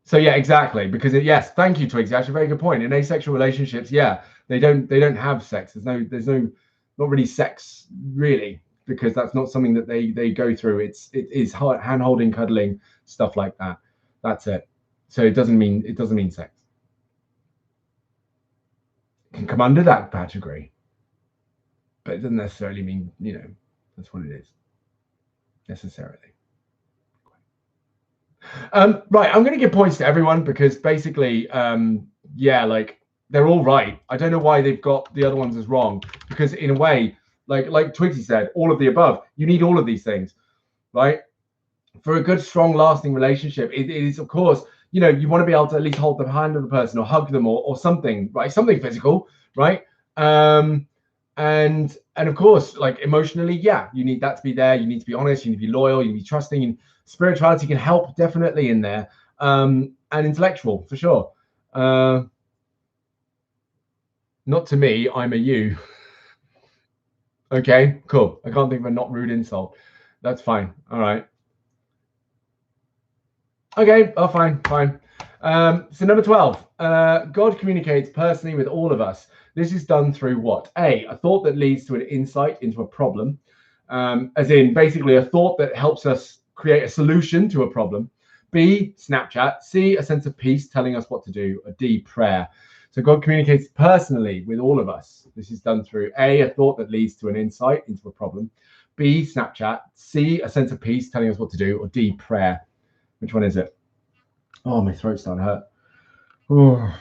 So yeah, exactly. Because yes, thank you, Twizy. Actually, a very good point. In asexual relationships, yeah, they don't have sex. There's no not really sex really, because that's not something that they go through. It is hand holding, cuddling, stuff like that. That's it. So it doesn't mean sex. It can come under that category, but it doesn't necessarily mean that's what it is necessarily. Right, I'm going to give points to everyone because basically, yeah, like they're all right. I don't know why they've got the other ones as wrong, because in a way, like Twizy said, all of the above. You need all of these things, right? For a good, strong, lasting relationship, it is, of course, you want to be able to at least hold the hand of the person or hug them or something, right? Something physical, right? And of course, like emotionally, yeah, you need that to be there. You need to be honest. You need to be loyal. You need to be trusting. And spirituality can help definitely in there. And intellectual for sure. Not to me. I'm a you. Okay, cool. I can't think of a not rude insult. That's fine. All right. Okay. Oh, fine. So number 12. God communicates personally with all of us. This is done through what? A thought that leads to an insight into a problem, as in basically a thought that helps us create a solution to a problem. B, Snapchat. C, a sense of peace telling us what to do. Or D, prayer. So God communicates personally with all of us. This is done through a thought that leads to an insight into a problem. B, Snapchat. C, a sense of peace telling us what to do. Or D, prayer. Which one is it? Oh, my throat's starting to hurt. Oh.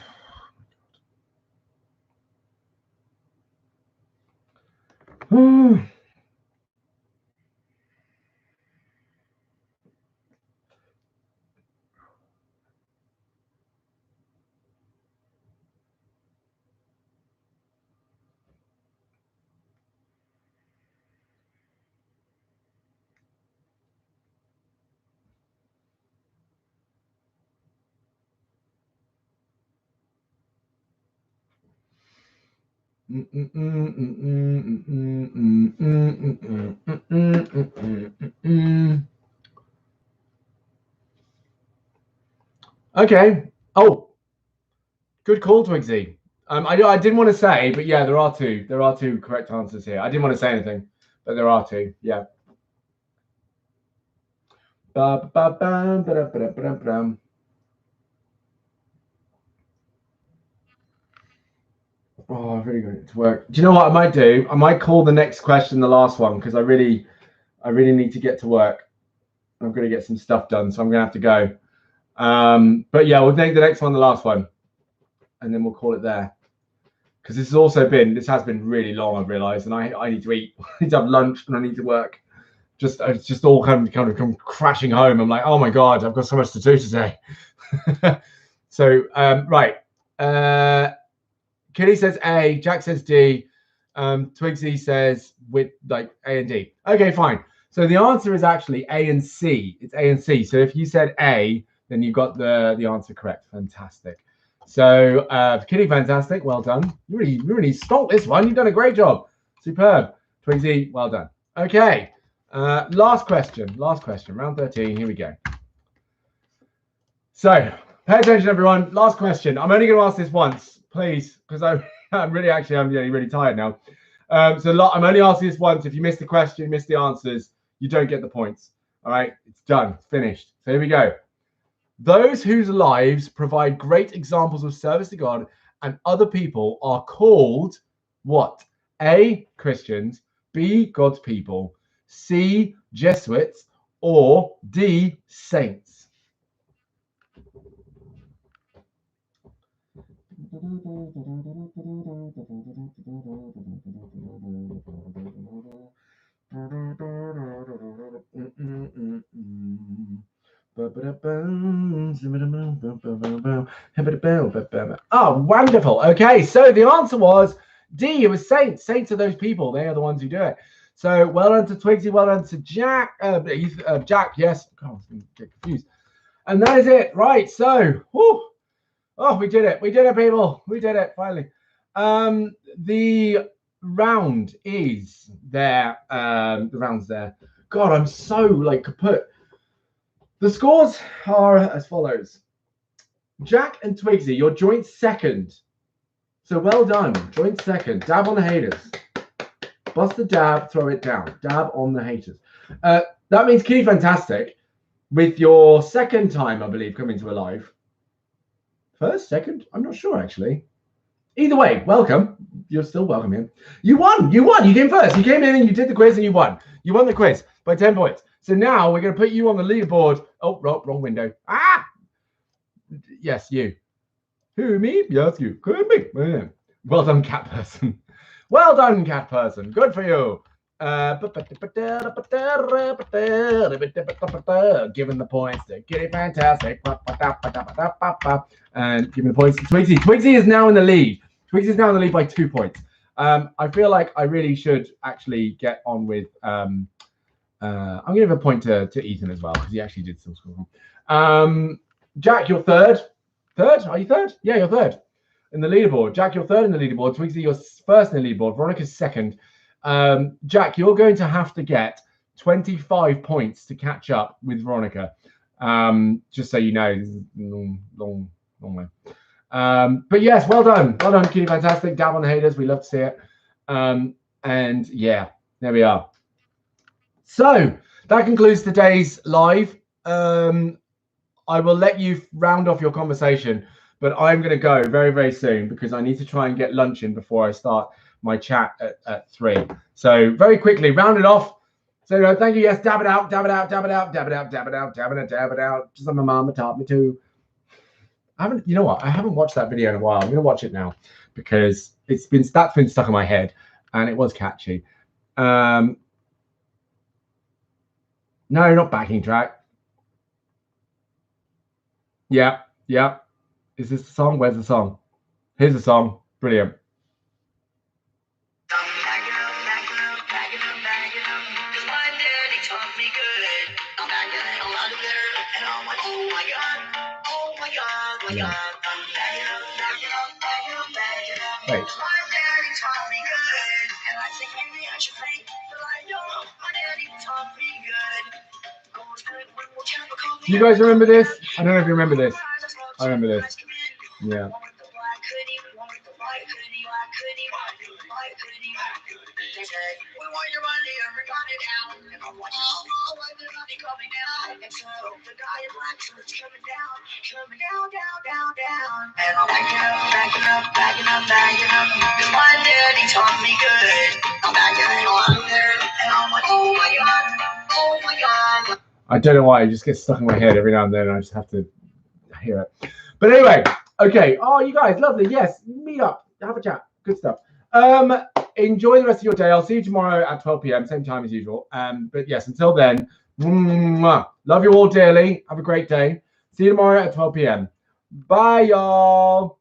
Okay. Oh, good call, Twizy. I didn't want to say, but yeah, there are two. There are two correct answers here. I didn't want to say anything, but there are two. Yeah. Oh, I've really got it to work. Do you know what I might do? I might call the next question the last one because I really need to get to work. I'm going to get some stuff done, so I'm going to have to go. But yeah, we'll make the next one the last one, and then we'll call it there. Because this has been really long, I've realised, and I need to eat. I need to have lunch, and I need to work. It's just all kind of come crashing home. I'm like, oh my god, I've got so much to do today. So right, Kitty says A, Jack says D, Twizy says with like A and D. Okay, fine. So the answer is actually A and C. It's A and C. So if you said A, then you got the answer correct. Fantastic. So Kitty, fantastic. Well done. You really stole this one. You've done a great job. Superb. Twizy, well done. Okay. Last question. Round 13. Here we go. So pay attention, everyone. Last question. I'm only going to ask this once, please, because I'm getting really tired now. So I'm only asking this once. If you miss the question, miss the answers, you don't get the points. All right, it's done. It's finished. So here we go. Those whose lives provide great examples of service to God and other people are called what? A, Christians, B, God's people, C, Jesuits, or D, saints. Oh, wonderful. Okay, so the answer was D. It was saints. Saints are those people. They are the ones who do it. So well done to Twizy. Well done to Jack. Jack, yes. God, I get confused. And that is it. Right. So, whew. Oh, we did it. We did it, people. We did it finally. The round is there. The round's there. God, I'm so like kaput. The scores are as follows. Jack and Twizy, you're joint second. So well done. Joint second. Dab on the haters. Bust the dab, throw it down. Dab on the haters. That means Kitty Fantastic, with your second time, I believe, coming to a live. First, second? I'm not sure, actually. Either way, welcome. You're still welcome here. You won. You came first. You came in and you did the quiz and you won. You won the quiz by 10 points. So now we're going to put you on the leaderboard. Oh, wrong window. Ah! Yes, you. Who, me? Yes, you. Could be. Well done, cat person. Well done, cat person. Good for you. Giving the points to Kitty Fantastic. And giving the points to Twizy. Twizy is now in the lead. Twizy is now in the lead by 2 points. I feel like I really should actually get on with... I'm going to give a point to Ethan as well, because he actually did some score. Jack, you're third. Third? Are you third? Yeah, you're third in the leaderboard. Jack, you're third in the leaderboard. Twizy, you're first in the leaderboard. Veronica's second. Jack, you're going to have to get 25 points to catch up with Veronica. Just so you know, this is long way. But yes, well done. Well done, Kitty Fantastic. Dab on the haters. We love to see it. And yeah, there we are. So that concludes today's live. I will let you round off your conversation, but I'm going to go very, very soon because I need to try and get lunch in before I start my chat at 3. So very quickly, round it off. So thank you. Yes, dab it out, dab it out, dab it out, dab it out, dab it out, dab it out, dab it out. Just like my mama taught me to. You know what? I haven't watched that video in a while. I'm going to watch it now because that's been stuck in my head and it was catchy. No, not backing track. Yeah. Is this the song? Where's the song? Here's the song. Brilliant. Yeah. Wait. Do you guys remember this? I don't know if you remember this. I remember this. Yeah. They said, we want your money and we're running out. And I'm like, oh, when the money coming down? And so the guy in black shirt's coming down, down. And I'm backing up. Cause my daddy taught me good. I'm backing on there. And I'm like, oh my God. I don't know why, it just gets stuck in my head every now and then. I just have to hear it. But anyway, okay. Oh, you guys, lovely. Yes, meet up, have a chat. Good stuff. Enjoy the rest of your day. I'll see you tomorrow at 12 p.m. same time as usual. But yes, until then, love you all dearly. Have a great day. See you tomorrow at 12 p.m. Bye, y'all.